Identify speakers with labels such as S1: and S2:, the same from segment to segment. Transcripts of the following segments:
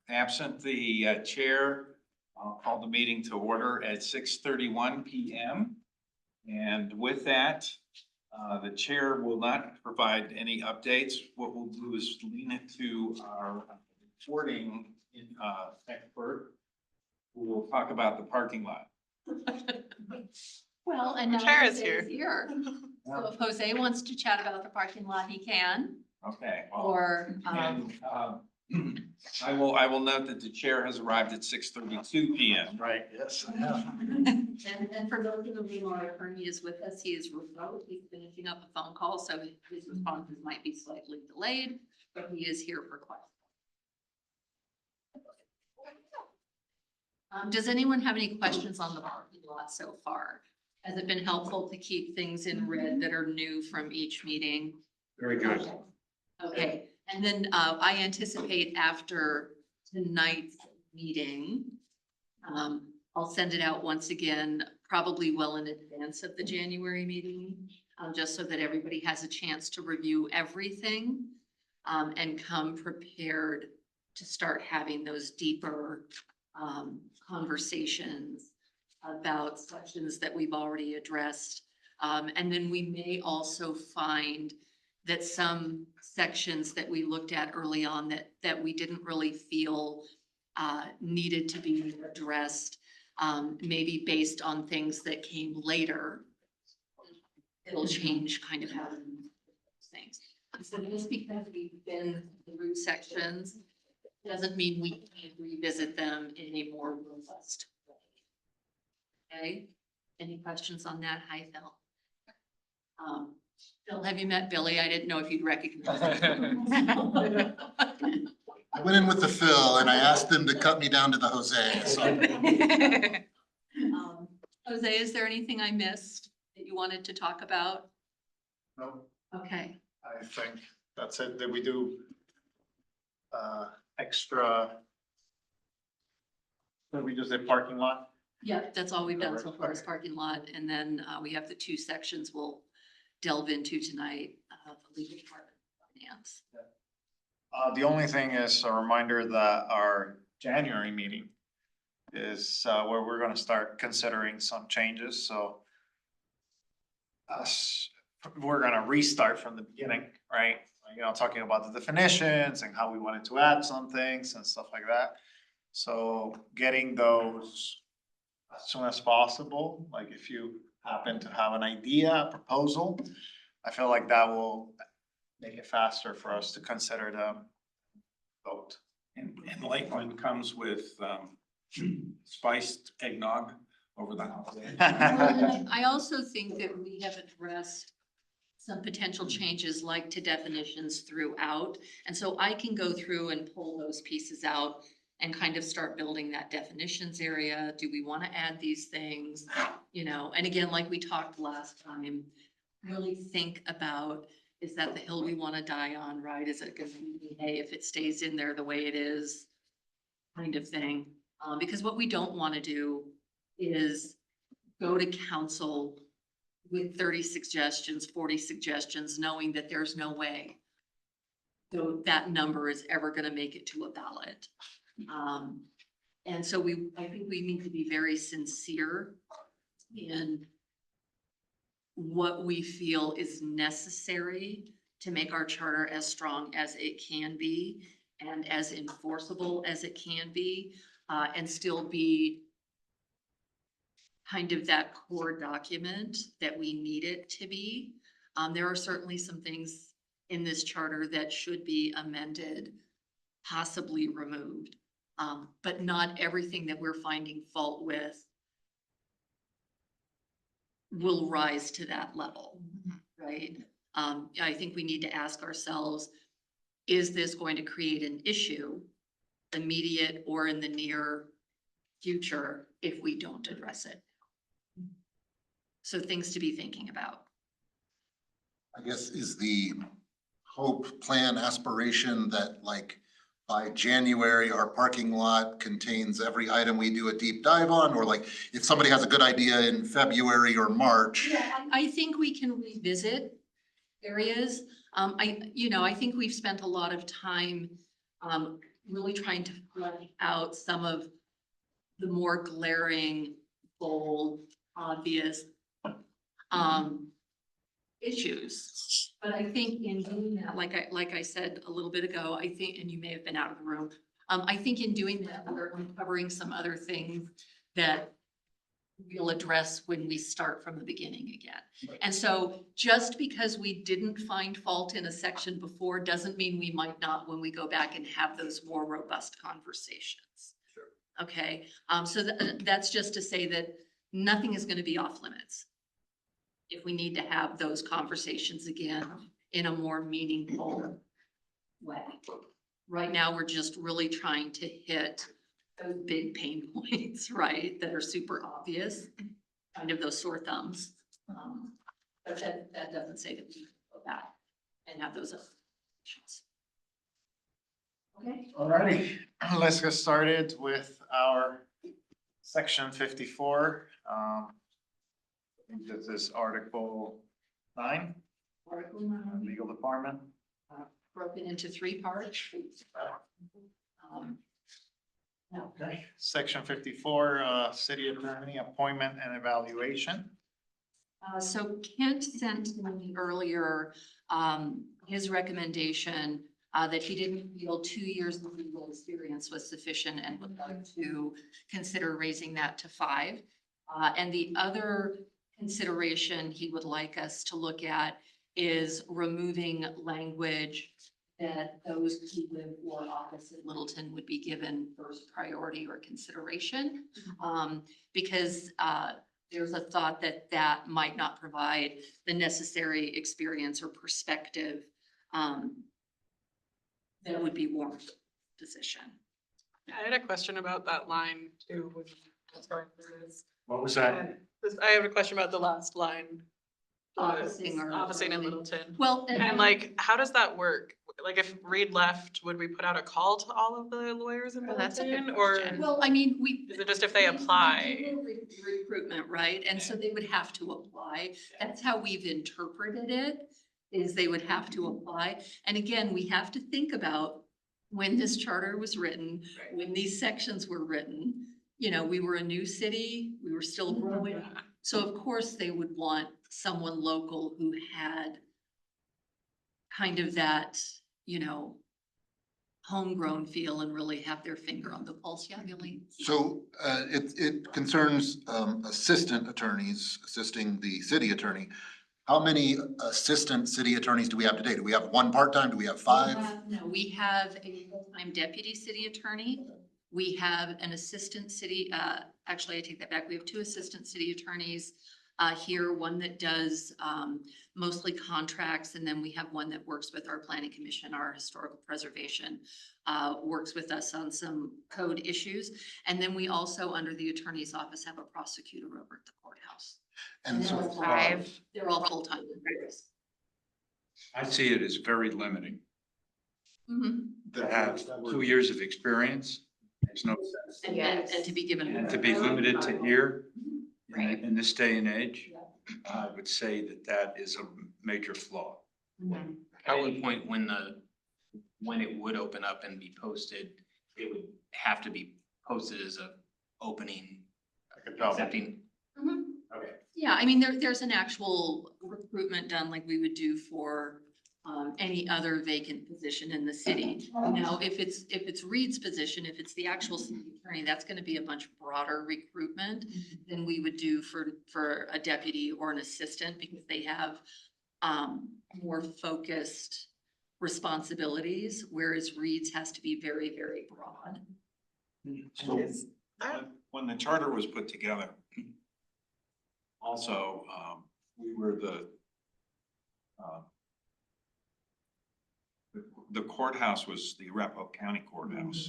S1: Absent the chair, I'll call the meeting to order at 6:31 p.m. And with that, the chair will not provide any updates. What we'll do is lean it to our reporting expert, who will talk about the parking lot.
S2: Well, and now
S3: Chair is
S2: Jose here. So if Jose wants to chat about the parking lot, he can.
S1: Okay. Well,
S2: Or,
S1: and, I will note that the chair has arrived at 6:32 p.m.
S4: Right, yes, I have.
S2: and for those of you who our attorney is with us, he is remote. He's finishing up a phone call, so his responses might be slightly delayed, but he is here for questions. Does anyone have any questions on the parking lot so far? Has it been helpful to keep things in red that are new from each meeting?
S4: Very good.
S2: Okay, and then I anticipate after tonight's meeting, I'll send it out once again, probably well in advance of the January meeting, just so that everybody has a chance to review everything and come prepared to start having those deeper conversations about sections that we've already addressed. And then we may also find that some sections that we looked at early on that we didn't really feel needed to be addressed, maybe based on things that came later, it'll change kind of how we do things. So just because we've been through sections doesn't mean we can't revisit them in a more robust way. Okay, any questions on that? Hi, Phil. Phil, have you met Billy? I didn't know if you'd recognize him.
S5: I went in with the Phil and I asked him to cut me down to the Jose, so.
S2: Jose, is there anything I missed that you wanted to talk about?
S4: No,
S2: Okay,
S4: I think that's it. Did we do extra? Did we just did parking lot?
S2: yeah, that's all we've done so far is parking lot, and then we have the two sections we'll delve into tonight, the legal department, finance.
S4: The only thing is a reminder that our January meeting is where we're gonna start considering some changes, so we're gonna restart from the beginning, right? You know, talking about the definitions and how we wanted to add some things and stuff like that. So getting those as soon as possible, like if you happen to have an idea, a proposal, I feel like that will make it faster for us to consider the vote.
S1: And Littleton comes with spiced eggnog over the holiday.
S2: I also think that we have addressed some potential changes like to definitions throughout. And so I can go through and pull those pieces out and kind of start building that definitions area. Do we want to add these things? You know, and again, like we talked last time, really think about, is that the hill we want to die on, right? Is it going to be, hey, if it stays in there the way it is, kind of thing? Because what we don't want to do is go to council with 30 suggestions, 40 suggestions, knowing that there's no way so that number is ever going to make it to a ballot. And so I think we need to be very sincere in what we feel is necessary to make our charter as strong as it can be and as enforceable as it can be, and still be kind of that core document that we need it to be. There are certainly some things in this charter that should be amended, possibly removed, but not everything that we're finding fault with will rise to that level, right? I think we need to ask ourselves, is this going to create an issue, immediate or in the near future, if we don't address it? So things to be thinking about.
S5: I guess is the hope, plan, aspiration that like by January, our parking lot contains every item we do a deep dive on, or like if somebody has a good idea in February or March?
S2: Yeah, I think we can revisit areas. I think we've spent a lot of time really trying to flesh out some of the more glaring, bold, obvious issues. But I think in doing that, like I said a little bit ago, I think, and you may have been out of the room, I think in doing that, we're uncovering some other things that we'll address when we start from the beginning again. And so just because we didn't find fault in a section before doesn't mean we might not when we go back and have those more robust conversations. Okay, so that's just to say that nothing is gonna be off limits. If we need to have those conversations again in a more meaningful way. Right now, we're just really trying to hit those big pain points, right, that are super obvious, kind of those sore thumbs. But that doesn't say that we go back and have those conversations. Okay.
S4: Alrighty, let's get started with our section 54. I think this is Article 9,
S2: Article 9,
S4: Legal Department.
S2: broken into 3 parts. No.
S4: Okay, section 54, City Attorney Appointment and Evaluation.
S2: So Kent sent to me earlier, his recommendation, that he didn't feel 2 years of legal experience was sufficient and would like to consider raising that to 5. And the other consideration he would like us to look at is removing language that those who live for office in Littleton would be given first priority or consideration. Because, there's a thought that that might not provide the necessary experience or perspective that would be warranted for the position.
S3: I had a question about that line too, when I was going through this.
S4: What was that?
S3: I have a question about the last line.
S2: Officing or-
S3: Officing in Littleton.
S2: Well,
S3: And like, how does that work? Like if Reed left, would we put out a call to all of the lawyers in
S6: Oh, that's a good
S3: Littleton? Or
S6: question.
S2: well, I mean, we.
S3: is it just if they apply?
S2: Recruitment, right? And so they would have to apply. That's how we've interpreted it, is they would have to apply. And again, we have to think about when this charter was written, when these sections were written, you know, we were a new city, we were still growing. So of course, they would want someone local who had kind of that, you know, homegrown feel and really have their finger on the pulse. Yeah, really.
S5: So it concerns assistant attorneys assisting the city attorney. How many assistant city attorneys do we have today? Do we have one part-time? Do we have 5?
S2: No, we have a full-time deputy city attorney. We have an assistant city, actually, I take that back. We have 2 assistant city attorneys here, one that does mostly contracts, and then we have one that works with our planning commission, our historical preservation, works with us on some code issues. And then we also, under the attorney's office, have a prosecutor over at the courthouse.
S5: And so,
S2: they're all-
S6: 5.
S2: They're all full-time.
S7: I see it as very limiting.
S2: Mhm.
S7: To have 2 years of experience, makes no sense.
S2: And to be given.
S7: And to be limited to here,
S2: Right.
S7: in this day and age, I would say that that is a major flaw.
S8: At one point, when it would open up and be posted, it would have to be posted as a opening, accepting.
S2: Mhm.
S8: Okay.
S2: Yeah, I mean, there's an actual recruitment done like we would do for any other vacant position in the city. Now, if it's Reed's position, if it's the actual city attorney, that's gonna be a much broader recruitment than we would do for a deputy or an assistant, because they have more focused responsibilities, whereas Reed's has to be very, very broad.
S1: So when the charter was put together, also, we were the courthouse was the Arapahoe County Courthouse.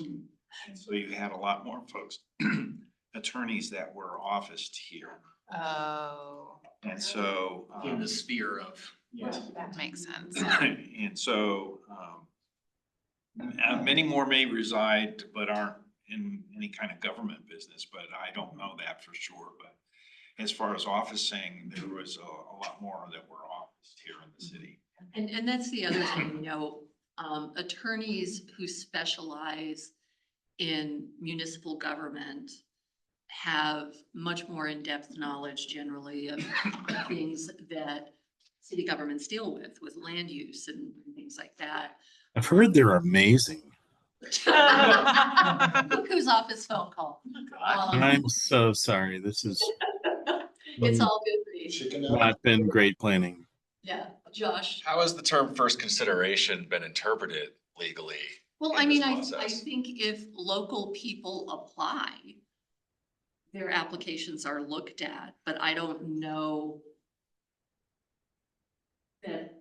S1: And so you had a lot more folks, attorneys that were officed here.
S6: Oh,
S1: And so,
S8: In the sphere of.
S6: that makes sense.
S1: and so, many more may reside but aren't in any kind of government business, but I don't know that for sure. But as far as officing, there was a lot more that were officed here in the city.
S2: And that's the other thing, you know, attorneys who specialize in municipal government have much more in-depth knowledge generally of things that city governments deal with land use and things like that.
S9: I've heard they're amazing.
S2: Look who's off his phone call.
S9: I'm so sorry. This has
S2: It's all good for you.
S5: Chicken out.
S9: not been great planning.
S2: Yeah, Josh.
S10: How has the term first consideration been interpreted legally?
S2: Well,
S10: in
S2: I mean,
S10: this
S2: I
S10: process?
S2: think if local people apply, their applications are looked at, but I don't know that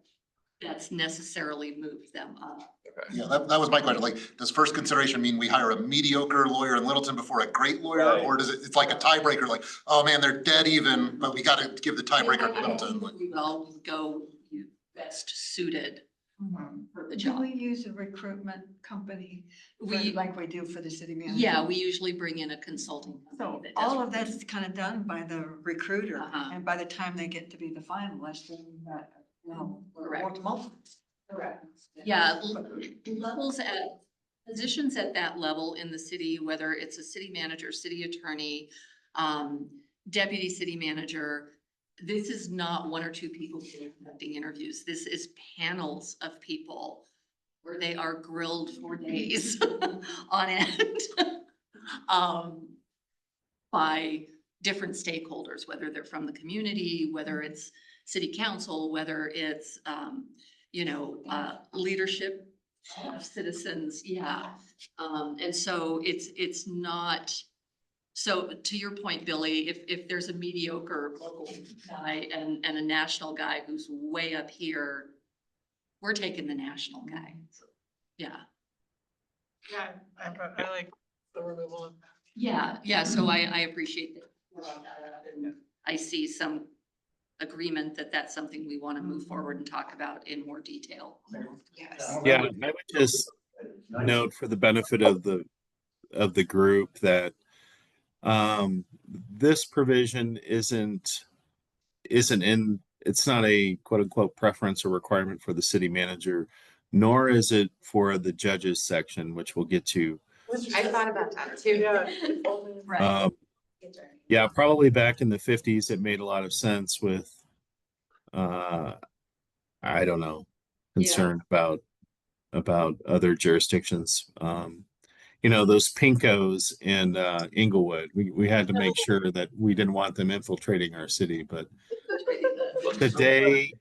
S2: that's necessarily moved them up.
S5: Yeah, that was my question. Like, does first consideration mean we hire a mediocre lawyer in Littleton before a great lawyer?
S10: Right.
S5: Or does it's like a tiebreaker, like, oh man, they're dead even, but we gotta give the tiebreaker to
S2: I
S5: Littleton?
S2: think
S5: Like,
S2: we all go best suited for the
S11: Do
S2: job.
S11: we use a recruitment company
S2: We,
S11: like we do for the city manager?
S2: yeah, we usually bring in a consulting
S11: So
S2: company that does.
S11: all of that's kind of done by the recruiter,
S2: Uh-huh.
S11: and by the time they get to be the finalist, then that,
S2: Correct.
S11: multiple.
S2: Correct. Yeah, levels at, positions at that level in the city, whether it's a city manager, city attorney, deputy city manager, this is not one or two people conducting interviews. This is panels of people where they are grilled for days on end. By different stakeholders, whether they're from the community, whether it's city council, whether it's, leadership of citizens, yeah. And so it's not, so to your point, Billy, if there's a mediocre local guy and a national guy who's way up here, we're taking the national guy. Yeah.
S3: Yeah, I like the removal of that.
S2: Yeah, so I appreciate that. And I see some agreement that that's something we want to move forward and talk about in more detail.
S6: Yes.
S9: Yeah, I would just note for the benefit of the group that this provision isn't in, it's not a quote unquote preference or requirement for the city manager, nor is it for the judges section, which we'll get to.
S6: I thought about that too.
S3: Yeah.
S2: Right.
S9: Yeah, probably back in the 50s, it made a lot of sense with, I don't know, concern about other jurisdictions. Those pinkos in Inglewood, we had to make sure that we didn't want them infiltrating our city, but today,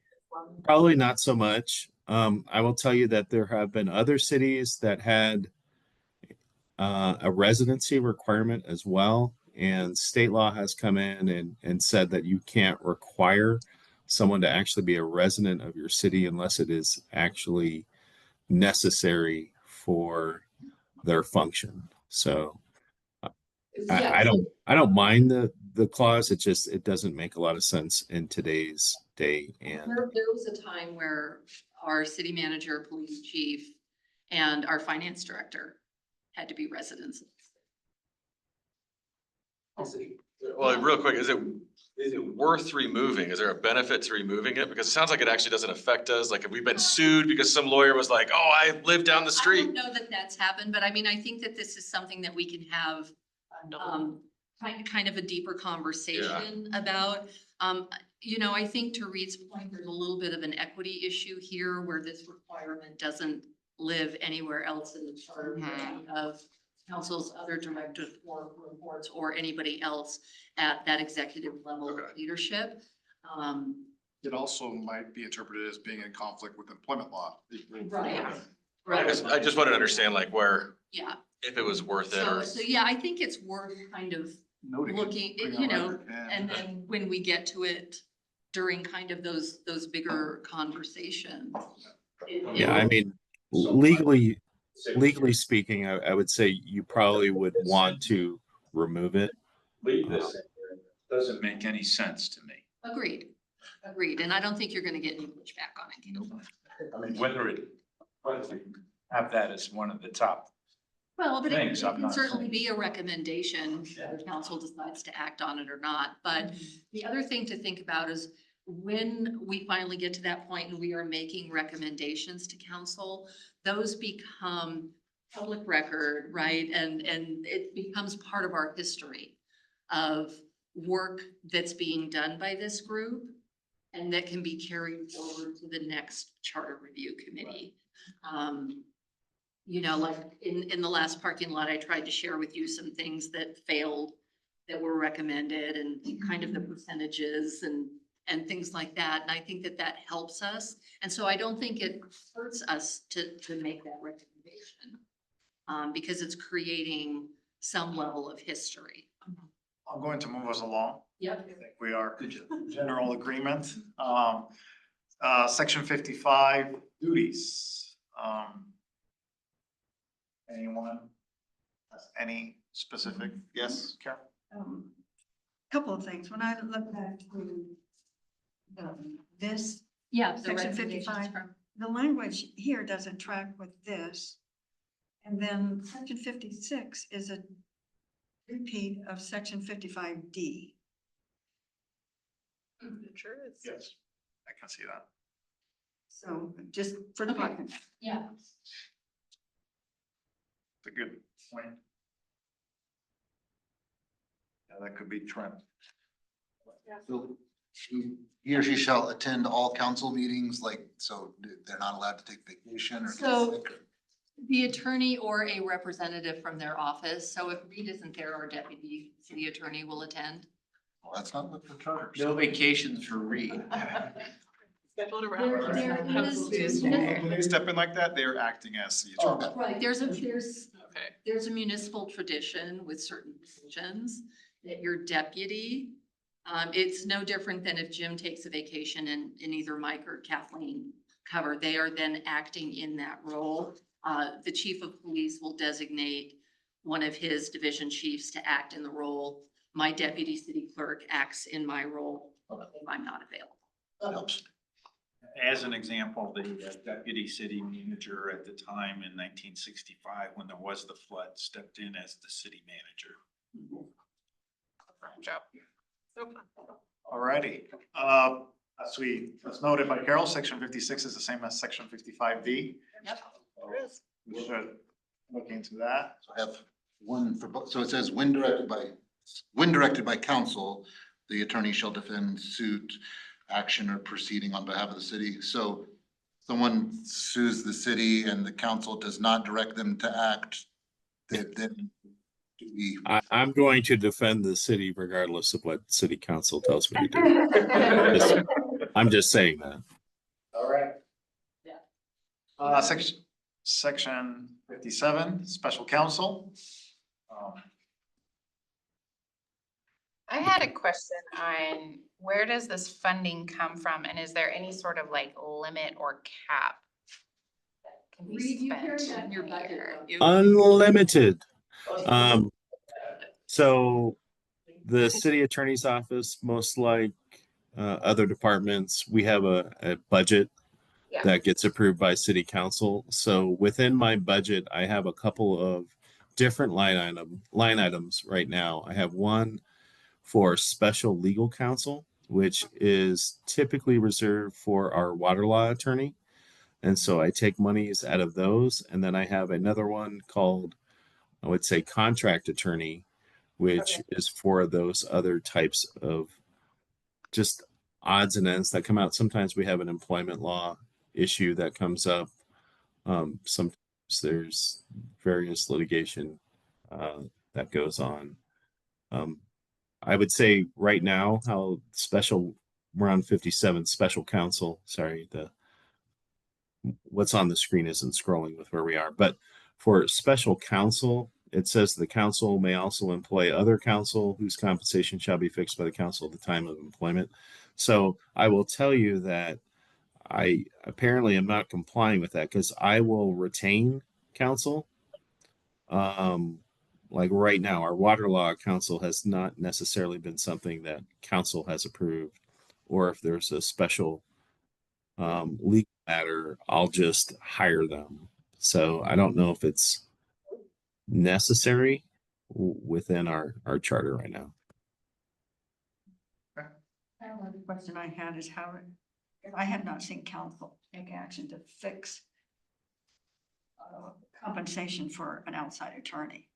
S9: probably not so much. I will tell you that there have been other cities that had a residency requirement as well. And state law has come in and said that you can't require someone to actually be a resident of your city unless it is actually necessary for their function. So I don't mind the clause. It doesn't make a lot of sense in today's day. And
S2: There was a time where our city manager, police chief, and our finance director had to be residents.
S10: Well, real quick, is it worth removing? Is there a benefit to removing it? Because it sounds like it actually doesn't affect us. Like, if we've been sued because some lawyer was like, oh, I live down the
S2: I
S10: street.
S2: don't know that that's happened, but I mean, I think that this is something that we can have kind of a deeper conversation about. I think to Reed's point, there's a little bit of an equity issue here where this requirement doesn't live anywhere else in the charter of council's other direct reports or anybody else at that executive level of leadership.
S4: It also might be interpreted as being in conflict with employment law.
S2: Right.
S10: I just wanted to understand like where,
S2: Yeah,
S10: if it was worth it or.
S2: so yeah, I think it's worth kind of
S4: Noting it,
S2: looking,
S4: putting it on record, yeah.
S2: and then when we get to it during kind of those bigger conversations.
S9: yeah, I mean, legally speaking, I would say you probably would want to remove it.
S7: Doesn't make any sense to me.
S2: Agreed, and I don't think you're gonna get any pushback on it.
S7: I mean, whether we have that as one of the top.
S2: Well, but it
S7: Thanks, I'm
S2: can
S7: not
S2: certainly
S7: saying-
S2: be a recommendation, whether council decides to act on it or not. But the other thing to think about is when we finally get to that point and we are making recommendations to council, those become public record, right? And it becomes part of our history of work that's being done by this group and that can be carried forward to the next charter review committee. You know, like in the last parking lot, I tried to share with you some things that failed that were recommended and kind of the percentages and things like that. And I think that that helps us. And so I don't think it hurts us to make that recommendation. Because it's creating some level of history.
S4: I'm going to move us along.
S2: Yep.
S4: I think we are in general agreement. Section 55, duties. Anyone has any specific? Yes, Carol?
S11: Couple of things. When I look back to this,
S2: Yeah. the
S11: Section
S2: recommendations
S11: 55.
S2: from-
S11: the language here doesn't track with this. And then section 56 is a repeat of section 55D.
S3: It sure is.
S4: Yes. I can see that.
S11: So just for the
S2: Okay.
S11: record.
S2: Yeah.
S4: It's a good point. Yeah, that could be trimmed.
S5: So he or she shall attend all council meetings, like, so they're not allowed to take vacation or.
S2: So- The attorney or a representative from their office. So if Reed isn't there, our deputy city attorney will attend.
S5: Well, that's not what the charter
S8: No
S5: says.
S8: vacations for Reed.
S3: Scheduled
S2: There
S3: around.
S2: is-
S4: When they step in like that, they're acting as the attorney.
S5: Okay.
S2: Right, there's
S3: Okay.
S2: a municipal tradition with certain positions that your deputy, it's no different than if Jim takes a vacation and either Mike or Kathleen cover, they are then acting in that role. The chief of police will designate one of his division chiefs to act in the role. My deputy city clerk acts in my role if I'm not available.
S5: That helps.
S1: As an example, the deputy city manager at the time in 1965, when there was the flood, stepped in as the city manager.
S3: Job. So fun.
S4: Alrighty, as noted by Carol, section 56 is the same as section 55D.
S2: Yep.
S3: Sure is.
S4: We should look into that.
S5: So I have one for both, so it says when directed by council, the attorney shall defend suit, action or proceeding on behalf of the city. So someone sues the city and the council does not direct them to act, then do we?
S9: I'm going to defend the city regardless of what city council tells me to do. I'm just saying that.
S4: Alright.
S2: Yeah.
S4: Section 57, special counsel.
S6: I had a question on where does this funding come from and is there any sort of like limit or cap? that can be
S2: Reed, you carry
S6: spent
S2: that in your
S6: a
S2: budget,
S6: year?
S2: don't you?
S9: Unlimited. So the city attorney's office, most like other departments, we have a budget
S6: Yeah.
S9: that gets approved by city council. So within my budget, I have a couple of different line items right now. I have one for special legal counsel, which is typically reserved for our water law attorney. And so I take monies out of those. And then I have another one called, I would say, contract attorney, which is for those other types of just odds and ends that come out. Sometimes we have an employment law issue that comes up. Sometimes there's various litigation that goes on. I would say right now, we're on 57 special counsel. Sorry, what's on the screen isn't scrolling with where we are. But for special counsel, it says the council may also employ other counsel whose compensation shall be fixed by the council at the time of employment. So I will tell you that I apparently am not complying with that because I will retain counsel. Like right now, our water law counsel has not necessarily been something that council has approved, or if there's a special legal matter, I'll just hire them. So I don't know if it's necessary within our charter right now.
S11: The question I had is how, if I have not seen council take action to fix compensation for an outside attorney.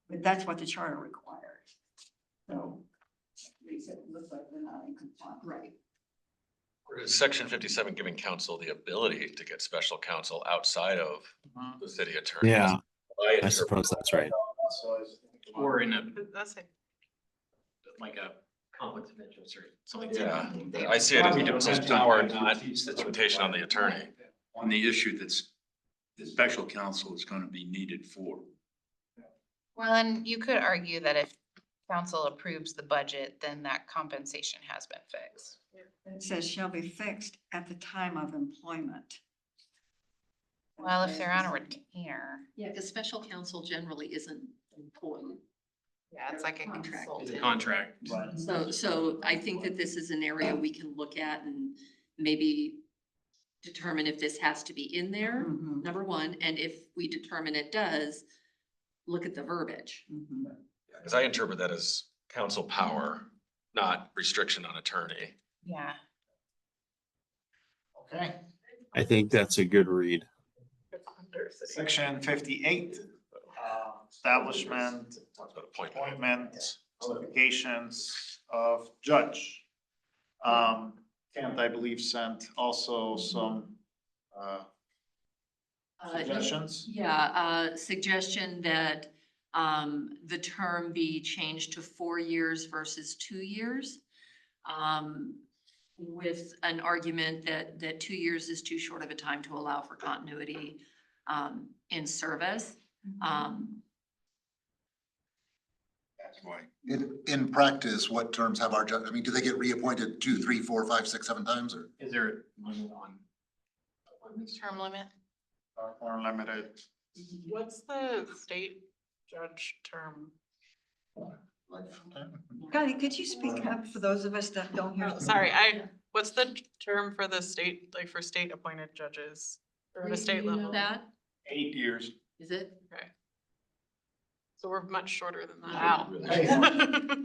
S11: But that's what the charter requires. So makes it look like they're not in compliance.
S2: Right.
S10: Or is section 57 giving council the ability to get special counsel outside of the city attorney?
S9: Yeah, I
S10: interpret
S9: suppose that's right.
S8: Or in a,
S3: That's it.
S8: like a conflict of interest or something.
S10: Yeah, I see it as power, not limitation on the attorney.
S7: On the issue that's, the special counsel is gonna be needed for.
S6: Well, and you could argue that if council approves the budget, then that compensation has been fixed.
S11: It says shall be fixed at the time of employment.
S6: Well, if they're on a retainer,
S2: Yeah, because special counsel generally isn't employed.
S6: yeah, it's like a
S2: Contract.
S8: It's a
S6: consultant.
S8: contract.
S2: So I think that this is an area we can look at and maybe determine if this has to be in there,
S11: Mhm.
S2: number one, and if we determine it does, look at the verbiage.
S11: Mhm.
S10: Because I interpret that as council power, not restriction on attorney.
S6: Yeah.
S4: Okay.
S9: I think that's a good read.
S3: It's under city.
S4: Section 58, establishment,
S10: Talks about appointment.
S4: appointment, qualifications of judge. Kent, I believe, sent also some suggestions.
S2: Yeah, suggestion that the term be changed to 4 years versus 2 years. With an argument that 2 years is too short of a time to allow for continuity in service.
S7: That's why.
S5: In practice, what terms have our judge, I mean, do they get reappointed 2, 3, 4, 5, 6, 7 times or?
S8: Is there a limit on appointments?
S6: Term limit?
S4: Or limited.
S3: What's the state judge term?
S11: Connie, could you speak up for those of us that don't hear?
S3: Sorry, what's the term for the state, like for state appointed judges? Or at a state
S2: You know
S3: level?
S2: that,
S4: 8 years.
S2: is it?
S3: Okay. So we're much shorter than that.
S2: Wow.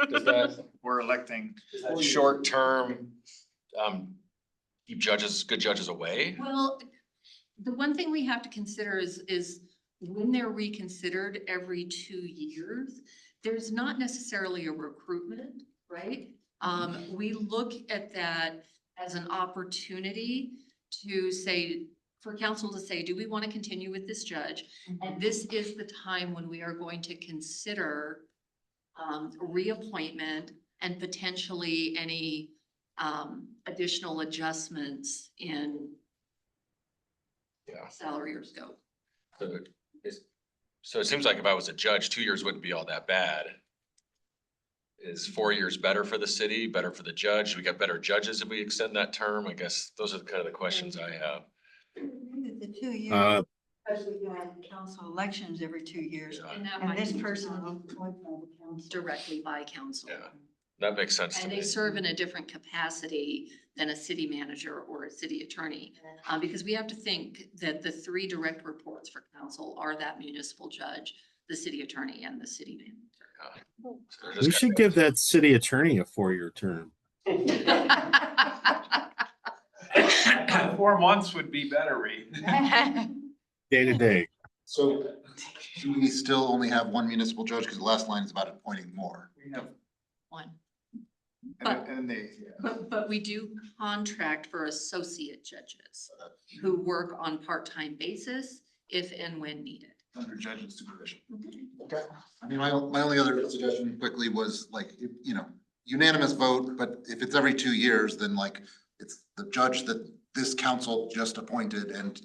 S10: Does that,
S4: We're electing.
S10: short term, keep judges, good judges away?
S2: Well, the one thing we have to consider is when they're reconsidered every 2 years, there's not necessarily a recruitment, right? We look at that as an opportunity to say, for council to say, do we want to continue with this judge? And this is the time when we are going to consider reappointment and potentially any additional adjustments in
S10: Yeah.
S2: salary or scope.
S10: So it seems like if I was a judge, 2 years wouldn't be all that bad. Is 4 years better for the city, better for the judge? We got better judges if we extend that term? I guess those are kind of the questions I have.
S11: The 2 years,
S9: Uh,
S11: especially you have council elections every 2 years.
S10: Yeah.
S2: And that
S11: And
S2: might
S11: this
S2: be
S11: person is appointed by the council.
S2: directly by council.
S10: Yeah. That makes sense to
S2: And
S10: me.
S2: they serve in a different capacity than a city manager or a city attorney. Because we have to think that the 3 direct reports for council are that municipal judge, the city attorney, and the city manager.
S10: So they're
S9: we
S10: just
S9: should give that city attorney a 4-year term.
S1: 4 months would be better, Reed.
S9: Day to day.
S5: So do we still only have one municipal judge? Because the last line is about appointing more.
S4: We have,
S2: One.
S4: and they,
S2: But we do contract for associate judges who work on part-time basis if and when needed.
S4: under judge's supervision.
S5: Okay. I mean, my only other suggestion quickly was like, unanimous vote, but if it's every 2 years, then like, it's the judge that this council just appointed and,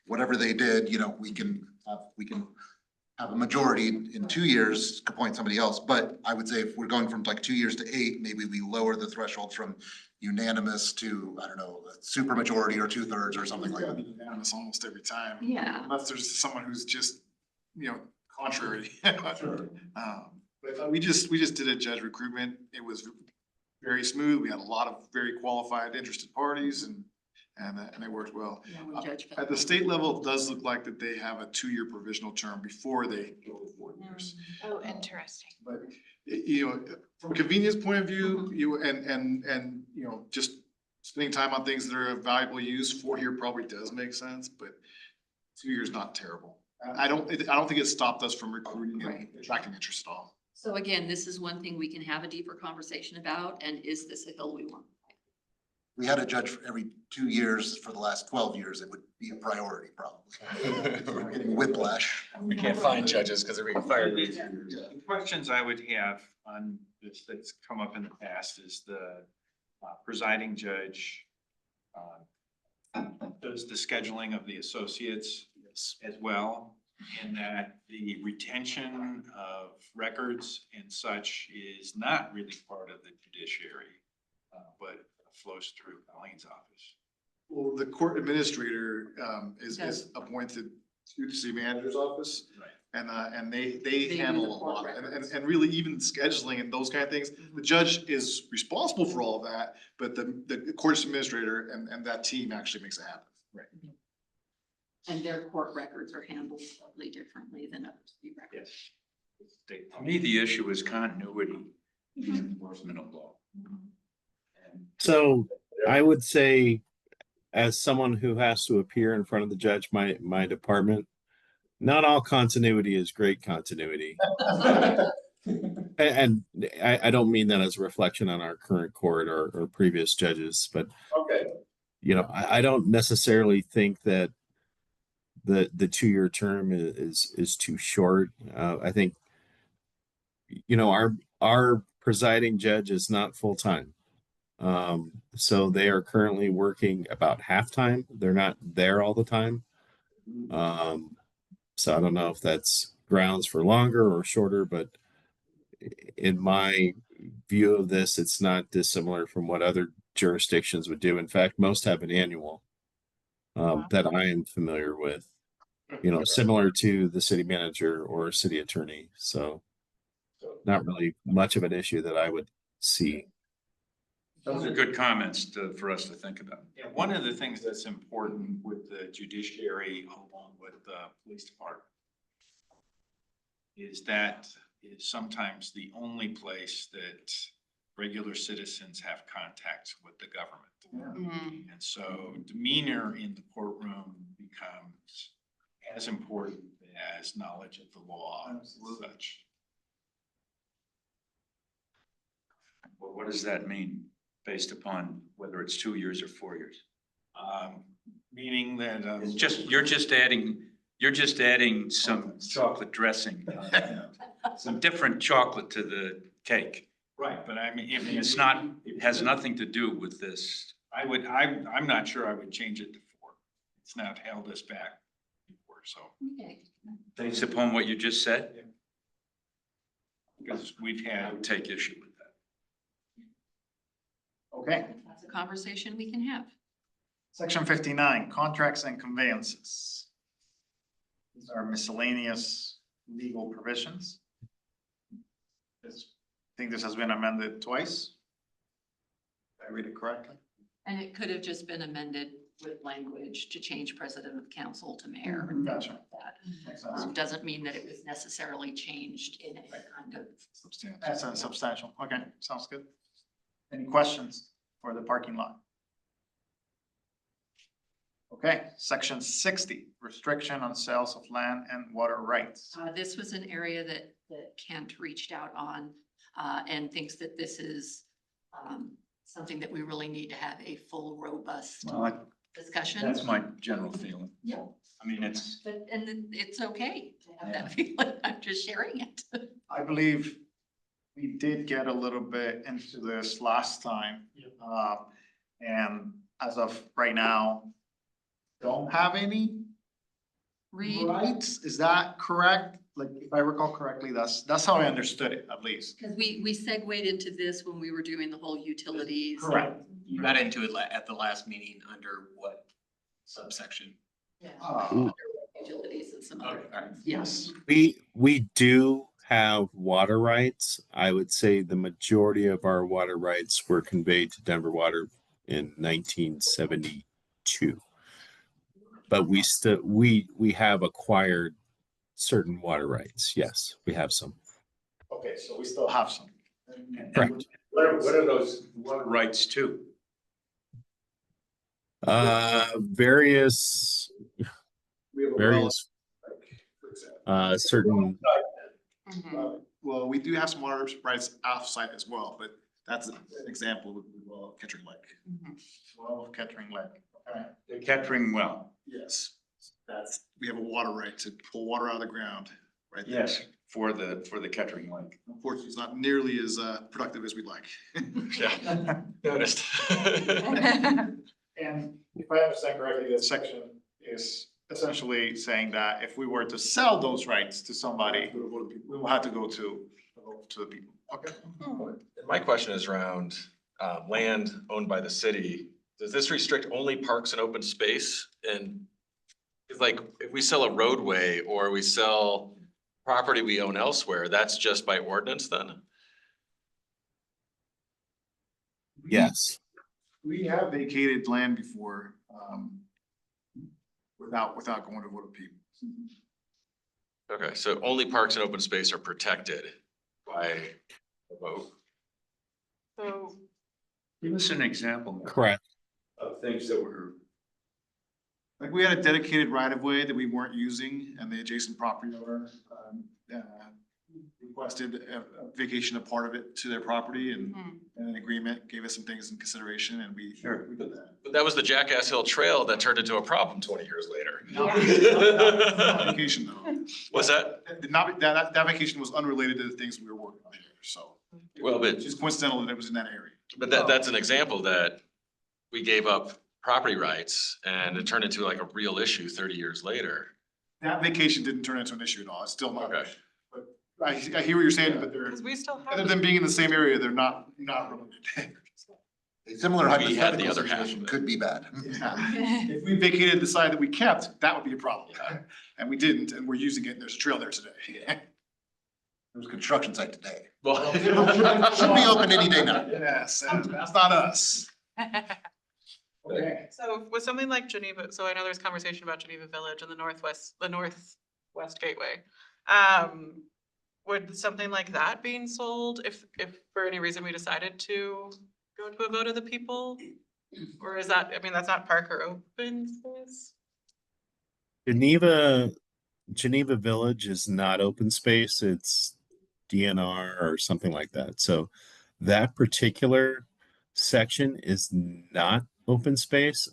S5: whatever they did, we can have a majority in 2 years, appoint somebody else. But I would say if we're going from like 2 years to 8, maybe we lower the threshold from unanimous to, I don't know, a super majority or 2/3 or something like that.
S4: Unanimous almost every time.
S2: Yeah.
S4: Unless there's someone who's just, contrary.
S5: Sure.
S4: But we just did a judge recruitment. It was very smooth. We had a lot of very qualified interested parties and it worked well.
S2: Yeah, we judge.
S4: At the state level, it does look like that they have a 2-year provisional term before they go to 4 years.
S6: Oh, interesting.
S4: But, from a convenience point of view, just spending time on things that are of valuable use, 4 year probably does make sense, but 2 years not terrible. I don't think it stopped us from recruiting and
S2: Right.
S4: attracting interest at all.
S2: So again, this is one thing we can have a deeper conversation about, and is this a hill we want?
S5: We had a judge for every 2 years for the last 12 years, it would be a priority probably. We're getting whiplash.
S10: We can't find judges because they're being fired.
S1: The questions I would have on this that's come up in the past is the presiding judge does the scheduling of the associates as well, and that the retention of records and such is not really part of the judiciary, but flows through Colleen's office.
S4: Well, the court administrator is appointed to the city manager's office.
S1: Right.
S4: And they
S2: do
S4: handle
S2: the
S4: a
S2: court
S4: lot, and
S2: records.
S4: and really even scheduling and those kind of things. The judge is responsible for all of that, but the court administrator and that team actually makes it happen. Right.
S2: And their court records are handled slightly differently than other city records.
S1: Yes.
S7: To me, the issue is continuity in enforcement of law. And
S9: So I would say, as someone who has to appear in front of the judge, my department, not all continuity is great continuity. And I don't mean that as a reflection on our current court or previous judges, but
S4: Okay.
S9: you know, I don't necessarily think that the 2-year term is too short. I think, you know, our presiding judge is not full-time. So they are currently working about half-time. They're not there all the time. So I don't know if that's grounds for longer or shorter, but in my view of this, it's not dissimilar from what other jurisdictions would do. In fact, most have an annual that I am familiar with, you know, similar to the city manager or city attorney. So not really much of an issue that I would see.
S7: those are good comments for us to think about.
S1: Yeah, one of the things that's important with the judiciary along with the police department is that is sometimes the only place that regular citizens have contact with the government.
S6: Mm.
S1: And so demeanor in the courtroom becomes as important as knowledge of the law and such.
S7: Well, what does that mean based upon whether it's 2 years or 4 years?
S1: Meaning that.
S7: It's just, you're just adding some chocolate dressing, some different chocolate to the cake.
S1: Right, but I mean, if
S7: It's not, it has nothing to do with this.
S1: I'm not sure I would change it to 4. It's not held us back before, so,
S2: Okay,
S7: Based upon what you just said,
S1: because we've
S7: I
S1: had.
S7: would take issue with that.
S4: Okay,
S2: that's a conversation we can have.
S4: section 59, contracts and conveyances. These are miscellaneous legal provisions. I think this has been amended twice. Did I read it correctly?
S2: And it could have just been amended with language to change president of council to mayor.
S4: Gotcha.
S2: Like that.
S4: Makes sense.
S2: Doesn't mean that it was necessarily changed in any kind of.
S1: Substantial.
S4: That's substantial. Okay, sounds good. Any questions for the parking lot? Okay, section 60, restriction on sales of land and water rights.
S2: This was an area that Kent reached out on, and thinks that this is, something that we really need to have a full, robust
S7: Well,
S2: discussion.
S7: that's my general feeling.
S2: Yeah,
S7: I mean, it's,
S2: but, and then it's okay to have that feeling. I'm just sharing it.
S4: I believe we did get a little bit into this last time. And as of right now, don't have any
S2: Read,
S4: rights. Is that correct? Like, if I recall correctly, that's how I understood it, at least.
S2: because we segued into this when we were doing the whole utilities.
S4: Correct.
S8: You got into it at the last meeting under what subsection?
S2: Yeah.
S4: Uh,
S2: Utilities and some other.
S8: Okay, all right.
S2: Yes.
S9: We do have water rights. I would say the majority of our water rights were conveyed to Denver Water in 1972. But we still, we have acquired certain water rights. Yes, we have some.
S4: Okay, so we still have some.
S9: Correct.
S7: what are those water rights to?
S9: Various,
S4: We have a well,
S9: various, certain,
S4: Well, we do have some water rights off-site as well, but that's an example of, well, Kettering Lake. Well, Kettering Lake. Okay.
S7: The Kettering well,
S4: Yes, we have a water right to pull water out of the ground, right there.
S7: yes, for the Kettering Lake.
S4: Unfortunately, it's not nearly as productive as we'd like.
S10: Yeah, noticed.
S4: And if I understand correctly, this section is essentially saying that if we were to sell those rights to somebody, we will have to go to the people. Okay.
S10: My question is around land owned by the city. Does this restrict only parks and open space? And it's like, if we sell a roadway or we sell property we own elsewhere, that's just by ordinance then?
S9: yes.
S4: We have vacated land before, without going to vote of people.
S10: Okay, so only parks and open space are protected by a vote?
S3: So,
S7: Give us an example
S9: Correct.
S7: of things that were,
S4: Like, we had a dedicated right of way that we weren't using, and the adjacent property owner, requested a vacation of part of it to their property, and an agreement gave us some things in consideration, and we
S7: Sure.
S4: we did that.
S10: But that was the Jackass Hill Trail that turned into a problem 20 years later.
S4: Not Vacation though.
S10: Was that?
S4: That vacation was unrelated to the things we were working on here, so.
S10: Well, but
S4: It's just coincidental that it was in that area.
S10: that's an example that we gave up property rights and it turned into like a real issue 30 years later.
S4: That vacation didn't turn into an issue at all. It's still not.
S10: Okay.
S4: But I hear what you're saying, but they're,
S3: because we still
S4: other
S3: have,
S4: than being in the same area, they're not related.
S5: A similar
S10: We had the
S5: hypothetical
S10: other half of
S5: situation
S10: it.
S5: could be bad.
S4: Yeah. If we vacated the side that we kept, that would be a problem. And we didn't, and we're using it, and there's a trail there today.
S5: There's construction site today.
S10: Well.
S5: Should be open any day now.
S4: Yes, and that's not us. Okay.
S3: so with something like Geneva, so I know there's conversation about Geneva Village and the northwest gateway. Would something like that being sold if for any reason we decided to go to a vote of the people? Or is that, I mean, that's not park or open space?
S9: Geneva Village is not open space. It's DNR or something like that. So that particular section is not open space.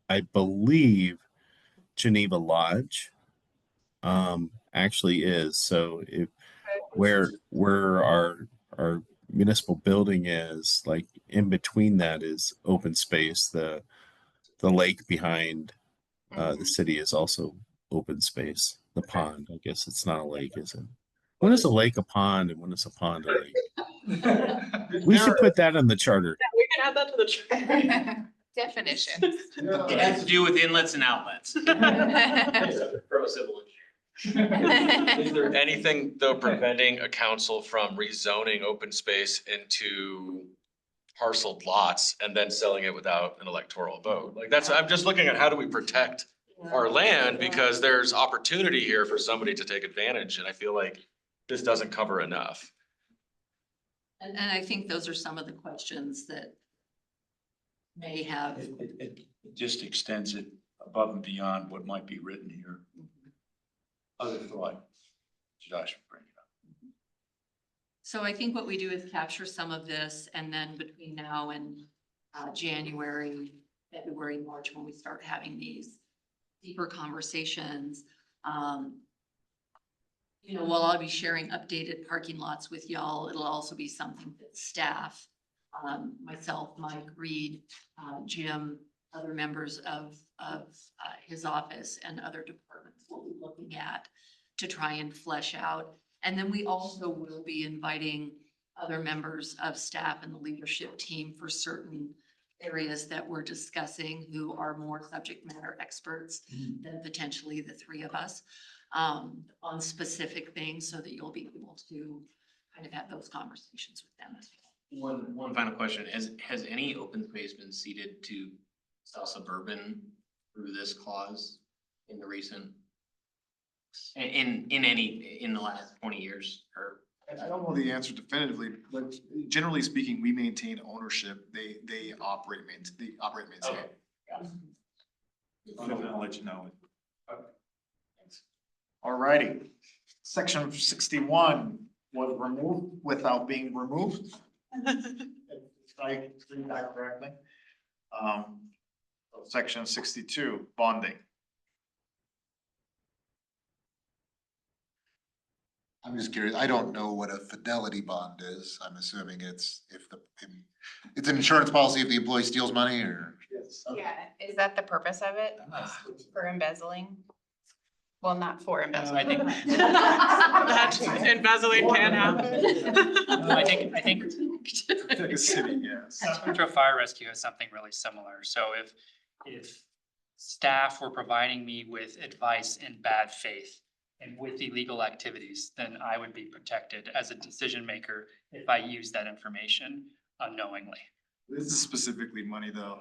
S9: I believe Geneva Lodge actually is. So if where our municipal building is, like in between that is open space. The lake behind the city is also open space. The pond, I guess it's not a lake, is it? When is a lake a pond and when is a pond a lake? We should put that in the charter.
S3: Yeah, we can add that to the chart.
S6: Definition.
S8: It has to do with inlets and outlets. Pro civil engineer.
S10: Is there anything though preventing a council from rezoning open space into parceled lots and then selling it without an electoral vote? Like I'm just looking at how do we protect our land because there's opportunity here for somebody to take advantage and I feel like this doesn't cover enough.
S2: And I think those are some of the questions that may have.
S7: it just extends it above and beyond what might be written here. Other thought, Josh, bring it up.
S2: So I think what we do is capture some of this, and then between now and January, February, March, when we start having these deeper conversations, while I'll be sharing updated parking lots with y'all, it'll also be something that staff, myself, Mike, Reed, Jim, other members of his office and other departments will be looking at to try and flesh out. And then we also will be inviting other members of staff and the leadership team for certain areas that we're discussing who are more subject matter experts than potentially the three of us on specific things so that you'll be able to kind of have those conversations with them.
S8: One final question. Has any open space been ceded to South Suburban through this clause in the recent? In the last 20 years or?
S4: I don't know the answer definitively, but generally speaking, we maintain ownership. They operate, maintain.
S7: I'll let you know.
S4: All righty. Section 61 was removed without being removed. If I read that correctly. Section 62, bonding.
S5: I'm just curious, I don't know what a fidelity bond is. I'm assuming it's it's an insurance policy if the employee steals money or?
S4: Yes.
S6: Yeah, is that the purpose of it? For embezzling? Well, not for embezzling.
S3: That embezzling can happen.
S12: I think
S4: Like a city, yes.
S12: Central Fire Rescue has something really similar. So if staff were providing me with advice in bad faith and with illegal activities, then I would be protected as a decision maker if I use that information unknowingly.
S4: This is specifically money though,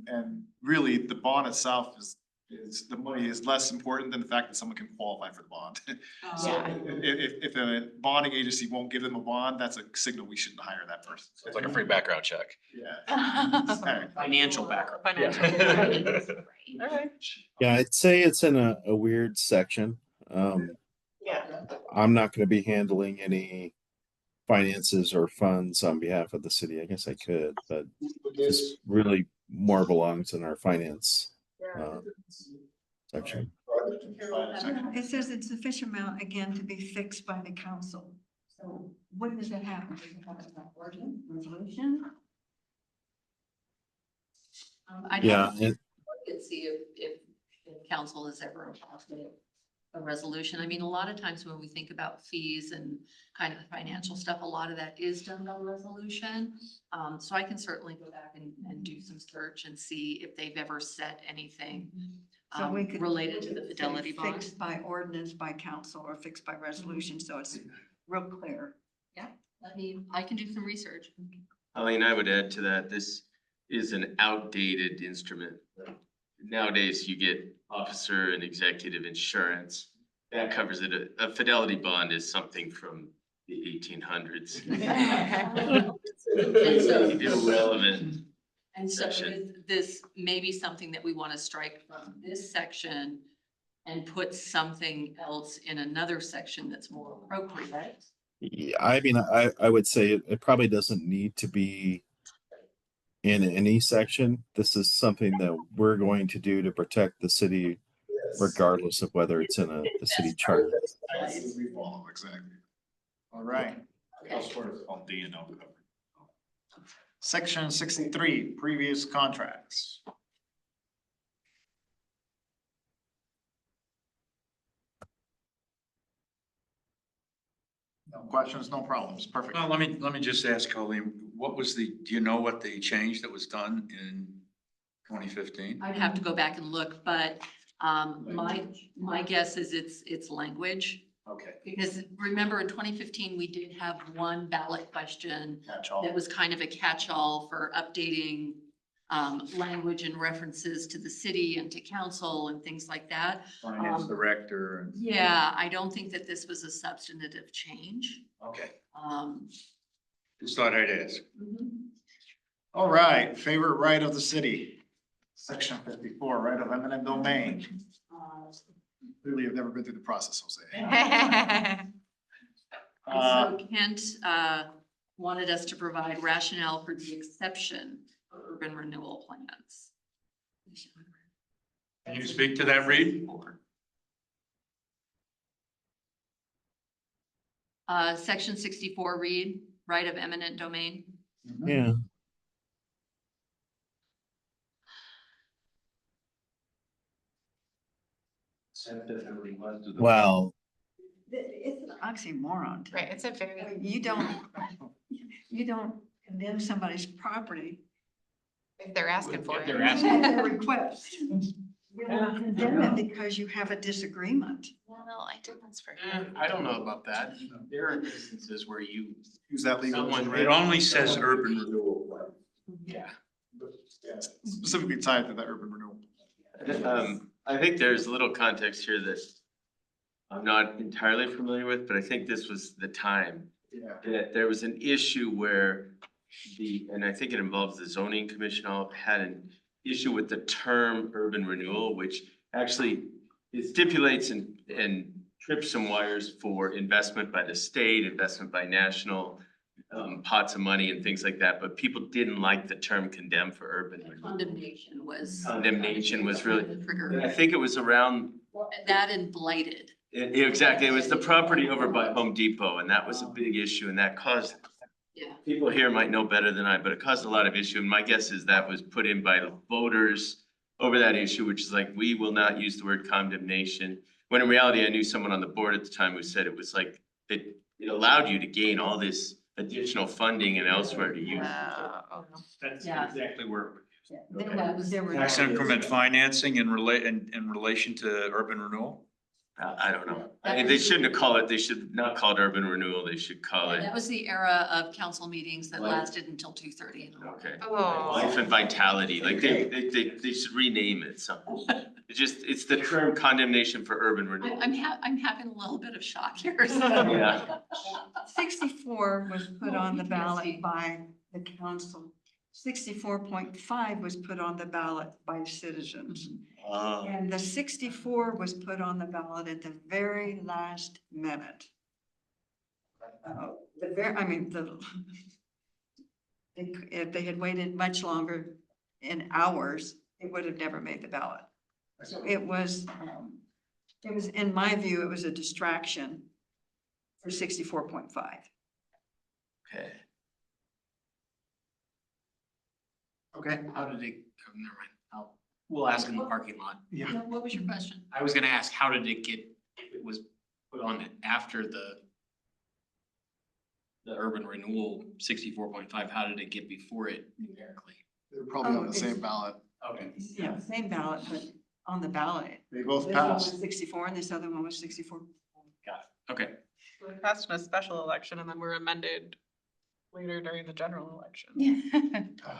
S4: and really the bond itself is the money is less important than the fact that someone can qualify for the bond. So
S6: Yeah.
S4: if a bonding agency won't give them a bond, that's a signal we shouldn't hire that person.
S10: It's like a free background check.
S4: Yeah.
S8: Financial background.
S3: Financial. Alright.
S9: Yeah, I'd say it's in a weird section.
S3: Yeah.
S9: I'm not gonna be handling any finances or funds on behalf of the city. I guess I could, but this really more belongs in our finance section.
S11: It says it's sufficient amount, again, to be fixed by the council. So when does that happen? Does it happen by ordinance, resolution?
S2: I'd
S9: Yeah,
S2: have to
S9: and
S2: look and see if council has ever adopted a resolution. I mean, a lot of times when we think about fees and kind of financial stuff, a lot of that is done by resolution. So I can certainly go back and do some search and see if they've ever set anything
S11: So we could
S2: related to the fidelity bond.
S11: Fixed by ordinance by council or fixed by resolution, so it's real clear.
S2: I can do some research.
S13: Eileen, I would add to that, this is an outdated instrument. Nowadays, you get officer and executive insurance. That covers it. A fidelity bond is something from the 1800s. It's irrelevant.
S2: And so
S13: section.
S2: this may be something that we want to strike from this section and put something else in another section that's more appropriate.
S9: yeah, I mean, I would say it probably doesn't need to be in any section. This is something that we're going to do to protect the city, regardless of whether it's in a city charter.
S4: We follow, exactly. All right.
S1: Called D and O cover.
S4: Section 63, previous contracts. No questions, no problems, perfect.
S7: Well, let me just ask Colleen, do you know what the change that was done in 2015?
S2: I'd have to go back and look, but my guess is it's language.
S7: Okay.
S2: Because remember in 2015, we did have one ballot question
S4: Catch all.
S2: that was kind of a catch-all for updating language and references to the city and to council and things like that.
S7: Finance director and,
S2: Yeah, I don't think that this was a substantive change.
S7: okay,
S2: Um,
S7: just thought I'd ask.
S4: All right, favorite right of the city. Section 54, right of eminent domain. Clearly, you've never been through the process, Jose.
S2: And so Kent wanted us to provide rationale for the exception for urban renewal plans.
S7: Can you speak to that, Reed?
S2: Section 64, read, right of eminent domain.
S9: Yeah. Well,
S11: It's an oxymoron. to me.
S6: Right, it's a
S11: I
S6: very,
S11: mean, you don't condemn somebody's property.
S6: if they're asking for
S8: If
S6: it.
S8: they're asking.
S11: At their request. You don't condemn it because you have a disagreement.
S6: Well, I did this for
S8: I don't know about that. There are instances where you,
S4: Use that legal.
S8: Someone-
S7: It only says urban renewal plan.
S8: yeah.
S4: Specifically tied to that urban renewal.
S13: I think there's a little context here that I'm not entirely familiar with, but I think this was the time
S4: Yeah.
S13: that there was an issue where and I think it involves the zoning commission had an issue with the term urban renewal, which actually it stipulates and trip some wires for investment by the state, investment by national, pots of money and things like that, but people didn't like the term condemn for urban renewal.
S2: Condemnation was.
S13: Condemnation was really,
S2: Trigger.
S13: I think it was around,
S2: That and blighted.
S13: exactly, it was the property over by Home Depot, and that was a big issue, and that caused,
S2: Yeah.
S13: people here might know better than I, but it caused a lot of issue, and my guess is that was put in by the voters over that issue, which is like, we will not use the word condemnation, when in reality, I knew someone on the board at the time who said it was like, it allowed you to gain all this additional funding and elsewhere to use.
S1: That's
S2: Yeah.
S1: exactly where.
S11: There were.
S7: Tax increment financing in relation to urban renewal?
S13: I don't know. I mean, they shouldn't have called it, they should not call it urban renewal, they should call
S2: Yeah,
S13: it,
S2: that was the era of council meetings that
S13: Life.
S2: lasted until 2:30 in the morning.
S13: okay.
S3: Oh.
S13: Life and vitality, like they should rename it something. It's the term condemnation for urban renewal.
S2: I'm having a little bit of shock here.
S13: Yeah.
S11: 64 was put on the ballot by the council. 64.5 was put on the ballot by citizens. And the 64 was put on the ballot at the very last minute. If they had waited much longer in hours, it would have never made the ballot. So it was, in my view, it was a distraction for 64.5.
S13: Okay.
S4: Okay,
S8: How did it, oh, never mind, we'll ask in the parking lot.
S4: yeah.
S2: What was your question?
S8: I was gonna ask, how did it get, if it was put on after the urban renewal 64.5, how did it get before it numerically?
S4: They're probably on the same ballot.
S8: Okay.
S11: Yeah, same ballot, but on the ballot.
S4: They both
S11: This one
S4: passed.
S11: was 64 and this other one was 64.
S8: Okay.
S3: We passed in a special election and then were amended later during the general election.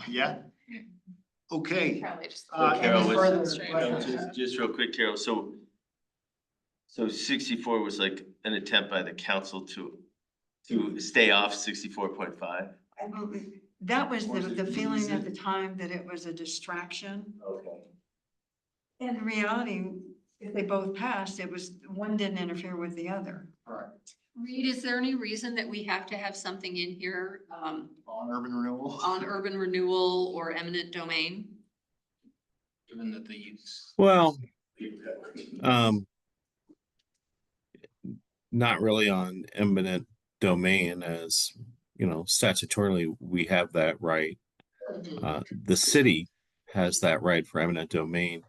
S4: Yeah. Okay.
S6: Probably just.
S13: Carol,
S4: any
S13: was-
S4: further
S13: Carol,
S4: questions?
S13: just real quick, Carol, so 64 was like an attempt by the council to stay off 64.5?
S11: I believe, that was the feeling at the time that it was a distraction.
S13: Okay.
S11: In reality, if they both passed, it was, one didn't interfere with the other.
S2: Reed, is there any reason that we have to have something in here
S4: On urban renewal.
S2: on urban renewal or eminent domain?
S8: Given that the use.
S9: Well, not really on eminent domain, as you know, statutorily we have that right. The city has that right for eminent domain.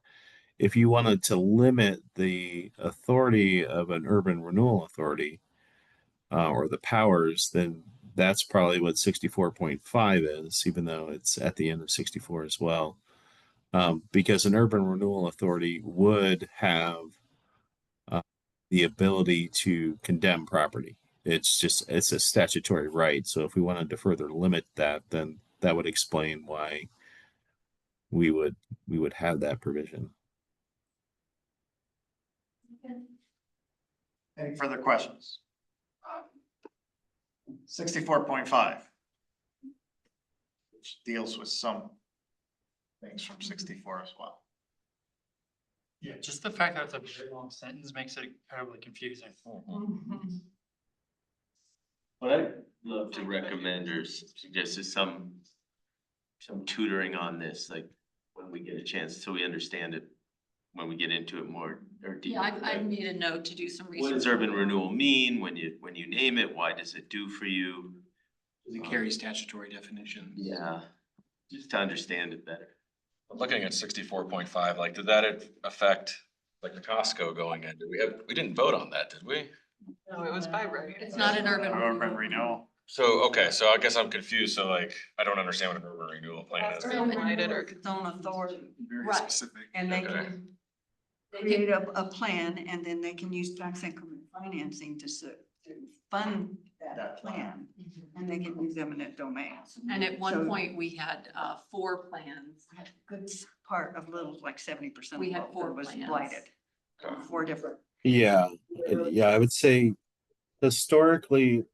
S9: If you wanted to limit the authority of an urban renewal authority, or the powers, then that's probably what 64.5 is, even though it's at the end of 64 as well. Because an urban renewal authority would have the ability to condemn property. It's a statutory right. So if we wanted to further limit that, then that would explain why we would have that provision.
S4: Any further questions? 64.5. Which deals with some things from 64 as well.
S12: Yeah, just the fact that it's a very long sentence makes it incredibly confusing.
S13: What I'd love to recommend or suggest is some tutoring on this, like when we get a chance, so we understand it, when we get into it more or deeper.
S2: Yeah, I've made a note to do some research.
S13: What does urban renewal mean when you name it? Why does it do for you?
S8: Does it carry statutory definitions?
S13: Yeah, just to understand it better.
S10: Looking at 64.5, like, did that affect like the Costco going in? We didn't vote on that, did we?
S3: No, it was by right.
S2: It's not an urban
S4: Urban
S2: renewal.
S4: renewal.
S10: So, okay, so I guess I'm confused. So like, I don't understand what an urban renewal plan is.
S11: Urban
S3: United or-
S11: renewal is its own authority,
S4: Very
S2: Right.
S4: specific.
S11: and they
S10: Okay.
S11: can create a plan, and then they can use tax increment financing to fund that plan, and they can use eminent domain.
S2: And at one
S11: So-
S2: point, we had 4 plans.
S11: A good part of Little, like 70%
S2: We had
S11: of
S2: 4
S11: Little was
S2: plans.
S11: blighted. 4 different.
S9: Yeah, I would say historically,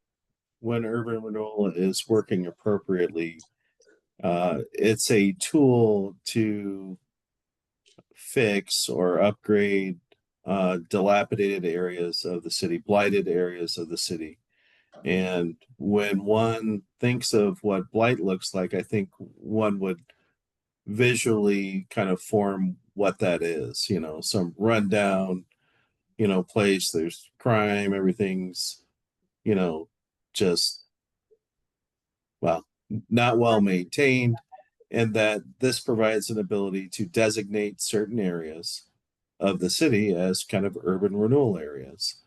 S9: when urban renewal is working appropriately, it's a tool to fix or upgrade dilapidated areas of the city, blighted areas of the city. And when one thinks of what blight looks like, I think one would visually kind of form what that is, you know, some rundown, you know, place, there's crime, everything's, you know, just, well, not well maintained. And that this provides an ability to designate certain areas of the city as kind of urban renewal areas.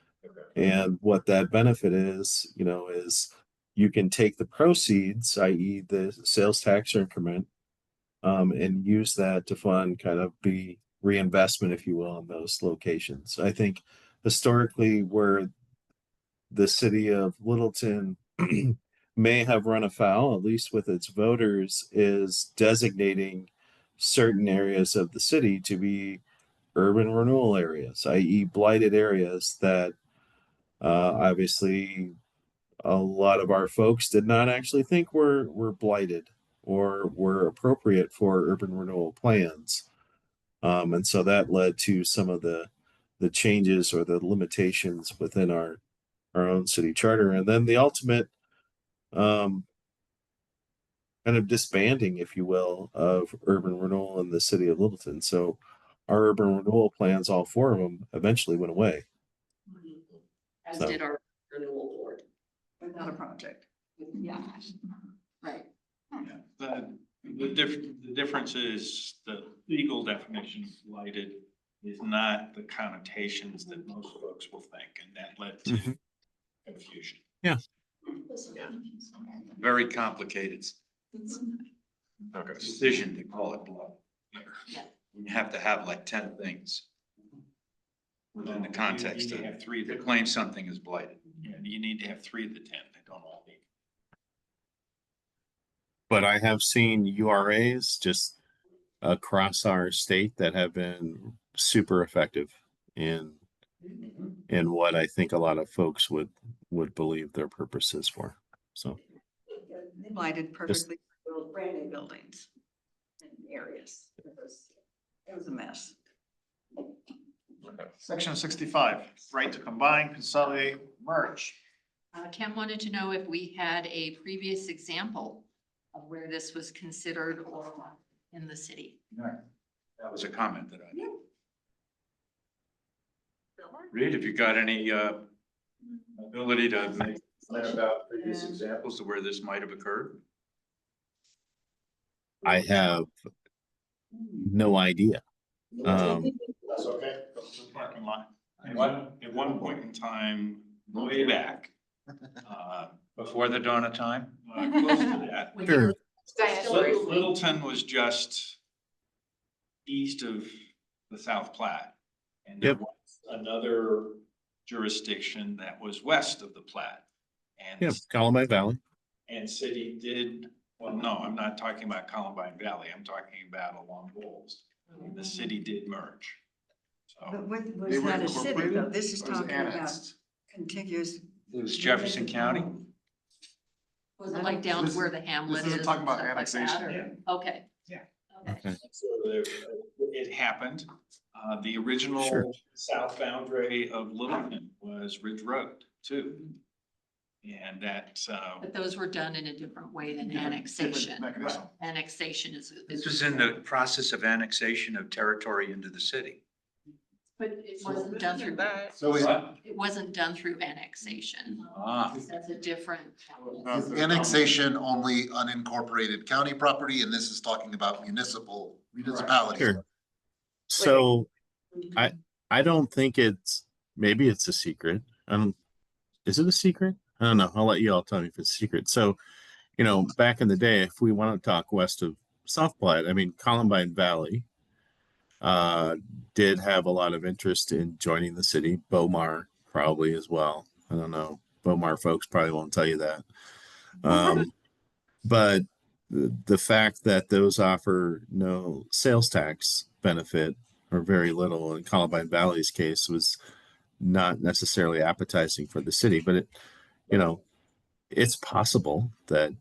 S9: And what that benefit is, you know, is you can take the proceeds, i.e. the sales tax increment, and use that to fund kind of the reinvestment, if you will, in those locations. I think historically where the city of Littleton may have run afoul, at least with its voters, is designating certain areas of the city to be urban renewal areas, i.e. blighted areas that obviously a lot of our folks did not actually think were blighted or were appropriate for urban renewal plans. And so that led to some of the changes or the limitations within our own city charter. And then the ultimate kind of disbanding, if you will, of urban renewal in the city of Littleton. So our urban renewal plans, all four of them, eventually went away.
S2: As
S9: So-
S2: did our renewal board.
S11: Without a project. Yeah.
S2: Right.
S1: The difference is the legal definition of blighted is not the connotations that most folks will think, and that led to confusion.
S9: Yeah.
S7: Very complicated
S10: Okay.
S7: decision to call it blight.
S2: Yeah.
S7: You have to have like 10 things within the context
S1: You
S7: of,
S1: need to have three
S7: to
S1: that
S7: claim something is blighted.
S1: you need to have 3 of the 10. They don't all need.
S9: But I have seen URAs just across our state that have been super effective in what I think a lot of folks would believe their purpose is for. So
S11: They blighted perfectly built brand new buildings and areas. It was a mess.
S4: Section 65, right to combine, consolidate, merge.
S2: Ken wanted to know if we had a previous example of where this was considered or in the city.
S7: That was a comment that I made. Reed, have you got any ability to make comment about previous examples of where this might have occurred?
S9: I have no idea.
S4: That's okay.
S1: Parking lot. At one point in time, way back,
S7: Before the dawn of time?
S1: close to that.
S9: Sure.
S1: Littleton was just east of the South Platte. And there
S9: Yep.
S1: was another jurisdiction that was west of the Platte. And,
S9: Yeah, Columbine Valley.
S1: and city did, well, no, I'm not talking about Columbine Valley. I'm talking about along Bowles. The city did merge. So
S11: But what
S4: They
S11: was
S4: were
S11: that a city though?
S4: incorporated
S11: This is
S4: or was it
S11: talking about
S4: annexed?
S11: contiguous.
S7: It was Jefferson County.
S2: Was it like down to where the hamlet is?
S4: This isn't talking
S2: and
S4: about
S2: stuff like that,
S4: annexation.
S2: or- Okay.
S1: Yeah.
S2: Okay.
S1: So it happened. The original
S9: Sure.
S1: south boundary of Littleton was Ridge Road too. And that,
S2: But those were done in a different way than annexation.
S4: Mechanism.
S2: Annexation is.
S7: This was in the process of annexation of territory into the city.
S2: But it wasn't done through,
S3: That,
S5: So is
S2: it wasn't done through annexation.
S7: Ah,
S2: That's a different.
S5: is annexation only unincorporated county property, and this is talking about municipalities?
S9: Sure. So I don't think maybe it's a secret. Is it a secret? I don't know. I'll let you all tell me if it's a secret. So, you know, back in the day, if we want to talk west of South Platte, I mean, Columbine Valley did have a lot of interest in joining the city. Bomar probably as well. I don't know. Bomar folks probably won't tell you that. But the fact that those offer no sales tax benefit or very little in Columbine Valley's case was not necessarily appetizing for the city, but it's possible that,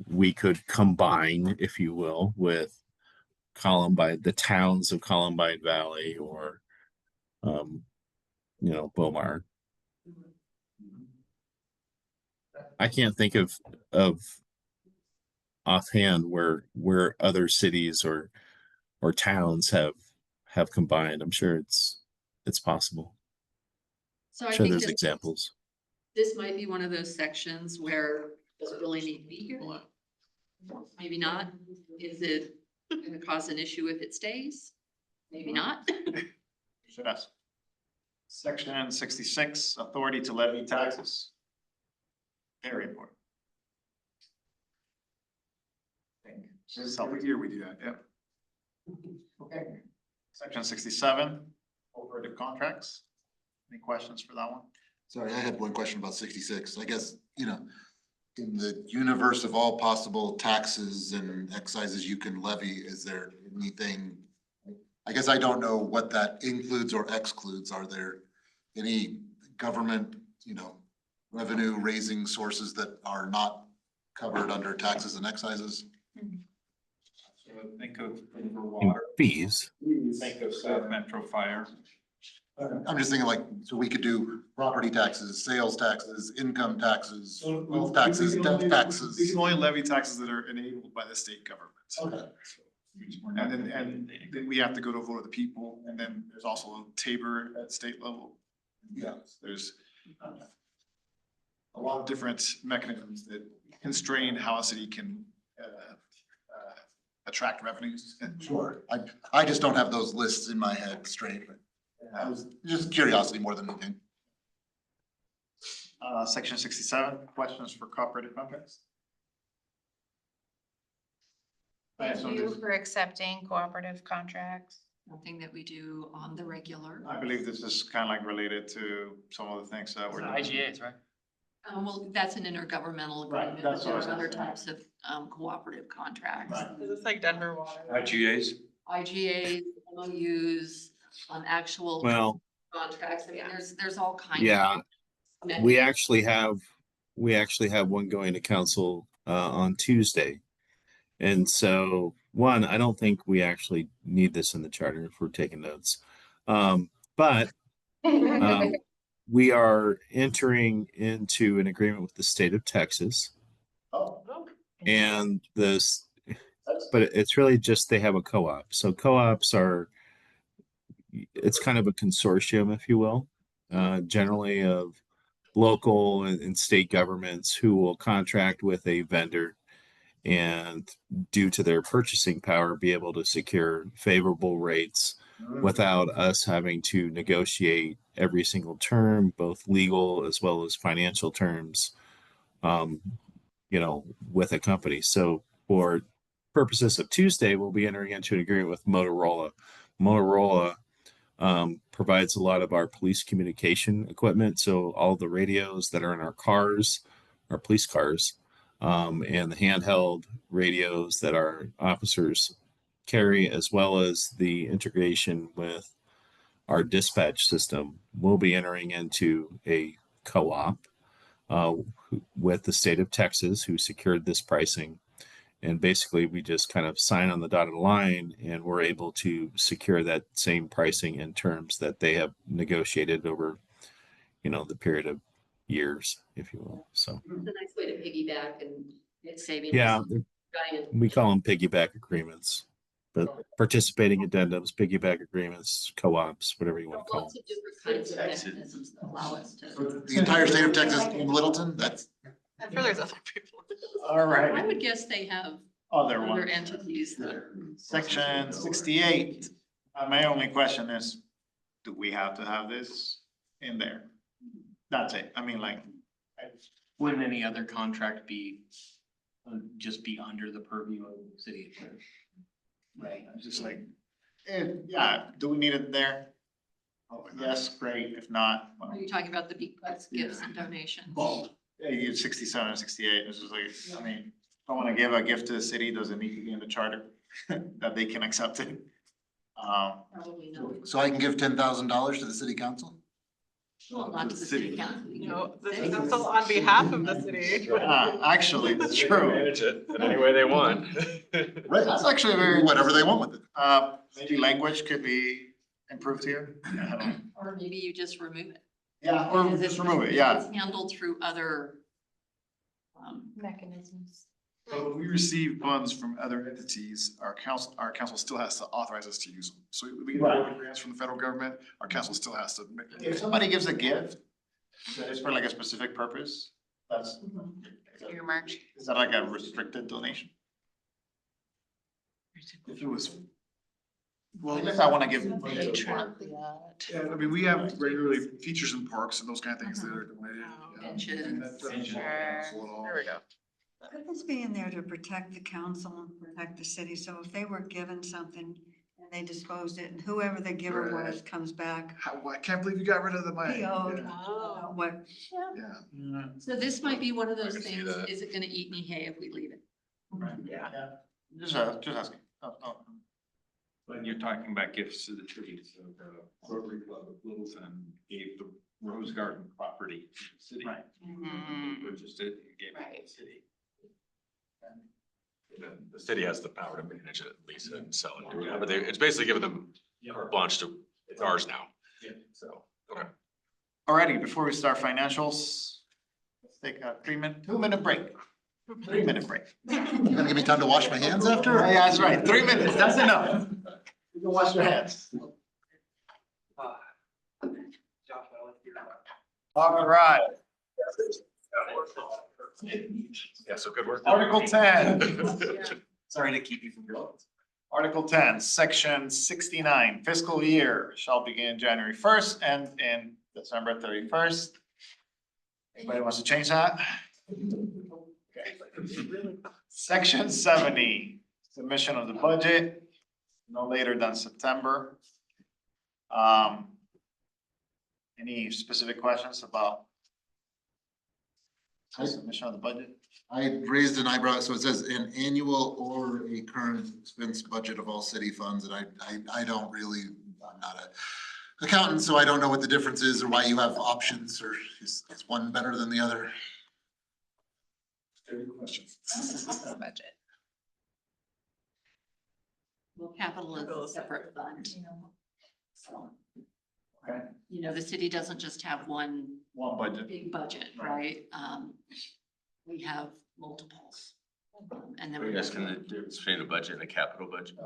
S9: we could combine, if you will, with the towns of Columbine Valley or Bomar. I can't think of offhand where other cities or towns have combined. I'm sure it's possible.
S2: So I
S9: Sure,
S2: think
S9: there's
S2: this,
S9: examples.
S2: this might be one of those sections where does it really need to be here? Maybe not. Is it gonna cause an issue if it stays? Maybe not.
S4: Should ask. Section 66, authority to levy taxes. Very important. This is every year we do that, yeah. Okay. Section 67, operative contracts. Any questions for that one?
S5: Sorry, I had one question about 66. I guess, in the universe of all possible taxes and excises you can levy, is there anything? I guess I don't know what that includes or excludes. Are there any government, revenue raising sources that are not covered under taxes and excises?
S1: So think of water,
S9: Fees.
S1: think of South Metro Fire.
S5: I'm just thinking like, so we could do property taxes, sales taxes, income taxes, wealth taxes, death
S4: These
S5: taxes.
S4: are only levy taxes that are enabled by the state government.
S5: Okay.
S4: And then we have to go to vote of the people, and then there's also a Tabor at state level.
S5: Yeah.
S4: There's a lot of different mechanisms that constrain how a city can attract revenues.
S5: Sure. I just don't have those lists in my head straight, but I was just curiosity more than anything.
S4: Section 67, questions for cooperative contracts?
S6: Thank you for accepting cooperative contracts.
S2: Something that we do on the regular.
S4: I believe this is kind of like related to some of the things that we're doing.
S12: IGAs, right?
S2: Well, that's an intergovernmental
S4: Right,
S2: agreement,
S4: that's
S2: but there
S4: what I
S2: are
S4: was
S2: other
S4: saying.
S2: types of cooperative contracts.
S4: Right.
S3: Is this like Denver water?
S7: IGAs?
S2: IGAs, MOUs, actual
S9: Well,
S2: contracts. I mean, there's all kinds.
S9: yeah,
S2: of
S9: we actually have one going to council on Tuesday. And so one, I don't think we actually need this in the charter if we're taking notes. But we are entering into an agreement with the state of Texas
S4: Oh,
S9: and this, but it's really just they have a co-op. So co-ops it's kind of a consortium, if you will, generally of local and state governments who will contract with a vendor and due to their purchasing power, be able to secure favorable rates without us having to negotiate every single term, both legal as well as financial terms, with a company. So for purposes of Tuesday, we'll be entering into an agreement with Motorola. Motorola provides a lot of our police communication equipment. So all the radios that are in our cars, our police cars, and the handheld radios that our officers carry, as well as the integration with our dispatch system. We'll be entering into a co-op with the state of Texas, who secured this pricing. And basically, we just kind of sign on the dotted line and we're able to secure that same pricing and terms that they have negotiated over, the period of years, if you will. So
S2: It's a nice way to piggyback and get savings.
S9: yeah,
S2: Giant.
S9: we call them piggyback agreements, but participating addendums, piggyback agreements, co-ops, whatever you want to call
S2: Lots
S9: them.
S2: of different kinds of mechanisms that allow us to.
S5: The entire state of Texas in Littleton, that's,
S3: I'm sure there's other people.
S4: all
S2: I
S4: right,
S2: would guess they have
S4: other
S2: other
S4: one.
S2: entities that.
S4: Section 68. My only question is, do we have to have this in there? That's it. I mean,
S8: Wouldn't any other contract just be under the purview of the city attorney?
S4: right, I'm just yeah, do we need it there? Oh, yes, great. If not, well,
S2: Are you talking about the bequests, gifts and donations?
S4: yeah, you get 67 and 68. It's just I mean, if I want to give a gift to the city, does it need to be in the charter that they can accept it?
S2: Probably no.
S5: so I can give $10,000 to the city council?
S2: Well, not to the city council. you
S3: No,
S2: can
S3: this
S2: say.
S3: is also on behalf of the city.
S4: Actually, that's true.
S10: Manage it in any way they want.
S5: Right,
S4: That's actually very.
S5: whatever they want with it.
S4: Maybe language could be improved here? Yeah, I don't-
S2: Or maybe you just remove it.
S4: Yeah, or
S2: Because
S4: just
S2: it's-
S4: remove it, yeah.
S2: It's handled through other.
S6: Mechanisms.
S4: But when we receive funds from other entities, our council still has to authorize us to use them. So we get grants from the federal government, our council still has to. If somebody gives a gift that is for like a specific purpose, that's.
S6: Earmarked.
S4: Is that like a restricted donation? If it was. Well, I guess I wanna give.
S2: They track that.
S4: Yeah, I mean, we have regularly features in parks and those kind of things that are donated. yeah.
S2: Pensions.
S4: And that doesn't
S6: Sure.
S4: council at all.
S3: There we go.
S11: Could this be in there to protect the council and protect the city? So if they were given something and they disposed it and whoever the giver was comes back,
S4: How, I can't believe you got rid of the money.
S11: PO'd,
S4: Yeah.
S11: what,
S4: Yeah.
S2: So this might be one of those
S10: I can see
S2: things,
S10: that.
S2: is it gonna eat me hay if we leave it?
S3: Yeah.
S4: Just asking. Oh.
S1: When you're talking about gifts to the city, so the Rotary Club of Littleton gave the Rose Garden property to the city.
S4: Right.
S1: Purchased it and gave it to
S6: Right.
S1: the city.
S10: The city has the power to manage it, lease it, and sell it, yeah, but they, it's basically giving them carte blanche to, it's ours now.
S1: Yeah.
S10: So, okay.
S4: Alrighty, before we start financials, let's take a 2-minute break. 3-minute break.
S5: You gonna give me time to wash my hands after?
S4: Yeah, that's right. 3 minutes, that's enough. You can wash your hands. All right.
S10: Yeah, so good work.
S4: Article 10. Sorry to keep you from going. Article 10, section 69, fiscal year shall begin January 1st and end December 31st. Anybody wants to change that? Okay. Section 70, submission of the budget, no later than September. Any specific questions about submission of the budget?
S5: I raised an eyebrow, so it says an annual or a current expense budget of all city funds, and I don't really, I'm not a accountant, so I don't know what the difference is or why you have options, or is one better than the other?
S4: Any questions?
S6: Budget.
S2: Well, capital is a separate fund. So,
S4: Okay,
S2: you know, the city doesn't just have one
S4: one budget.
S2: big budget, right? We have multiples. And then
S13: Are
S2: we
S13: you
S2: have.
S13: asking the difference between a budget and a capital budget?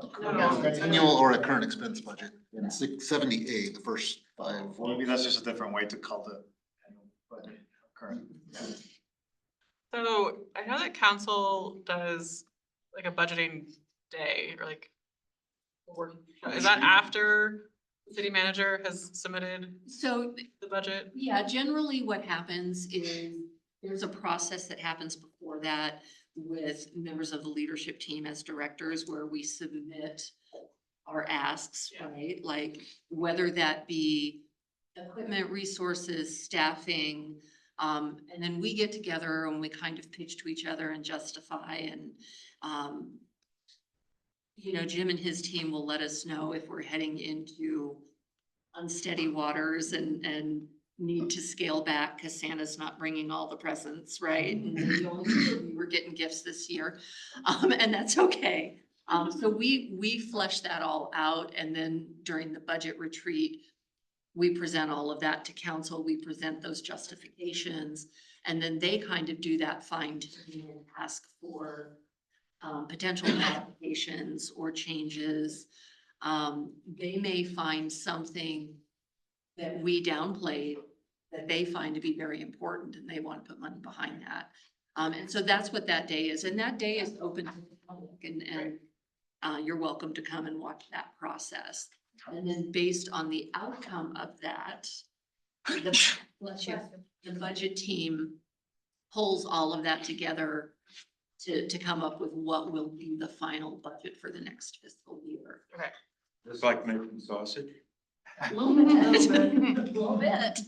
S5: Annual or a current expense budget, in 670A, the first 5.
S4: Maybe that's just a different way to call the annual budget current.
S3: So I know that council does like a budgeting day or like. Is that after the city manager has submitted
S2: So,
S3: the budget?
S2: yeah, generally what happens is there's a process that happens before that with members of the leadership team as directors where we submit our asks,
S3: Yeah.
S2: right? Like whether that be equipment, resources, staffing, and then we get together and we kind of pitch to each other and justify and, you know, Jim and his team will let us know if we're heading into unsteady waters and need to scale back because Santa's not bringing all the presents, right? And the only reason we were getting gifts this year, and that's okay. So we flesh that all out, and then during the budget retreat, we present all of that to council, we present those justifications, and then they kind of do that fine tuning and ask for potential modifications or changes. They may find something that we downplayed that they find to be very important and they want to put money behind that. And so that's what that day is. And that day is open to the public and you're welcome to come and watch that process. And then based on the outcome of that, bless you, the budget team pulls all of that together to come up with what will be the final budget for the next fiscal year.
S7: It's like making sausage.
S2: A little bit, a little bit.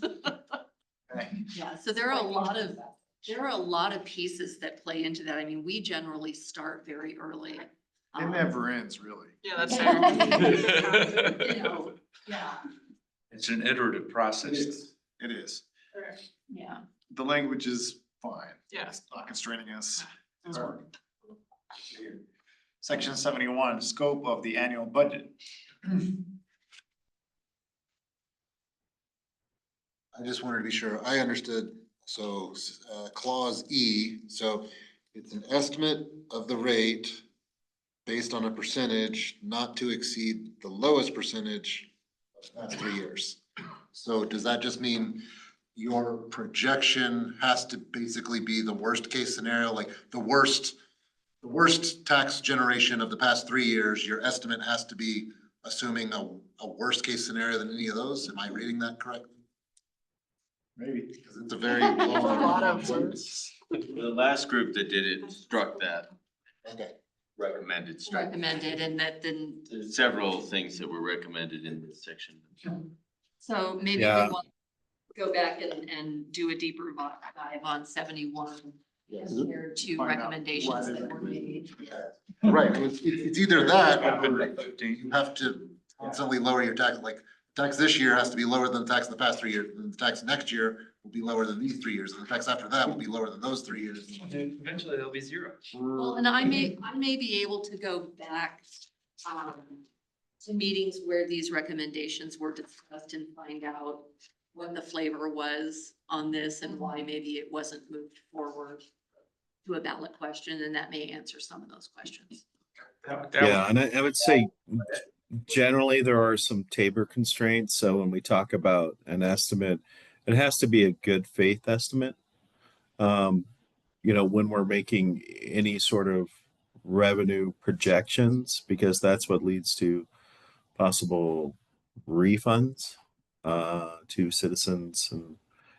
S4: Okay.
S2: Yeah, so there are a lot of pieces that play into that. I mean, we generally start very early.
S4: It never ends, really.
S3: Yeah, that's
S2: Yeah.
S3: fair.
S2: You know, yeah,
S7: It's an iterative
S4: It
S7: process.
S4: is, it is.
S2: yeah.
S4: The language is fine.
S3: Yeah.
S4: It's not constraining us. It's working. Section 71, scope of the annual budget.
S5: I just wanted to be sure, I understood, so, clause E, so it's an estimate of the rate based on a percentage not to exceed the lowest percentage of the past 3 years. So does that just mean your projection has to basically be the worst case scenario, like the worst tax generation of the past 3 years, your estimate has to be assuming a worst case scenario than any of those? Am I reading that correctly?
S4: Maybe.
S5: Because it's a very
S3: A lot
S5: long.
S3: of words.
S13: The last group that did it struck that,
S5: Okay.
S13: recommended strike.
S2: Recommended, and that then,
S13: There's several things that were recommended in this section.
S2: so maybe we
S9: Yeah.
S2: want to go back and do a deeper dive on 71 compared to
S4: Find out
S2: recommendations
S4: why they
S2: that were made.
S5: Right, it's either that or
S7: Fifteen.
S5: you have to constantly lower your tax, like tax this year has to be lower than the tax of the past 3 years, and the tax next year will be lower than these 3 years, and the tax after that will be lower than those 3 years.
S7: Eventually there'll be zero.
S2: Well, and I may be able to go back, to meetings where these recommendations were discussed and find out what the flavor was on this and why maybe it wasn't moved forward to a ballot question, and that may answer some of those questions.
S9: Yeah, and I would say generally there are some Tabor constraints. So when we talk about an estimate, it has to be a good faith estimate. You know, when we're making any sort of revenue projections, because that's what leads to possible refunds to citizens and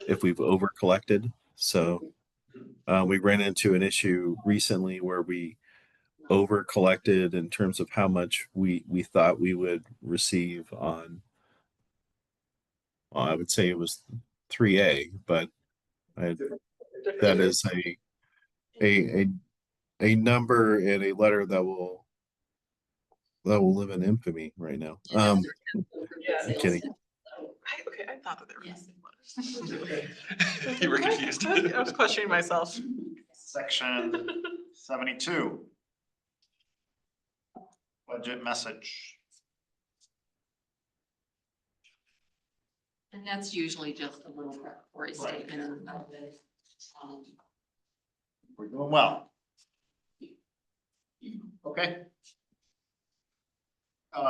S9: if we've over collected. So we ran into an issue recently where we over collected in terms of how much we thought we would receive on, well, I would say it was 3A, but that is a a number and a letter that will live in infamy right now. I'm kidding.
S3: Okay, I thought that they were the
S2: Yes.
S3: same letters.
S10: You were confused.
S3: I was questioning myself.
S4: Section 72. Budget message.
S2: And that's usually just a little preparatory statement of it.
S4: We're doing well. Okay.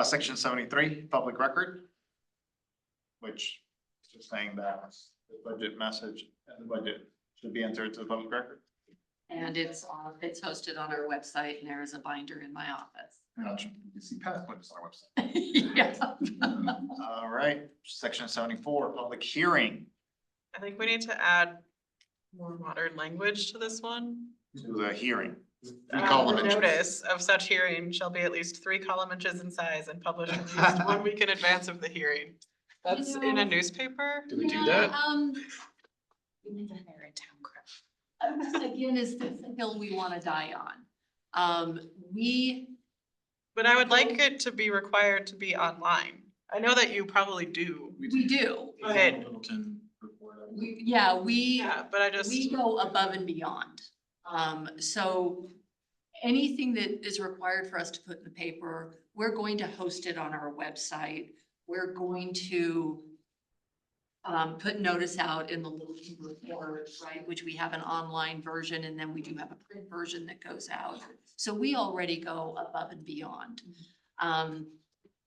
S4: Section 73, public record. Which is just saying that the budget message and the budget should be entered to the public record.
S2: And it's hosted on our website, and there is a binder in my office.
S4: Gotcha. You can see past what's on our website.
S2: Yeah.
S4: All right, section 74, public hearing
S3: I think we need to add more modern language to this one.
S4: to the hearing.
S5: 3 column
S3: The
S5: inches.
S3: notice of such hearing shall be at least 3 column inches in size and published at least 1 week in advance of the hearing. That's in a newspaper?
S10: Do we do
S2: Yeah,
S10: that?
S6: We need to hire a town clerk.
S2: Again, is this a hill we want to die on? We,
S3: But I would like it to be required to be online. I know that you probably do.
S2: we do.
S3: But,
S1: Littleton report.
S2: Yeah,
S3: yeah, but I just,
S2: we go above and beyond. So anything that is required for us to put in the paper, we're going to host it on our website. We're going to put notice out in the Littleton report, right, which we have an online version, and then we do have a print version that goes out. So we already go above and beyond.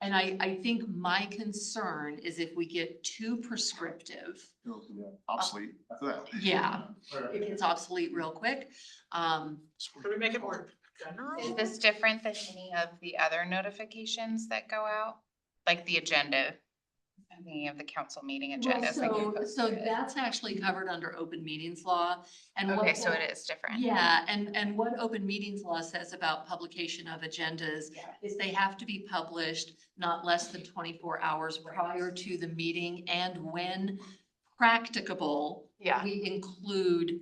S2: And I think my concern is if we get too prescriptive,
S4: Obsolete after that.
S2: yeah, it gets obsolete real quick.
S3: can we make it more general?
S6: Is this different than any of the other notifications that go out? Like the agenda, any of the council meeting agendas that get
S2: So
S6: posted?
S2: that's actually covered under open meetings law. And what
S6: Okay, so
S2: that-
S6: it is different.
S2: Yeah, and what open meetings law says about publication of agendas is they have to be published not less than 24 hours prior to the meeting, and when practicable,
S3: Yeah.
S2: we include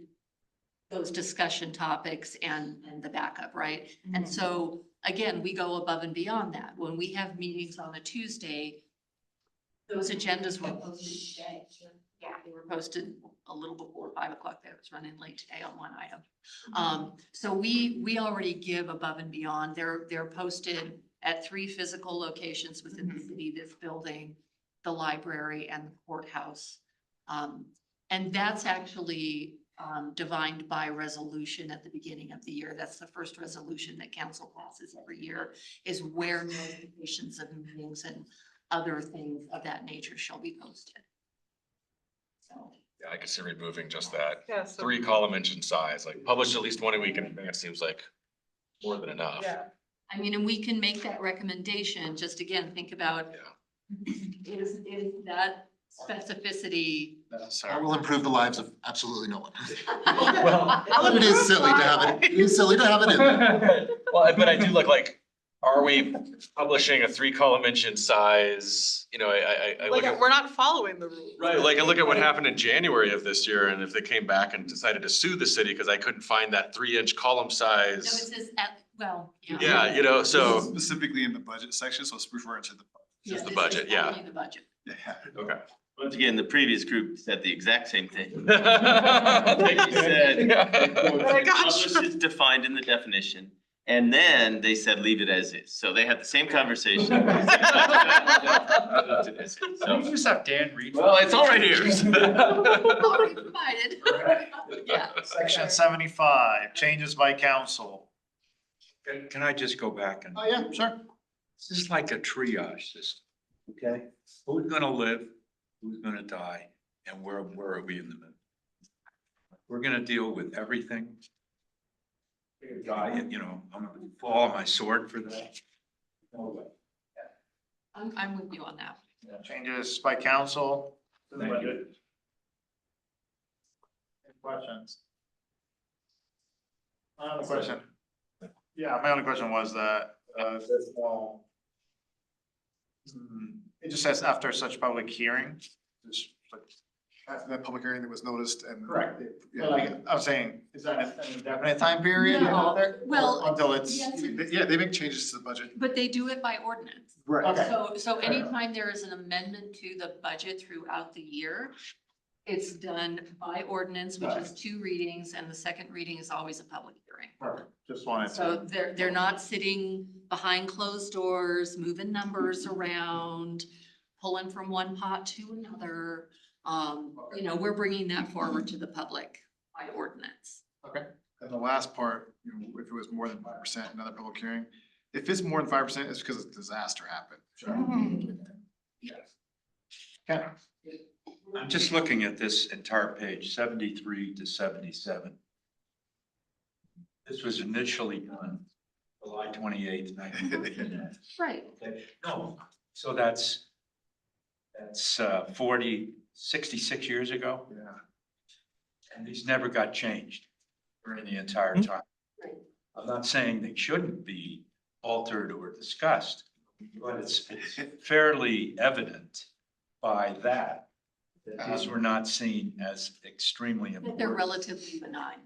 S2: those discussion topics and the backup, right? And so, again, we go above and beyond that. When we have meetings on a Tuesday, those agendas were posted today. Yeah, they were posted a little before 5 o'clock. That was running late today on one item. So we already give above and beyond. They're posted at 3 physical locations within the city, this building, the library, and the courthouse. And that's actually defined by resolution at the beginning of the year. That's the first resolution that council passes every year, is where notifications of meetings and other things of that nature shall be posted. So,
S10: Yeah, I could see removing just that
S3: Yeah, so,
S10: 3-column inch in size, like published at least 1 week in advance seems like more than enough.
S3: yeah,
S2: I mean, and we can make that recommendation, just again, think about, is that specificity?
S5: I will improve the lives of absolutely no one.
S10: Well,
S5: But it is silly to have it, it is silly to have it in there.
S10: well, but I do look like, are we publishing a 3-column inch in size? You know, I look
S3: like,
S10: at.
S3: we're not following the rules.
S10: Right, like I look at what happened in January of this year, and if they came back and decided to sue the city because I couldn't find that 3-inch column
S2: No, it
S10: size.
S2: says well, yeah.
S10: Yeah, you know, so,
S4: Specifically in the budget section, so let's refer to the.
S2: Yeah,
S10: just the
S2: this is
S10: budget, yeah.
S2: only the budget.
S4: Yeah.
S10: okay.
S13: Once again, the previous group said the exact same thing.
S10: Thank
S13: They said,
S3: I got you.
S13: published is defined in the definition, and then they said leave it as is. So they had the same conversation. So,
S12: You just have Dan read.
S13: well, it's all right here.
S2: Already provided. Yeah.
S4: Section 75, changes by council.
S7: Can I just go back and,
S4: Oh, yeah, sure.
S7: this is like a triage system, okay? Who's gonna live, who's gonna die, and where are we in the middle? We're gonna deal with everything. Die, you know, I'm gonna fall on my sword for that. No way.
S2: I'm with you on that.
S4: Changes by council. to the
S7: Thank you.
S4: budget. Any questions? My only question. Yeah, my only question was that, this wall. It just says after such public hearing. Just like, after that public hearing that was noticed and. Correct. Yeah, like, I'm saying, is that an indefinite time period?
S2: No,
S4: Or
S2: well,
S4: until it's.
S2: yes, it-
S4: Yeah, they make changes to the budget.
S2: But they do it by ordinance.
S4: Right. Okay.
S2: So anytime there is an amendment to the budget throughout the year, it's done by ordinance, which is 2 readings, and the second reading is always a public hearing.
S4: Perfect. Just wanted
S2: So
S4: to.
S2: they're not sitting behind closed doors, moving numbers around, pulling from one pot to another. You know, we're bringing that forward to the public by ordinance.
S4: Okay. And the last part, you know, if it was more than 5%, another public hearing, if it's more than 5%, it's because a disaster happened. Okay.
S7: I'm just looking at this entire page, 73 to 77. This was initially done July 28th, 1989.
S2: Right.
S7: Okay, no, so that's 66 years ago,
S4: Yeah.
S7: and these never got changed during the entire time.
S2: Right.
S7: I'm not saying they shouldn't be altered or discussed, but it's fairly evident by that these were not seen as extremely
S2: But they're
S7: important.
S2: relatively benign.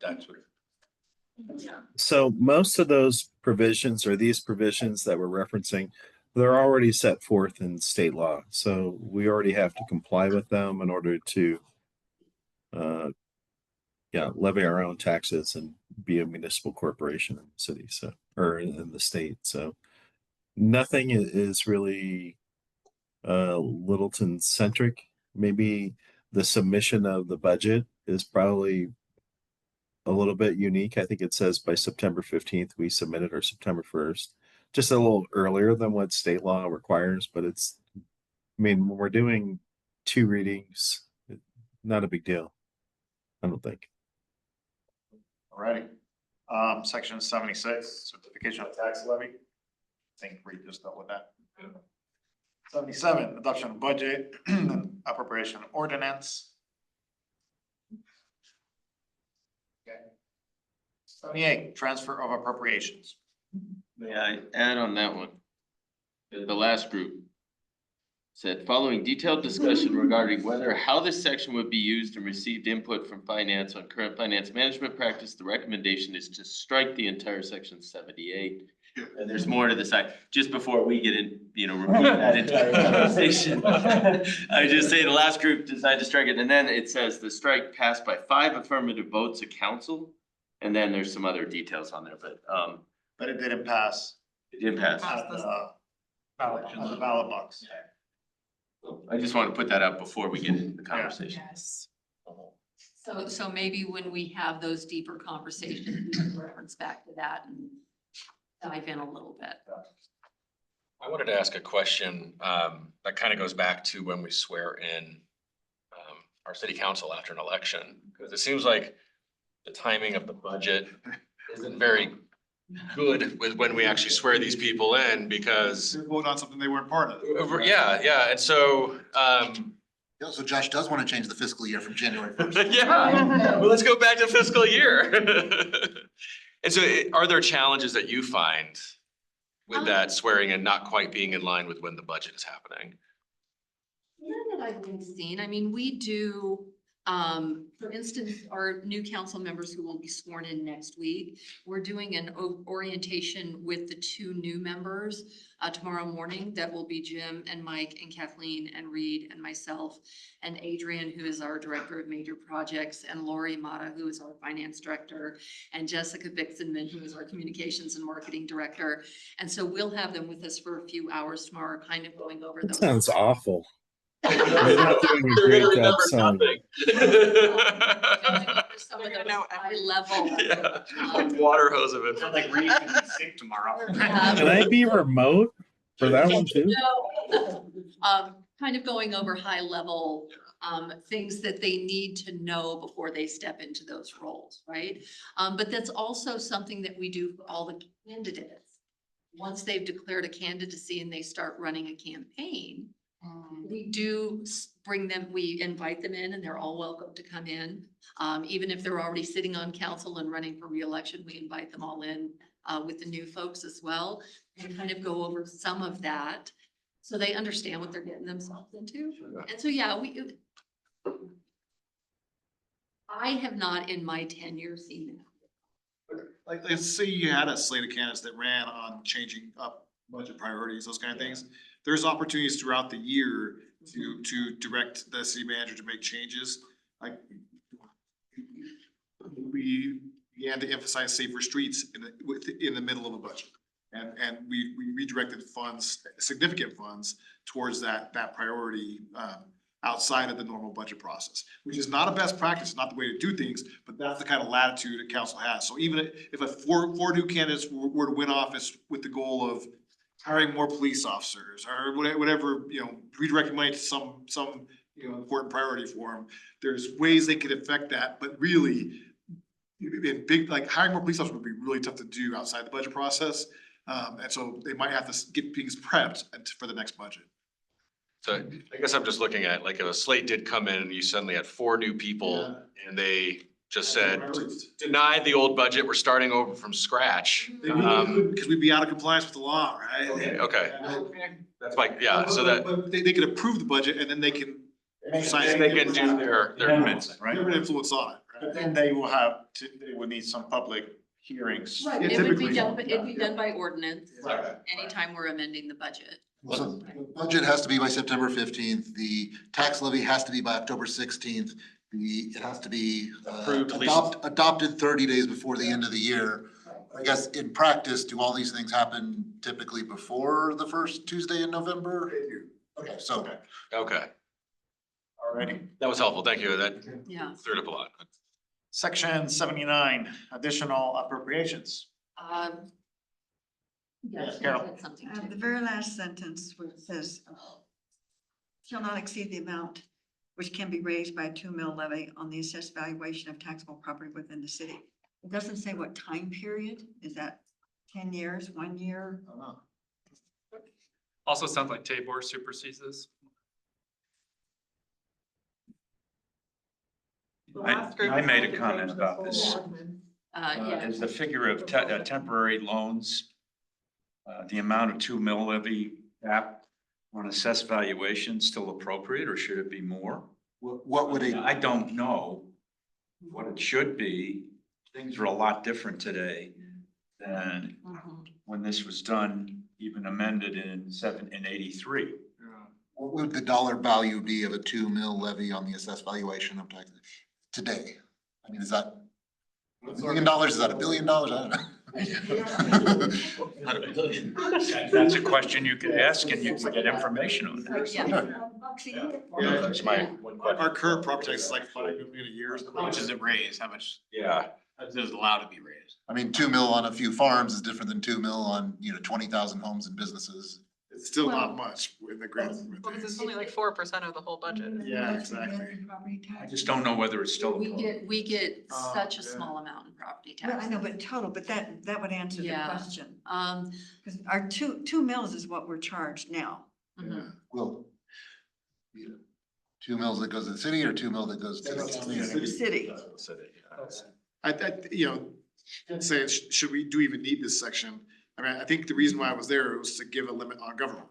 S7: That's what.
S2: Yeah.
S9: So most of those provisions or these provisions that we're referencing, they're already set forth in state law. So we already have to comply with them in order to levy our own taxes and be a municipal corporation in the city, so, or in the state. So nothing is really Littleton centric. Maybe the submission of the budget is probably a little bit unique. I think it says by September 15th, we submitted, or September 1st, just a little earlier than what state law requires, but it's, I mean, when we're doing 2 readings, not a big deal, I don't think.
S4: Alrighty. Section 76, certification of tax levy. I think Reed just dealt with that. 77, adoption of budget, appropriation ordinance. Okay. 78, transfer of appropriations.
S13: May I add on that one? The last group said, following detailed discussion regarding whether or how this section would be used and received input from finance on current finance management practice, the recommendation is to strike the entire section 78. And there's more to the side, just before we get in, repeat that entire conversation. I would just say the last group decided to strike it, and then it says the strike passed by 5 affirmative votes of council. And then there's some other details on there, but
S4: But it didn't pass.
S13: it didn't pass.
S4: At the ballot box.
S13: I just want to put that up before we get into the conversation.
S3: Yes.
S2: So maybe when we have those deeper conversations, we can reference back to that and dive in a little bit.
S10: I wanted to ask a question, that kind of goes back to when we swear in, our city council after an election. Because it seems like the timing of the budget isn't very good with when we actually swear these people in because,
S4: Vote on something they weren't part of.
S10: yeah, and so,
S5: Yeah, so Josh does want to change the fiscal year from January first.
S10: yeah, well, let's go back to fiscal year. And so are there challenges that you find with that swearing and not quite being in line with when the budget is happening?
S2: None that I've really seen. I mean, we do, for instance, our new council members who will be sworn in next week, we're doing an orientation with the two new members tomorrow morning. That will be Jim and Mike and Kathleen and Reed and myself and Adrian, who is our director of major projects, and Lori Mata, who is our finance director, and Jessica Bixenman, who is our communications and marketing director. And so we'll have them with us for a few hours tomorrow, kind of going over
S9: That
S2: those.
S9: sounds awful. You're not doing a great job selling it.
S2: Some of
S3: They're
S2: those
S3: gonna know
S2: high level.
S10: Yeah, like water hose of it.
S12: Like Reed's gonna be sick tomorrow.
S9: Can I be remote for that one too?
S2: Kind of going over high level, things that they need to know before they step into those roles, right? But that's also something that we do for all the candidates. Once they've declared a candidacy and they start running a campaign, we do bring them, we invite them in and they're all welcome to come in. Even if they're already sitting on council and running for reelection, we invite them all in with the new folks as well. And kind of go over some of that so they understand what they're getting themselves into. And so, yeah, I have not in my tenure seen that.
S4: Like, let's say you had a slate of candidates that ran on changing up budget priorities, those kind of things. There's opportunities throughout the year to direct the city manager to make changes. Like, we began to emphasize safer streets in the middle of a budget. And we redirected funds, significant funds towards that priority, outside of the normal budget process, which is not a best practice, not the way to do things, but that's the kind of latitude that council has. So even if four new candidates were to win office with the goal of hiring more police officers or whatever, redirecting money to some, important priority for them, there's ways they could affect that, but really in big, like hiring more police officers would be really tough to do outside the budget process. And so they might have to get things prepped for the next budget.
S10: So I guess I'm just looking at, like, if a slate did come in and you suddenly had 4 new people and they just said, denied the old budget, we're starting over from scratch.
S4: Because we'd be out of compliance with the law, right?
S10: Okay, that's like, yeah, so that,
S4: But they could approve the budget and then they can.
S10: and they can do their
S7: Amendments, right?
S4: Different influence on it, But right? then they would need some public hearings.
S2: Right,
S4: Yeah,
S2: it would be
S4: typically.
S2: done, but it'd be done by ordinance,
S4: Right.
S2: anytime we're amending the budget.
S5: So the budget has to be by September 15th. The tax levy has to be by October 16th. It has to be
S10: Approved at least.
S5: adopted 30 days before the end of the year. I guess in practice, do all these things happen typically before the first Tuesday in November? Okay, so
S10: okay,
S4: Alrighty.
S10: that was helpful, thank you, that
S2: Yeah.
S10: cleared up a lot.
S4: Section 79, additional appropriations.
S2: Yes,
S4: Carol.
S2: you said something
S11: The
S2: too.
S11: very last sentence where it says, shall not exceed the amount which can be raised by a 2 mil levy on the assessed valuation of taxable property within the city. It doesn't say what time period. Is that 10 years, 1 year?
S12: Also sounds like Tabor supersedes this.
S7: I made a comment about this.
S2: Yeah,
S7: Is the figure of temporary loans, the amount of 2 mil levy cap on assessed valuation still appropriate, or should it be more?
S5: what would
S7: I don't know what it should be. Things are a lot different today than
S2: mhm.
S7: when this was done, even amended in 83.
S5: what would the dollar value be of a 2 mil levy on the assessed valuation of taxes today? I mean, is that $1 million? Is that $1 billion? I don't know.
S7: That's a question you could ask and you can get information on it.
S2: Yeah.
S7: That's my one question.
S4: Our current property tax is like 5 million a year.
S8: How much does it raise? How much
S7: Yeah,
S8: is allowed to be raised?
S5: I mean, 2 mil on a few farms is different than 2 mil on, 20,000 homes and businesses.
S4: It's still not much in the grand scheme of
S3: Well, 'cause
S4: things.
S3: it's only like 4% of the whole budget.
S4: Yeah, exactly.
S7: I just don't know whether it's still. a problem.
S2: We get
S4: Oh,
S2: such a
S4: yeah.
S2: small amount in property
S11: Well,
S2: tax.
S11: I know, but total, but that would answer the
S2: Yeah.
S11: question.
S2: Um,
S11: Because our two mils is what we're charged now.
S2: mhm.
S5: Well, 2 mils that goes to the city or 2 mil that goes to the county?
S11: City.
S4: I'd say, should we, do we even need this section? I mean, I think the reason why I was there was to give a limit on government.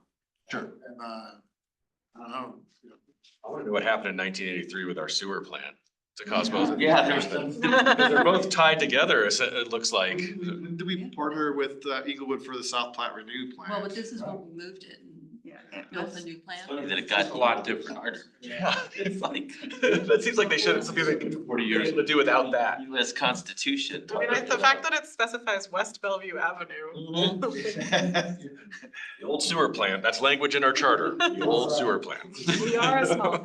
S5: Sure.
S4: And, I don't know.
S10: I wanna know what happened in 1983 with our sewer plant to cause both.
S13: Yeah,
S10: They're both tied together, it looks like.
S4: Did we partner with Eaglewood for the South Platte Renew plan?
S2: Well, but this is when we moved it and
S11: Yeah.
S2: built the new plant.
S13: Funny that it
S7: It's
S13: got
S7: a lot different.
S13: harder.
S10: Yeah.
S13: It's like
S10: That seems like they should have something like 40 years to do without that.
S13: US Constitution.
S3: I mean, the fact that it specifies West Bellevue Avenue.
S10: The old sewer plant, that's language in our charter, the old sewer plant.
S3: We are a small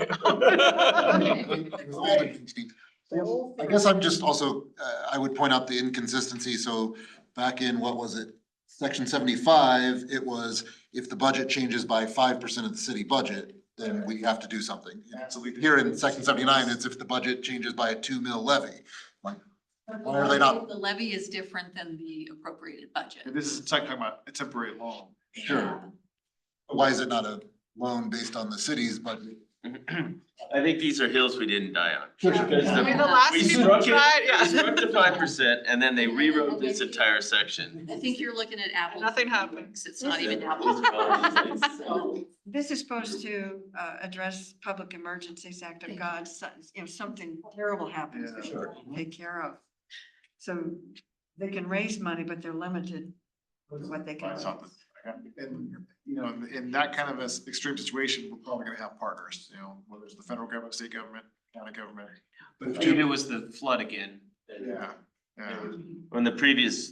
S5: I guess I'm just also, I would point out the inconsistency. So back in, what was it? Section 75, it was if the budget changes by 5% of the city budget, then we have to do something. So here in section 79, it's if the budget changes by a 2 mil levy. Like, why are they not?
S2: The levy is different than the appropriated budget.
S4: And this is talking about a temporary loan.
S5: Sure. Why is it not a loan based on the city's budget?
S13: I think these are hills we didn't die on.
S5: Sure, sure.
S13: Because
S3: I mean, the last
S13: we
S3: people
S13: struck it-
S3: tried,
S13: we
S3: yeah.
S13: struck the 5% and then they rewrote this entire section.
S2: I think you're looking at apples.
S3: Nothing
S2: and
S3: happened.
S2: oranges. It's not even apples. and oranges. So,
S11: This is supposed to address Public Emergencies Act of God, something terrible happens,
S4: Yeah,
S11: they
S5: sure.
S11: should take care of. So they can raise money, but they're limited with what they can.
S4: Find something. And, in that kind of a extreme situation, we're probably gonna have partners, whether it's the federal government, state government, county government. But
S8: If it was the flood again, then
S4: yeah, yeah.
S13: When the previous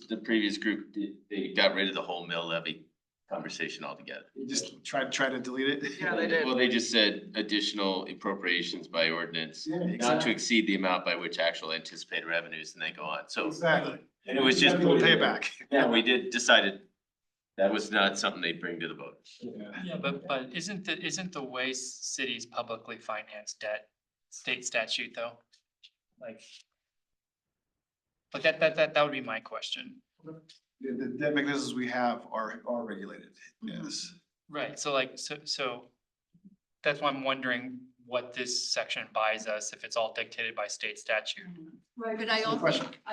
S13: group, they got rid of the whole mill levy conversation altogether.
S4: You just try to delete it.
S3: Yeah, they did.
S13: Well, they just said additional appropriations by ordinance,
S4: Yeah,
S13: not
S4: exactly.
S13: to exceed the amount by which actual anticipated revenues, and they go on. So,
S4: Exactly.
S13: and it was just.
S4: We'll pay it back.
S13: Yeah, we decided that was not something they'd bring to the vote.
S12: Yeah, but isn't the way cities publicly finance debt state statute though? Like. But that would be my question.
S4: The debt mechanisms we have are regulated, yes.
S12: Right, so that's why I'm wondering what this section buys us if it's all dictated by state statute.
S2: Right, but I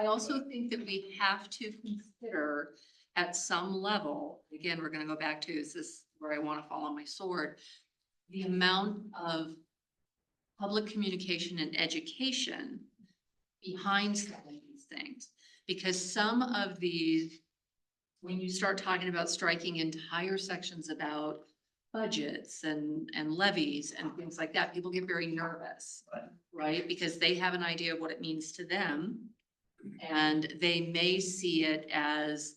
S2: also think that we have to consider at some level, again, we're gonna go back to, is this where I wanna fall on my sword? The amount of public communication and education behind some of these things. Because some of these, when you start talking about striking entire sections about budgets and levies and things like that, people get very nervous, right? Because they have an idea of what it means to them. And they may see it as,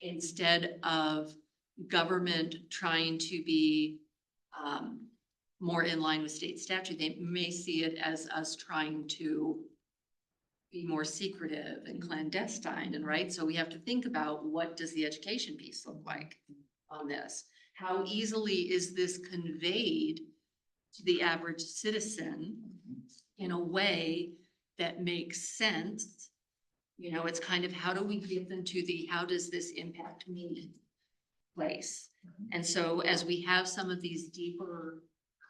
S2: instead of government trying to be, more in line with state statute, they may see it as us trying to be more secretive and clandestine, and right? So we have to think about, what does the education piece look like on this? How easily is this conveyed to the average citizen in a way that makes sense? It's kind of, how do we get them to the, how does this impact me place? And so as we have some of these deeper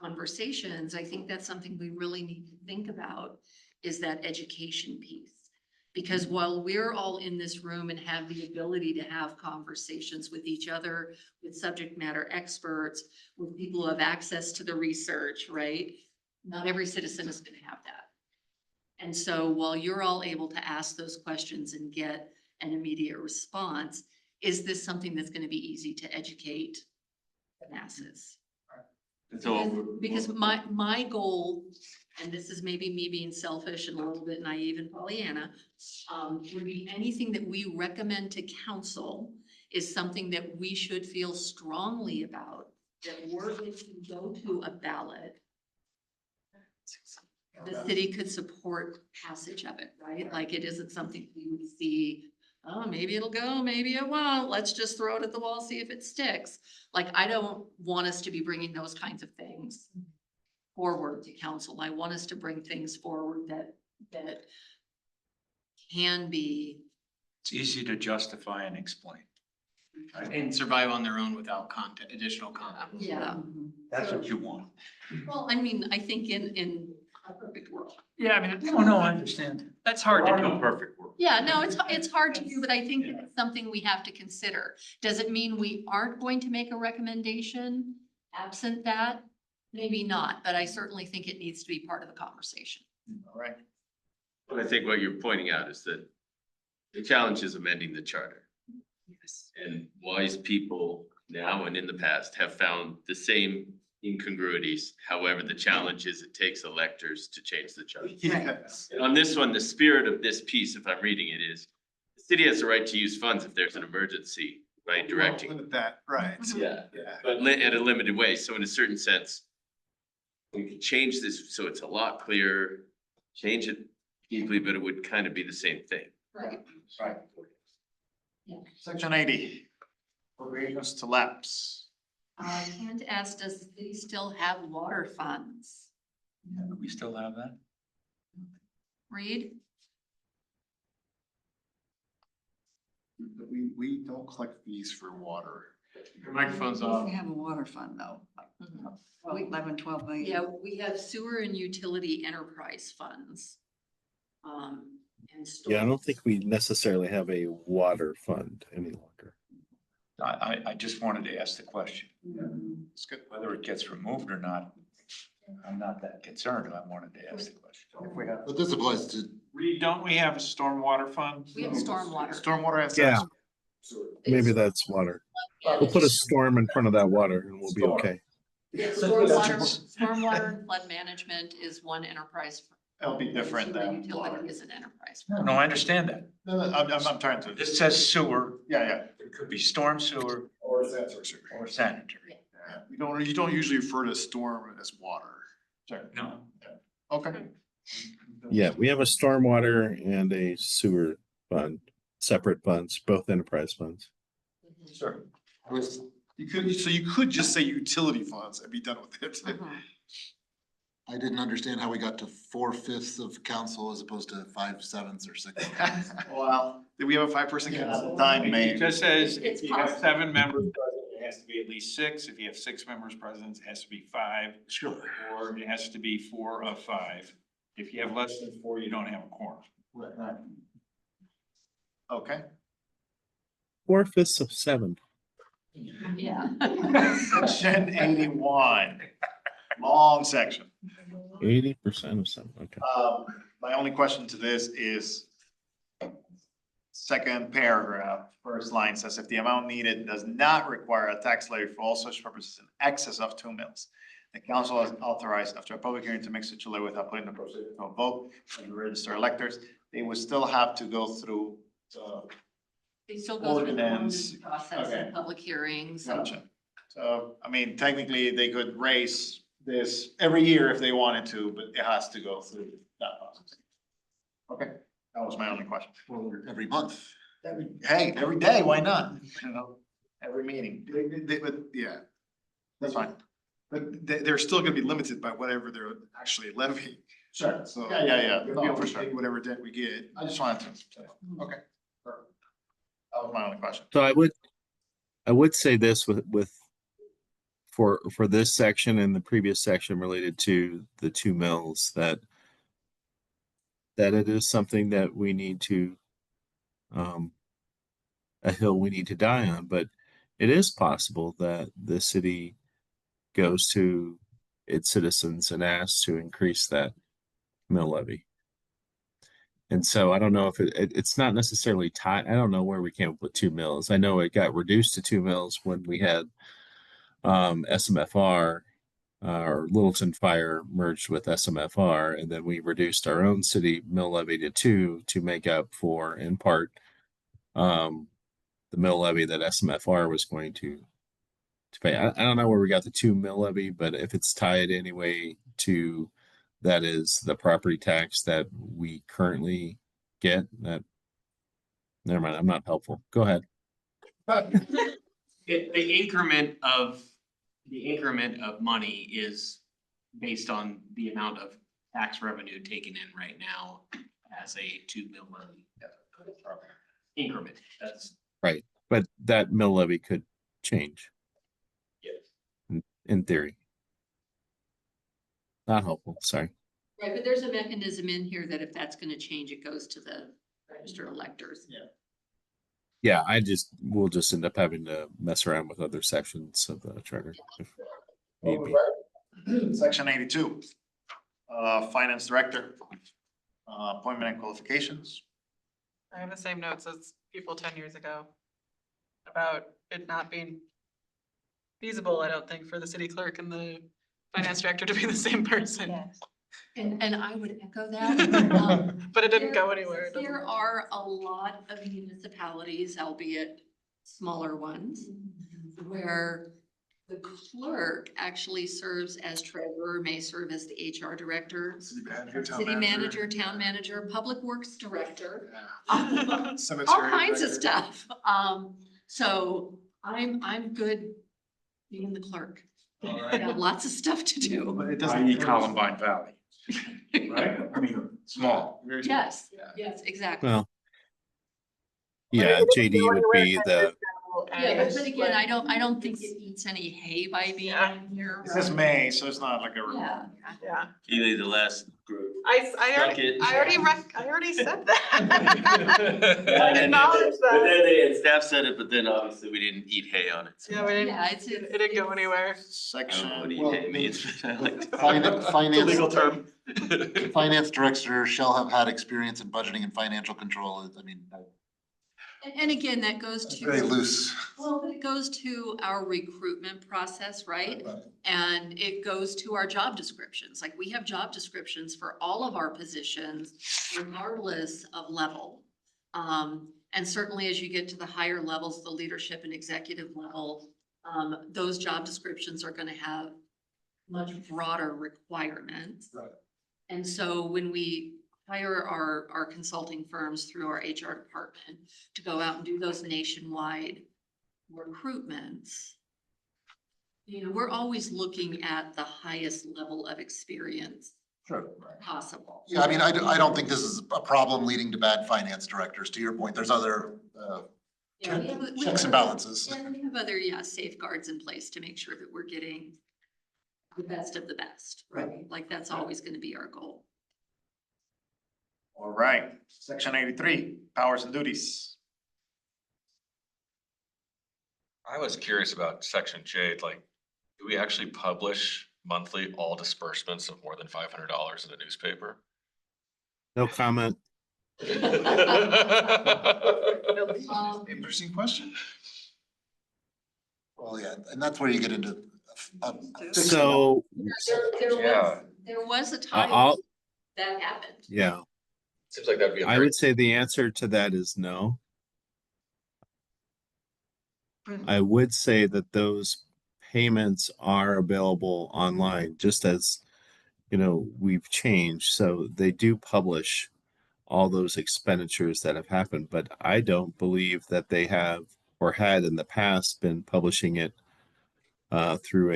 S2: conversations, I think that's something we really need to think about, is that education piece. Because while we're all in this room and have the ability to have conversations with each other, with subject matter experts, with people who have access to the research, right? Not every citizen is going to have that. And so while you're all able to ask those questions and get an immediate response, is this something that's going to be easy to educate the masses? Because my goal, and this is maybe me being selfish and a little bit naive and Pollyanna, would be anything that we recommend to council is something that we should feel strongly about, that were it to go to a ballot, the city could support passage of it, right? Like it isn't something we would see, oh, maybe it'll go, maybe it won't, let's just throw it at the wall, see if it sticks. Like, I don't want us to be bringing those kinds of things forward to council. I want us to bring things forward that can be.
S7: It's easy to justify and explain.
S8: And survive on their own without content, additional content.
S2: Yeah.
S7: That's what you want.
S2: Well, I mean, I think in a perfect world.
S12: Yeah, I mean,
S7: No, I understand.
S12: that's hard to do.
S7: No perfect world.
S2: Yeah, no, it's hard to do, but I think it's something we have to consider. Does it mean we aren't going to make a recommendation absent that? Maybe not, but I certainly think it needs to be part of the conversation.
S4: All right.
S13: But I think what you're pointing out is that the challenge is amending the charter.
S2: Yes.
S13: And wise people now and in the past have found the same incongruities. However, the challenge is it takes electors to change the charter.
S4: Yes.
S13: And on this one, the spirit of this piece, if I'm reading it, is the city has the right to use funds if there's an emergency, right, directing.
S4: Limit that, right.
S13: Yeah,
S4: Yeah.
S13: but at a limited way. So in a certain sense, we could change this so it's a lot clearer, change it deeply, but it would kind of be the same thing.
S2: Right.
S4: Right.
S2: Yeah.
S4: Section 80, appropriations to lapse.
S2: Kent asked, does the city still have water funds?
S7: Yeah, do we still have that?
S2: Reed?
S4: We don't collect fees for water.
S8: Your microphone's
S11: We
S8: off.
S11: have a water fund though,
S2: Mhm.
S11: 11, 12 million.
S2: Yeah, we have sewer and utility enterprise funds. And.
S9: Yeah, I don't think we necessarily have a water fund any longer.
S7: I just wanted to ask the question,
S4: It's good.
S7: whether it gets removed or not. I'm not that concerned. I wanted to ask the question.
S4: If we have.
S5: But this applies to,
S1: Reed, don't we have a stormwater fund?
S2: We have stormwater.
S4: Stormwater has.
S9: Yeah. Maybe that's water. We'll put a storm in front of that water and we'll be okay.
S2: Stormwater and flood management is one enterprise.
S4: It'll be different
S2: Sewer
S4: than water.
S2: Utility is an enterprise.
S7: No, I understand that.
S4: No, I'm trying to.
S7: This says sewer,
S4: Yeah.
S7: it could be storm sewer
S4: Or sanitary sewer.
S7: or sanitary.
S4: Yeah. You don't usually refer to storm as water. Sure.
S7: No.
S4: Okay.
S9: Yeah, we have a stormwater and a sewer fund, separate funds, both enterprise funds.
S7: Sure.
S4: You could just say utility funds and be done with it.
S2: Mhm.
S5: I didn't understand how we got to 4/5 of council as opposed to 5/7 or 6.
S4: Well, did we have a 5-person council time,
S1: It
S4: maybe?
S1: just says
S2: It's
S1: if you have
S2: possible.
S1: 7 members present, it has to be at least 6. If you have 6 members present, it has to be 5.
S5: Sure.
S1: Or it has to be 4 of 5. If you have less than 4, you don't have a quorum.
S4: Right. Okay.
S9: 4/5 of 7.
S2: Yeah.
S4: Section 81, long section.
S9: 80% of 7, okay.
S4: My only question to this is second paragraph, first line says, if the amount needed does not require a tax levy for all such purposes in excess of 2 mils, the council is authorized after a public hearing to make such a levy without putting the proceeding to a vote and register electors. They would still have to go through
S2: They still go through the
S4: Ordinance.
S2: ordinance process
S4: Okay.
S2: and public hearings. and-
S4: Gotcha. So, I mean, technically, they could raise this every year if they wanted to, but it has to go through that process. Okay, that was my only question.
S5: Every month.
S4: Hey, every day, why not? You know, every meeting, but yeah, that's fine. But they're still gonna be limited by whatever they're actually levying. Sure. So. Yeah. No, for sure. Whatever debt we get, I just wanted to, okay. Perfect. That was my only question.
S9: So I would say this for this section and the previous section related to the 2 mills, that it is something that we need to, a hill we need to die on, but it is possible that the city goes to its citizens and asks to increase that mill levy. And so I don't know if it's not necessarily tied. I don't know where we came up with 2 mills. I know it got reduced to 2 mills when we had SMFR or Littleton Fire merged with SMFR, and then we reduced our own city mill levy to 2 to make up for, in part, the mill levy that SMFR was going to pay. I don't know where we got the 2 mill levy, but if it's tied anyway to that is the property tax that we currently get, that never mind, I'm not helpful. Go ahead.
S8: The increment of money is based on the amount of tax revenue taken in right now as a 2 mil levy increment. That's
S9: Right. But that mill levy could change
S8: yes.
S9: in theory. Not helpful, sorry.
S2: Right, but there's a mechanism in here that if that's gonna change, it goes to the registered electors.
S9: Yeah, we'll just end up having to mess around with other sections of the charter if need be.
S4: Section 82, finance director, appointment and qualifications.
S3: I have the same notes as people 10 years ago about it not being feasible, I don't think, for the city clerk and the finance director to be the same person.
S6: Yes.
S2: And I would echo that.
S3: But it didn't go anywhere. It doesn't-
S2: There are a lot of municipalities, albeit smaller ones, where the clerk actually serves as treasurer, may serve as the HR director, city manager, town manager, public works director, all kinds of stuff. So I'm good being the clerk. I got lots of stuff to do.
S1: But it
S7: I.e.
S1: doesn't.
S7: Columbine Valley, right? I mean, small.
S2: Yes, yes, exactly.
S9: Well, yeah, JD would be the,
S2: Yeah, but again, I don't think it eats any hay by being
S3: Yeah.
S2: here.
S4: It says May, so it's not like a.
S2: Yeah.
S3: Yeah,
S13: Keely, the last group.
S3: I already said that. I
S13: And then-
S3: acknowledge
S13: But
S3: that.
S13: then and staff said it, but then obviously we didn't eat hay on it. So
S3: Yeah, we didn't,
S2: Yeah,
S3: it didn't go anywhere.
S13: I don't know
S4: Section,
S13: what eat
S5: Well,
S13: hay means, but I like to.
S5: Finance.
S13: It's a legal term.
S5: Finance director shall have had experience in budgeting and financial control. I mean,
S2: And again, that goes
S5: very
S2: to,
S5: loose.
S2: well, but it goes to our recruitment process, right? And it goes to our job descriptions. Like, we have job descriptions for all of our positions regardless of level. And certainly as you get to the higher levels, the leadership and executive level, those job descriptions are gonna have much broader requirements.
S5: Right.
S2: And so when we hire our consulting firms through our HR department to go out and do those nationwide recruitments, you know, we're always looking at the highest level of experience
S5: Sure.
S2: possible.
S5: Yeah, I mean, I don't think this is a problem leading to bad finance directors. To your point, there's other,
S2: Yeah, we have- we
S5: checks
S2: have
S5: and balances.
S2: And we have other, safeguards in place to make sure that we're getting the best of the best, right? Like, that's always gonna be our goal.
S4: all right, section 83, powers and duties.
S10: I was curious about section J, like, do we actually publish monthly all disbursements of more than $500 in the newspaper?
S9: no comment.
S4: Interesting question.
S5: Well, yeah, and that's where you get into.
S9: So,
S2: There was a
S9: I'll,
S2: time that happened.
S9: yeah,
S10: Seems like that'd be a
S9: I
S10: very,
S9: would say the answer to that is no. I would say that those payments are available online, just as, you know, we've changed. So they do publish all those expenditures that have happened, but I don't believe that they have or had in the past been publishing it through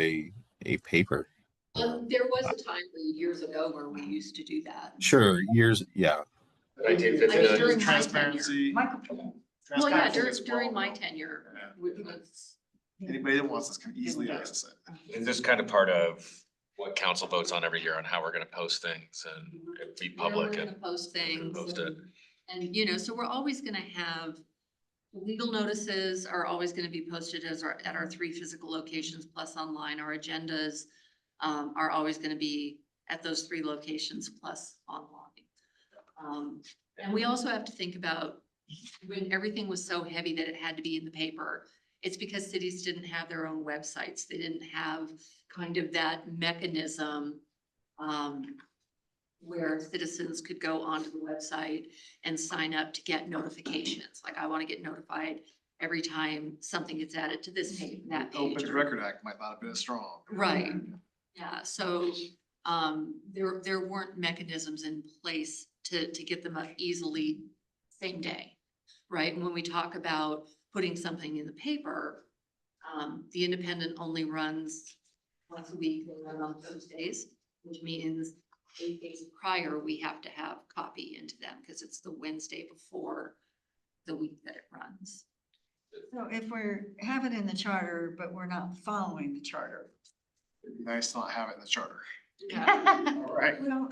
S9: a paper.
S2: There was a time years ago where we used to do that.
S9: Sure, years, yeah.
S2: I mean, during my tenure.
S4: Transparency.
S2: Well, yeah,
S4: Transparency as
S2: during
S4: well.
S2: my tenure, it was,
S4: Anybody that wants this can easily access it.
S10: is this kind of part of what council votes on every year on how we're gonna post things and be
S2: where we're
S10: public
S2: gonna
S10: and
S2: post things.
S10: post it?
S2: And, you know, so we're always gonna have, legal notices are always gonna be posted at our 3 physical locations plus online. Our agendas are always gonna be at those 3 locations plus online. And we also have to think about when everything was so heavy that it had to be in the paper. It's because cities didn't have their own websites. They didn't have kind of that mechanism where citizens could go onto the website and sign up to get notifications. Like I want to get notified every time something gets added to this page, that page.
S4: Open Record Act might not have been as strong.
S2: Right, yeah, so, there weren't mechanisms in place to get them up easily same day, right? And when we talk about putting something in the paper, the Independent only runs once a week, they run on Thursdays, which means 8 days prior, we have to have copy into them, because it's the Wednesday before the week that it runs.
S11: So if we're, have it in the charter, but we're not following the charter.
S4: It'd be nice to not have it in the charter.
S3: Yeah.
S4: Right.
S11: Well,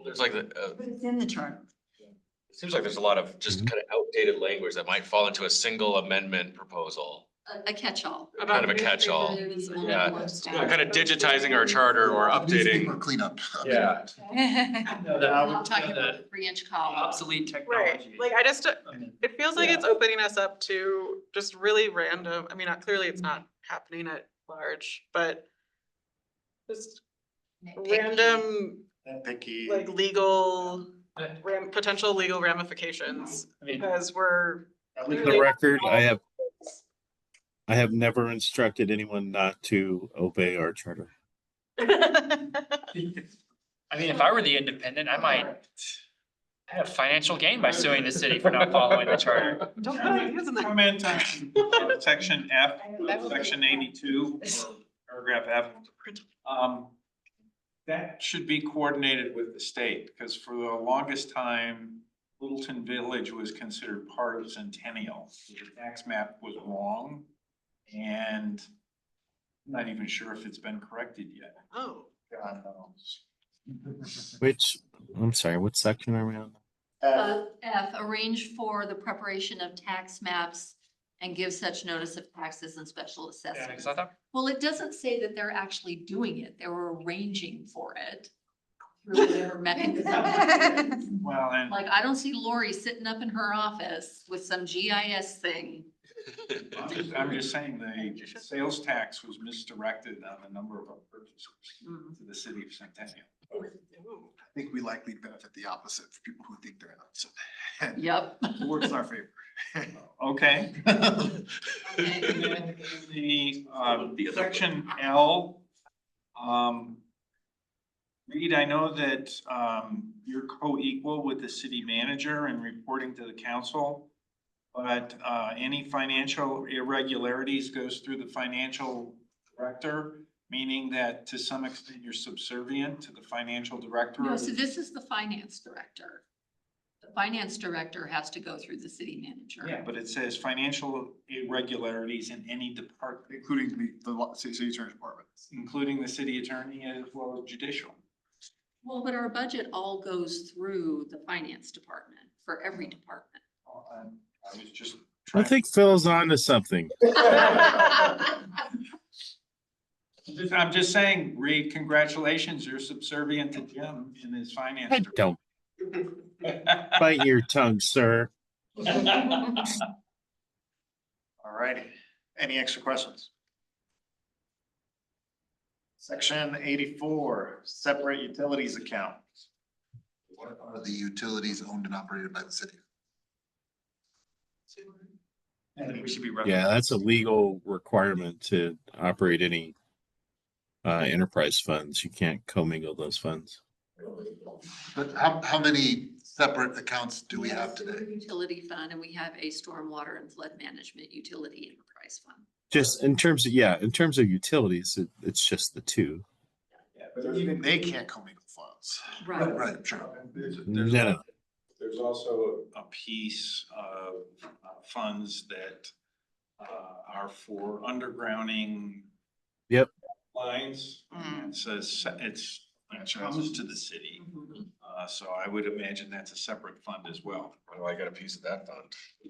S10: There's like,
S11: but it's in the charter.
S10: it seems like there's a lot of just kind of outdated language that might fall into a single amendment proposal.
S2: A catch-all.
S10: Kind of a catch-all.
S2: There is only
S10: Yeah.
S2: one
S10: Kind of digitizing our charter or
S5: Newspaper
S10: updating.
S5: cleanup.
S10: Yeah.
S2: I'm talking about the 3-inch column.
S12: Obsolete
S3: Right,
S12: technology.
S3: like I just,
S12: I mean,
S3: it feels like it's opening us up to just really random, I mean, clearly it's not happening at large, but just random,
S4: Picky.
S3: like legal, potential legal ramifications,
S12: I mean,
S3: because we're.
S9: For the record, I have never instructed anyone not to obey our charter.
S12: I mean, if I were the Independent, I might have financial gain by suing the city for not following the charter.
S3: Don't put ideas in there.
S1: Comment on section F, section 82, paragraph F. That should be coordinated with the state, because for the longest time, Littleton Village was considered part of Centennial. The tax map was wrong, and I'm not even sure if it's been corrected yet.
S3: Oh.
S4: God knows.
S9: Which, I'm sorry, what section are we on?
S2: F, arrange for the preparation of tax maps and give such notice of taxes and special
S12: Yeah,
S2: assessments.
S12: because I thought,
S2: Well, it doesn't say that they're actually doing it. They were arranging for it through whatever mechanism.
S1: Well, and
S2: Like, I don't see Lori sitting up in her office with some GIS thing.
S1: I'm just saying the sales tax was misdirected on the number of purchasers to the city of Centennial.
S4: I think we likely benefit the opposite for people who think they're innocent. And
S2: Yep.
S4: it works in our favor.
S1: Okay. And then in the section L, Reed, I know that you're co-equal with the city manager in reporting to the council, but any financial irregularities goes through the financial director, meaning that to some extent you're subservient to the financial director.
S2: No, so this is the finance director. The finance director has to go through the city manager.
S1: Yeah, but it says financial irregularities in any department,
S4: Including the city attorney's department.
S1: including the city attorney as well as judicial.
S2: Well, but our budget all goes through the finance department for every department.
S1: I was just
S9: I
S1: trying.
S9: think Phil's on to something.
S1: I'm just saying, Reed, congratulations, you're subservient to Jim in his finance.
S9: I don't bite your tongue, sir.
S4: All righty. Any extra questions? Section 84, separate utilities account.
S5: What are the utilities owned and operated by the city?
S1: I think we should be.
S9: Yeah, that's a legal requirement to operate any enterprise funds. You can't commingle those funds.
S5: But how many separate accounts do we have today?
S2: Utility fund, and we have a stormwater and flood management utility enterprise fund.
S9: Just in terms of, yeah, in terms of utilities, it's just the two.
S1: Yeah, but
S4: Even they can't commingle funds.
S2: Right.
S5: Right, sure.
S9: No.
S1: There's also a piece of funds that are for undergrounding.
S9: Yep.
S1: Lines, and it says it comes to the city. So I would imagine that's a separate fund as well.
S10: Why do I get a piece of that fund?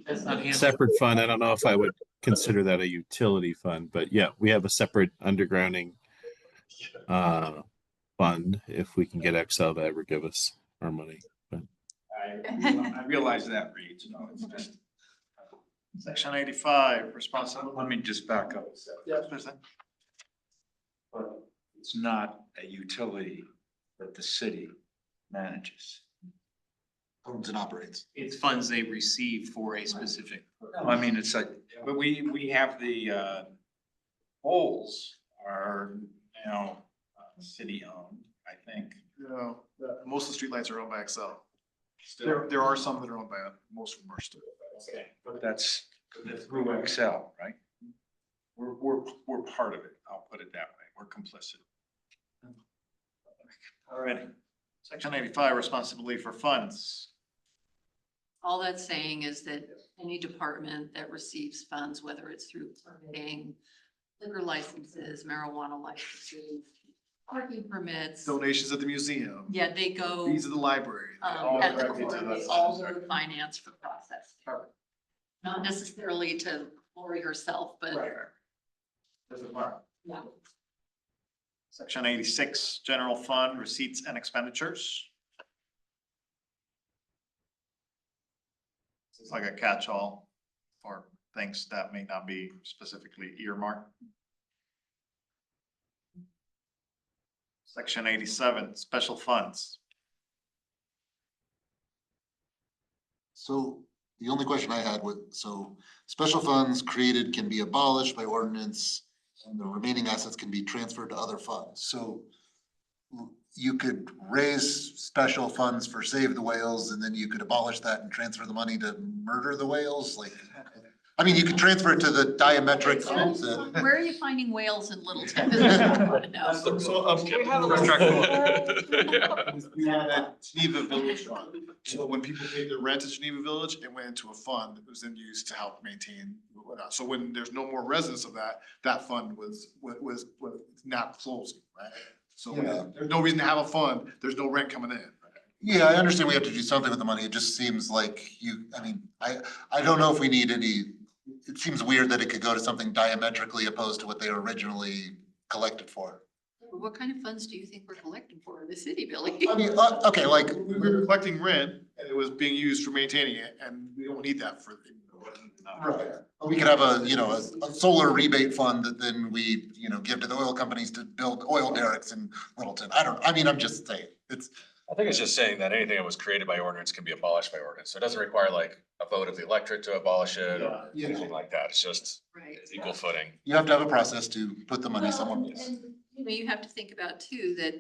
S8: That's not handled.
S9: Separate fund. I don't know if I would consider that a utility fund, but yeah, we have a separate undergrounding fund if we can get Excel to ever give us our money. But
S1: I realize that, Reed, so it's just.
S4: Section 85, responsible.
S7: Let me just back up.
S4: Yeah, there's that.
S7: But it's not a utility that the city manages.
S5: Owns and operates.
S8: It's funds they receive for a specific.
S7: I mean, it's like,
S1: But we have the poles are now city owned, I think.
S4: No, most of the streetlights are owned by Excel. There are some that are owned by, most of them are still.
S1: Okay.
S7: but that's through Excel, right?
S1: We're part of it. I'll put it that way. We're complicit.
S4: All right. Section 85, responsibility for funds.
S2: All that's saying is that any department that receives funds, whether it's through permitting, liquor licenses, marijuana licenses, parking permits,
S4: Donations at the museum.
S2: yeah, they go,
S4: Fees of the library. all
S2: at the
S4: directly to
S2: court,
S4: the
S2: they all
S4: funds.
S2: go to finance for process.
S4: Perfect.
S2: Not necessarily to Lori herself, but
S4: Right. Doesn't matter.
S2: yeah.
S4: Section 86, general fund, receipts and expenditures. It's like a catch-all for things that may not be specifically earmarked. Section 87, special funds.
S5: So the only question I had was, so special funds created can be abolished by ordinance and the remaining assets can be transferred to other funds. So you could raise special funds for Save the Whales and then you could abolish that and transfer the money to murder the whales, like, I mean, you could transfer it to the diametric funds that.
S2: Where are you finding whales in Littleton? No.
S4: We have a Geneva Village fund. So when people paid their rent at Geneva Village, it went into a fund that was then used to help maintain whatnot. So when there's no more residents of that fund was not closing, right? So
S5: Yeah.
S4: there's no reason to have a fund. There's no rent coming in.
S5: Yeah, I understand we have to do something with the money. It just seems like I don't know if we need any, it seems weird that it could go to something diametrically opposed to what they originally collected for.
S2: What kind of funds do you think we're collecting for in the city, Billy?
S5: I mean, okay, like,
S4: We were collecting rent and it was being used for maintaining it and we don't need that for.
S5: we could have a solar rebate fund that then we, give to the oil companies to build oil derricks in Littleton. I'm just saying, it's,
S10: I think it's just saying that anything that was created by ordinance can be abolished by ordinance. So it doesn't require like a vote of the electorate to abolish it or
S5: Yeah.
S10: anything like that. It's just
S2: Right.
S10: it's equal footing.
S5: you have to have a process to put the money
S2: Well,
S5: somewhere.
S2: and, you have to think about too, that,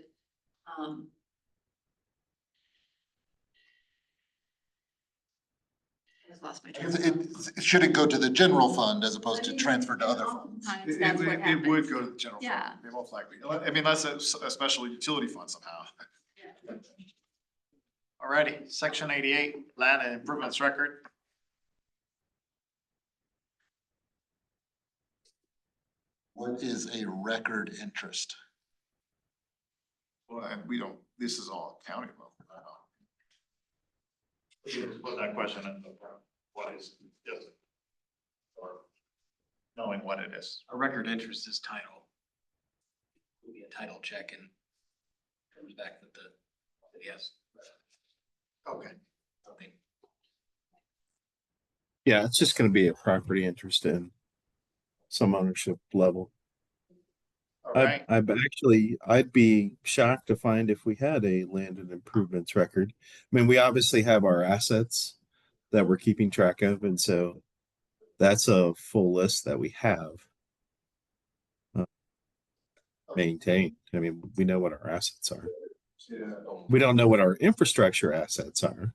S2: I just lost my train of thought.
S5: Should it go to the general fund as opposed to transfer to other funds?
S2: Oftentimes,
S4: It
S2: that's what
S4: would
S2: happens.
S4: go to the general fund,
S2: Yeah.
S4: most likely. I mean, unless it's a special utility fund somehow. Alrighty, section 88, land and improvements record.
S5: What is a record interest?
S4: Well, and we don't, this is all county level. Put that question in, what is, or knowing what it is.
S8: A record interest is title. Would be a title check and comes back with the, yes,
S4: Okay.
S8: something.
S9: Yeah, it's just gonna be a property interest in some ownership level.
S4: Alright,
S9: I'd be shocked to find if we had a land and improvements record. I mean, we obviously have our assets that we're keeping track of, and so that's a full list that we have maintained. I mean, we know what our assets are. We don't know what our infrastructure assets are,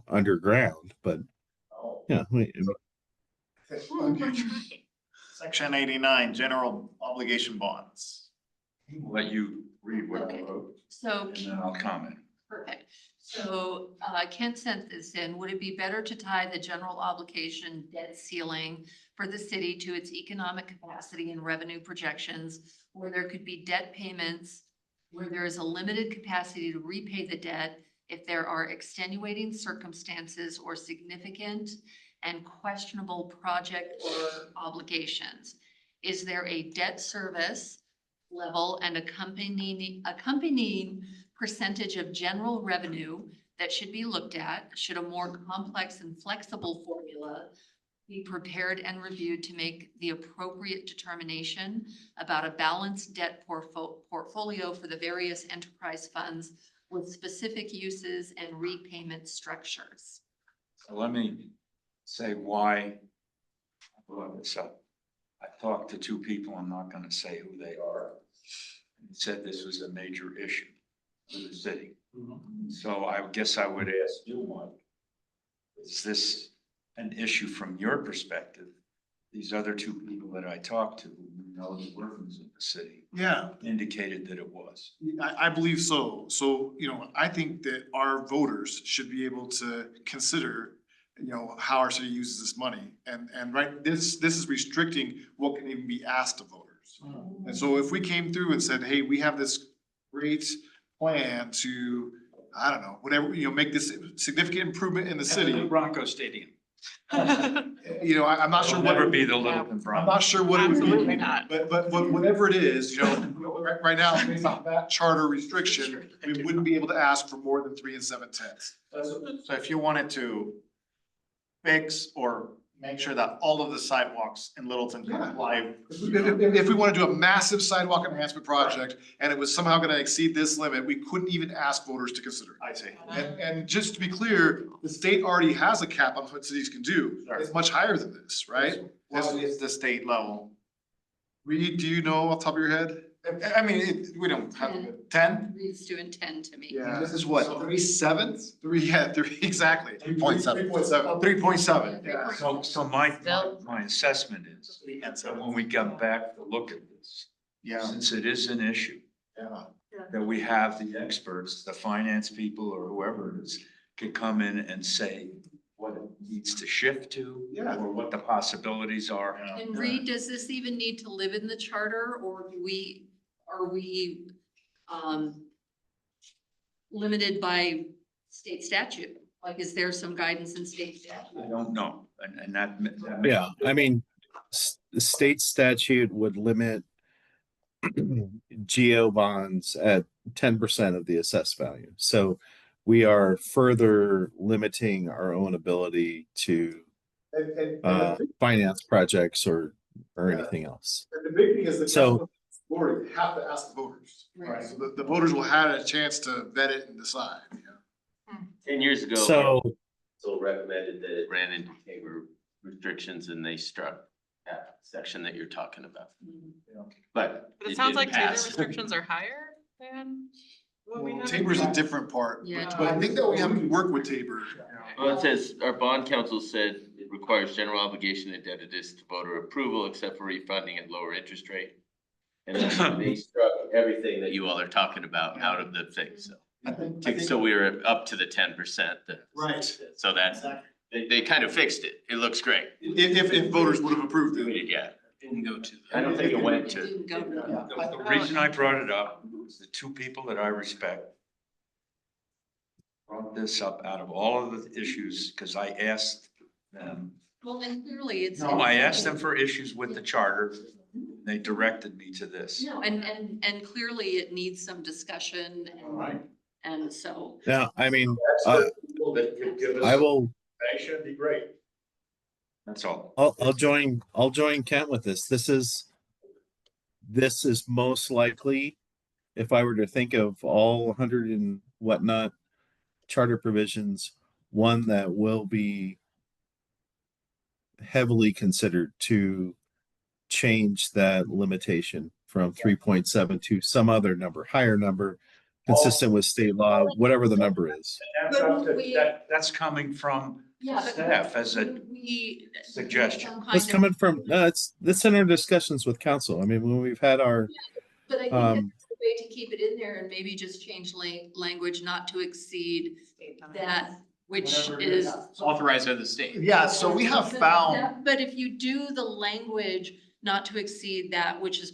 S9: underground, but yeah,
S4: section 89, general obligation bonds.
S7: I'll let you read what I
S2: Okay.
S7: wrote
S2: So,
S7: and then I'll comment.
S2: perfect. So, Ken sent this in. Would it be better to tie the general obligation debt ceiling for the city to its economic capacity and revenue projections, where there could be debt payments, where there is a limited capacity to repay the debt if there are extenuating circumstances or significant and questionable project or obligations? Is there a debt service level and accompanying percentage of general revenue that should be looked at? Should a more complex and flexible formula be prepared and reviewed to make the appropriate determination about a balanced debt portfolio for the various enterprise funds with specific uses and repayment structures.
S7: So let me say why I brought this up. I talked to two people, I'm not gonna say who they are. And said this was a major issue for the city. So I guess I would ask you, Mike, is this an issue from your perspective? These other two people that I talked to, who know the workings of the city,
S4: Yeah,
S7: indicated that it was.
S4: I believe so. So, I think that our voters should be able to consider, how our city uses this money. And right, this is restricting what can even be asked of voters. And so if we came through and said, hey, we have this great plan to, I don't know, whatever, make this significant improvement in the city.
S1: Bronco Stadium.
S4: I'm not sure
S7: It'll
S4: what.
S7: never be the Littleton
S4: I'm
S7: Broncos.
S4: not sure what it would
S3: Absolutely
S4: be,
S3: not.
S4: but whatever it is, right now, based on that charter restriction, we wouldn't be able to ask for more than 3 7/10. So if you wanted to fix or make sure that all of the sidewalks in Littleton comply. If we want to do a massive sidewalk enhancement project and it was somehow gonna exceed this limit, we couldn't even ask voters to consider. I see. And just to be clear, the state already has a cap on what cities can do. It's much higher than this, right?
S1: What is the state level?
S4: Reed, do you know off the top of your head?
S1: I mean, we don't have 10?
S2: Reads to intend to me.
S4: Yeah.
S1: This is what, 3/7?
S4: Three, exactly.
S5: 3.7.
S4: 3.7.
S1: 3.7.
S4: Yeah.
S7: So my
S6: Still-
S7: assessment is that when we got back to look at this,
S4: Yeah,
S7: since it is an issue,
S4: yeah.
S7: that we have the experts, the finance people or whoever it is, could come in and say what it needs to shift to,
S4: Yeah.
S7: or what the possibilities are.
S2: And Reed, does this even need to live in the charter, or are we limited by state statute? Like, is there some guidance in state statute?
S7: I don't know, and that.
S9: Yeah, I mean, the state statute would limit geo bonds at 10% of the assessed value. So we are further limiting our own ability to finance projects or anything else.
S4: And the big thing is that.
S9: So-
S4: You have to ask the voters.
S2: Right.
S4: So the voters will have a chance to vet it and decide.
S13: 10 years ago.
S9: So
S13: So recommended that it ran into Tabor restrictions and they struck that section that you're talking about. But
S3: But it sounds
S13: didn't
S3: like Tabor
S13: pass.
S3: restrictions are higher than what we have.
S4: Tabor's a different part,
S2: Yeah.
S4: but I think that we have to work with Tabor.
S13: Well, it says, our bond counsel said it requires general obligation indebtedness to voter approval except for refunding at lower interest rate. And then they struck everything that you all are talking about out of the thing, so. So we were up to the 10%.
S4: Right.
S13: So that, they kind of fixed it. It looks great.
S4: If voters would have approved it.
S13: Yeah.
S8: Didn't go to.
S13: I don't think it went
S2: It
S13: to.
S2: didn't go to
S7: The reason I brought it up was the two people that I respect brought this up out of all of the issues, because I asked them.
S2: Well, and clearly it's.
S7: No, I asked them for issues with the charter. They directed me to this.
S2: No, and clearly it needs some discussion and so.
S9: now, I mean,
S7: People that could give us
S9: I will,
S7: information would be great. That's all.
S9: I'll join Kent with this. This is most likely, if I were to think of all 100 and whatnot charter provisions, one that will be heavily considered to change that limitation from 3.7 to some other number, higher number, consistent with state law, whatever the number is.
S7: That's coming from
S2: Yeah, but
S7: staff as a
S2: would we make
S7: suggestion.
S2: some
S9: That's
S2: kind of-
S9: coming from, that's in our discussions with council. I mean, when we've had our,
S2: But I think
S9: um,
S2: it's a way to keep it in there and maybe just change language not to exceed that, which is.
S8: It's authorized by the state.
S4: Yeah, so we have found.
S2: But if you do the language not to exceed that which is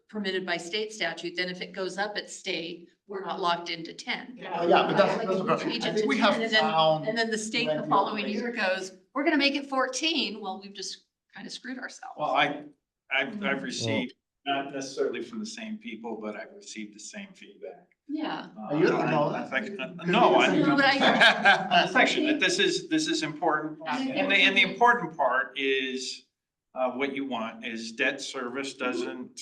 S2: permitted by state statute, then if it goes up at state, we're not locked into 10.
S4: Yeah, but that's
S2: Like,
S4: what
S2: you
S4: I'm-
S2: change
S4: I
S2: it
S4: think
S2: to
S4: we have
S2: 10, and then-
S4: found.
S2: And then the state the following year goes, we're gonna make it 14. Well, we've just kind of screwed ourselves.
S1: Well, I've received, not necessarily from the same people, but I've received the same feedback.
S2: Yeah.
S1: I think, no,
S2: No, but I-
S1: section, that this is important. And the important part is, what you want is debt service doesn't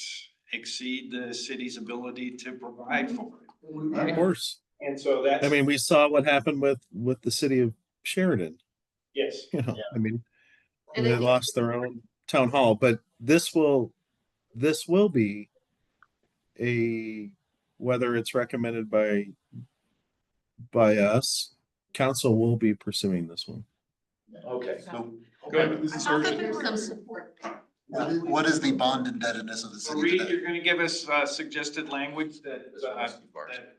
S1: exceed the city's ability to provide for it.
S9: Of course.
S1: And so that's.
S9: I mean, we saw what happened with the city of Sheridan,
S1: Yes.
S9: you know, I mean,
S2: And
S9: they
S2: I think-
S9: lost their own town hall, but this will be whether it's recommended by us, council will be pursuing this one.
S7: Okay.
S1: Good.
S2: I thought that there was some support.
S5: What is the bond indebtedness of the city
S1: Reed,
S5: today?
S1: you're gonna give us suggested language that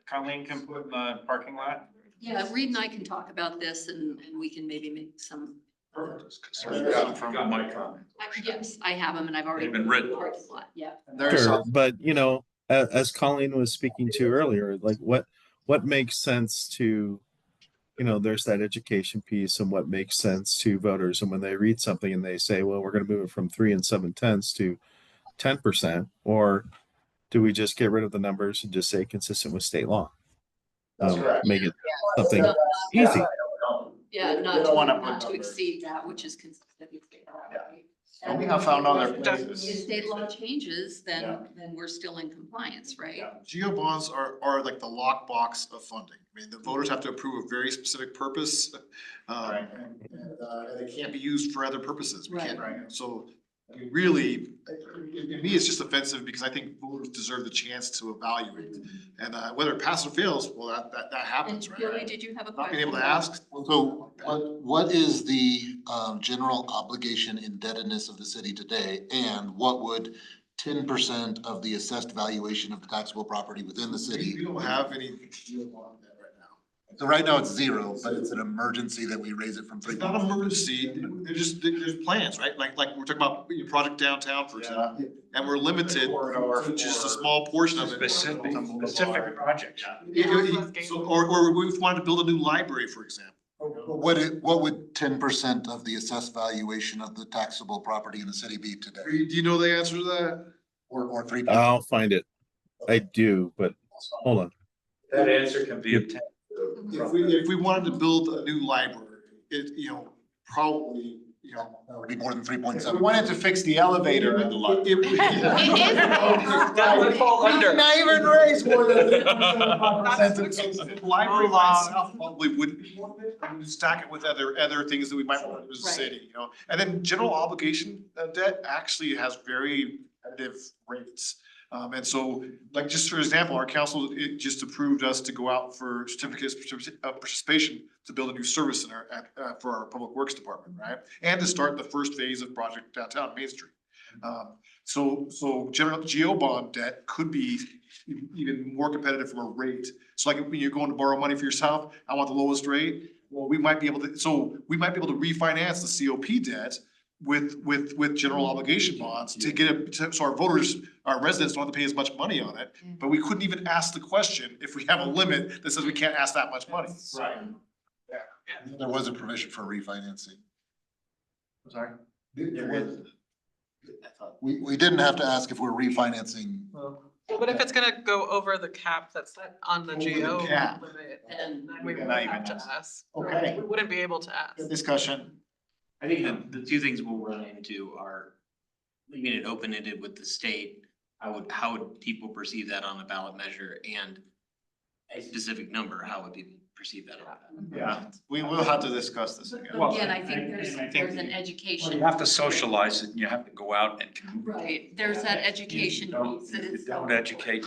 S1: Colleen can put in the parking lot?
S2: Yeah, Reed and I can talk about this and we can maybe make some.
S7: From my comment.
S2: Yes, I have them and I've already.
S7: They've been written.
S2: Parking lot, yeah.
S9: Sure, but you know, as Colleen was speaking to earlier, like what makes sense to, you know, there's that education piece and what makes sense to voters. And when they read something and they say, well, we're going to move it from 3 7/10 to 10%, or do we just get rid of the numbers and just say consistent with state law? Make it something easy.
S2: Yeah, not to exceed that, which is consistent with state law. Right?
S4: And we have found other
S2: If
S4: places.
S2: state law changes, then we're still in compliance, right?
S4: Geo bonds are like the lockbox of funding. I mean, the voters have to approve a very specific purpose. And they can't be used for other purposes. We can't, so, I mean, really, to me, it's just offensive because I think voters deserve the chance to evaluate. And whether it passes or fails, well, that happens,
S2: And
S4: right?
S2: Billy, did you have a
S4: Not
S2: question?
S4: being able to ask.
S5: So what is the general obligation indebtedness of the city today? And what would 10% of the assessed valuation of the taxable property within the city?
S4: We don't have any geo bond debt right now.
S5: So right now it's 0, but it's an emergency that we raise it from 3.
S4: It's not an emergency, there's plans, right? Like we're talking about your project downtown, for example, and we're limited to just a small portion of it.
S7: Specific projects.
S4: Or we wanted to build a new library, for example.
S5: What would 10% of the assessed valuation of the taxable property in the city be today?
S4: Do you know the answer to that?
S5: Or 3?
S9: I'll find it. I do, but hold on.
S7: That answer can be obtained.
S4: If we wanted to build a new library, probably,
S5: That would be more than 3.7.
S4: we wanted to fix the elevator in the library.
S3: That would fall under.
S4: Not even raise more than 3.75%. The library by itself probably wouldn't be one of it. I mean, stack it with other things that we might want as a
S2: Right.
S4: city, And then general obligation debt actually has very competitive rates. And so, like, just for example, our council, it just approved us to go out for certificates of participation to build a new service center for our public works department, right? And to start the first phase of project downtown Main Street. So general geo bond debt could be even more competitive from a rate. So like when you're going to borrow money for yourself, I want the lowest rate. Well, we might be able to refinance the COP debt with general obligation bonds to get it, so our voters, our residents don't have to pay as much money on it. But we couldn't even ask the question if we have a limit that says we can't ask that much money.
S1: Right.
S5: There was a provision for refinancing.
S4: I'm sorry.
S5: We didn't have to ask if we're refinancing.
S3: But if it's gonna go over the cap that's set on the
S4: Over the
S3: geo
S4: cap.
S3: limit,
S2: And
S3: then we
S4: Not
S3: wouldn't
S4: even
S3: have to
S4: ask.
S3: ask.
S4: Okay.
S3: We wouldn't be able to ask.
S4: Good discussion.
S8: I think the two things we'll run into are leaving it open-ended with the state. How would people perceive that on a ballot measure, and a specific number, how would people perceive that on a ballot?
S4: Yeah, we will have to discuss this again.
S2: But again, I think
S1: and I think
S2: there's an education.
S7: You have to socialize it and you have to go out and communicate.
S2: Right, there's that education piece that
S7: If you
S2: is.
S7: don't educate,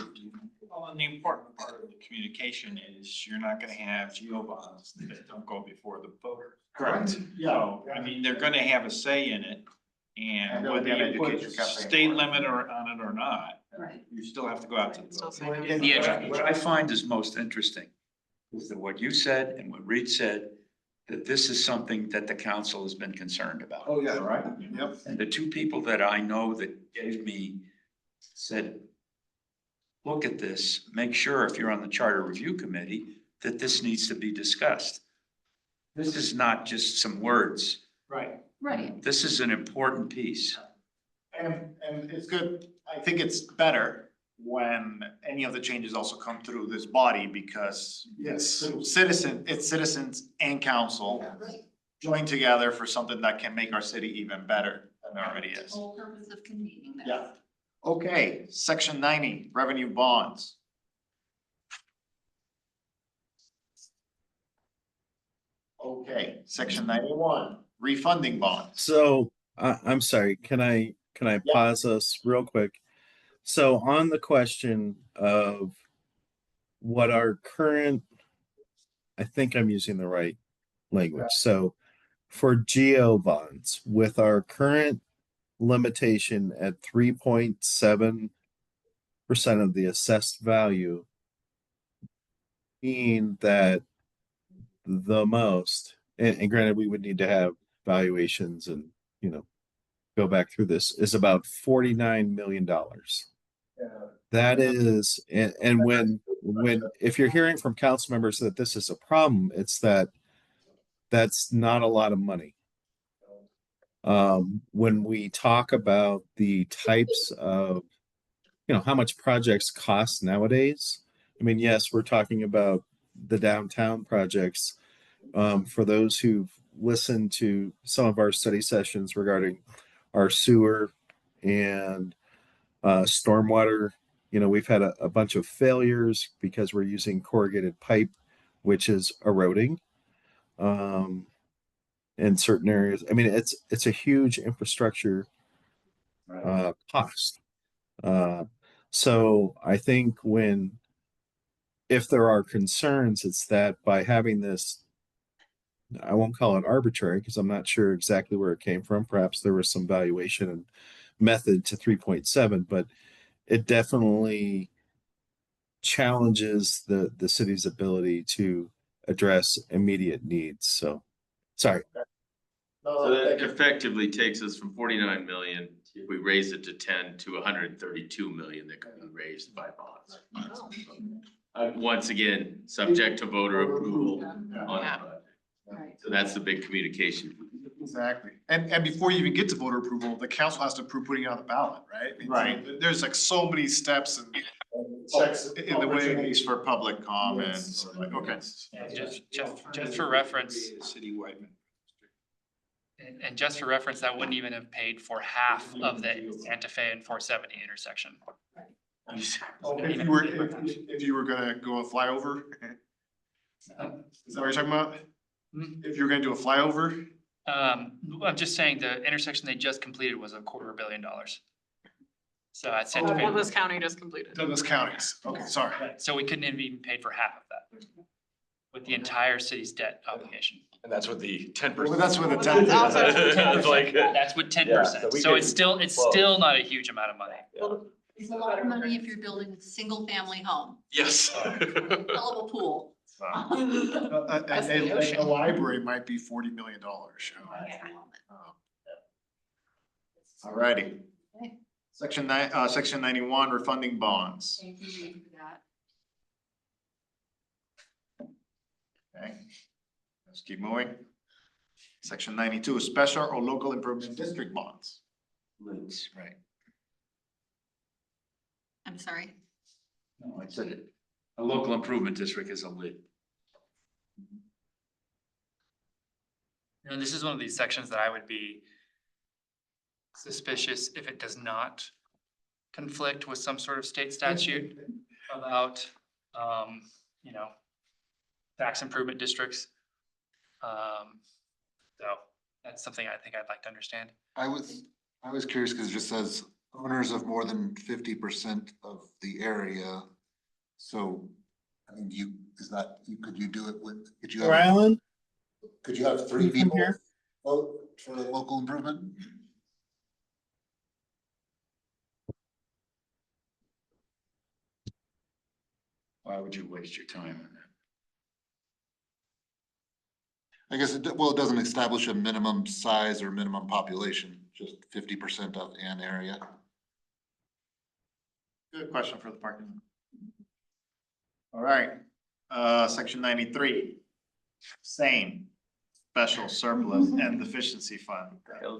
S1: Well, and the important part of the communication is you're not gonna have geo bonds that don't go before the voters.
S4: Correct.
S1: So, I mean, they're gonna have a say in it,
S4: And
S1: and
S4: there'll
S1: whether
S4: be an
S1: you put
S4: education campaign
S1: state
S4: for it.
S1: limit on it or not,
S2: Right.
S1: you still have to go out to the
S3: Still
S1: voters.
S3: say no.
S8: The education.
S7: what I find is most interesting is that what you said and what Reed said, that this is something that the council has been concerned about.
S4: Oh, yeah.
S1: Right?
S4: Yep.
S7: And the two people that I know that gave me said, look at this, make sure if you're on the charter review committee, that this needs to be discussed. This is not just some words.
S1: Right.
S2: Right,
S7: This is an important piece.
S4: And it's good, I think it's better when any of the changes also come through this body, because it's citizens and council join together for something that can make our city even better than it already is.
S2: Whole purpose of convening that.
S4: Yeah. Okay, section 90, revenue bonds. Okay, section 91, refunding bonds.
S9: So I'm sorry, can I
S4: Yeah.
S9: pause us real quick? So on the question of what our current, I think I'm using the right language. So for geo bonds, with our current limitation at 3.7% of the assessed value, mean that the most, and granted, we would need to have valuations and, go back through this, is about $49 million. That is, and if you're hearing from council members that this is a problem, it's that that's not a lot of money. When we talk about the types of, how much projects cost nowadays, I mean, yes, we're talking about the downtown projects. For those who've listened to some of our study sessions regarding our sewer and stormwater, we've had a bunch of failures because we're using corrugated pipe, which is eroding in certain areas. I mean, it's a huge infrastructure cost. So I think if there are concerns, it's that by having this, I won't call it arbitrary because I'm not sure exactly where it came from. Perhaps there was some valuation and method to 3.7, but it definitely challenges the city's ability to address immediate needs. So, sorry.
S13: So that effectively takes us from 49 million, if we raise it to 10 to 132 million that could be raised by bonds. Once again, subject to voter approval on the
S6: Yeah.
S13: budget.
S2: Right.
S13: So that's the big communication.
S4: Exactly. And before you even get to voter approval, the council has to approve putting it on the ballot, right? I mean,
S5: Right.
S4: There's like so many steps and checks in the way for public comments, like, okay.
S12: And just for reference,
S1: Citywide.
S12: and just for reference, that wouldn't even have paid for half of the Santa Fe and 470 intersection.
S4: If you were gonna go a flyover, is that what you're talking about? If you were gonna do a flyover?
S12: I'm just saying the intersection they just completed was $250 million. So at Santa Fe.
S3: Douglas County just completed.
S4: Douglas counties, okay, sorry.
S12: So we couldn't have even paid for half of that with the entire city's debt obligation.
S10: And that's with the 10%.
S4: Well, that's with the
S3: Well,
S4: 10.
S3: that's also-
S10: It's like,
S12: That's with 10%.
S10: so we
S12: So
S10: could-
S12: it's still not a huge amount of money.
S2: It's a lot of money if you're building a single family home,
S10: yes.
S2: hell of a pool.
S4: A library might be $40 million. Alrighty.
S2: Okay.
S4: Section 91, refunding bonds.
S2: Thank you Reed, for that.
S4: Okay, let's keep moving. Section 92, special or local improvement district bonds.
S7: Right.
S2: I'm sorry.
S7: No, I said it. A local improvement district is a lid.
S12: And this is one of these sections that I would be suspicious if it does not conflict with some sort of state statute about, tax improvement districts. So that's something I think I'd like to understand.
S5: I was curious because it just says owners of more than 50% of the area. So, I mean, could you do it with, could you have,
S9: Alan?
S5: could you have 3
S9: You come
S5: people
S9: here?
S5: vote for the local improvement?
S7: Why would you waste your time on that?
S5: I guess it doesn't establish a minimum size or minimum population, just 50% of an area.
S4: Good question for the parking lot. All right, section 93, same, special surplus and deficiency fund.
S2: Yeah,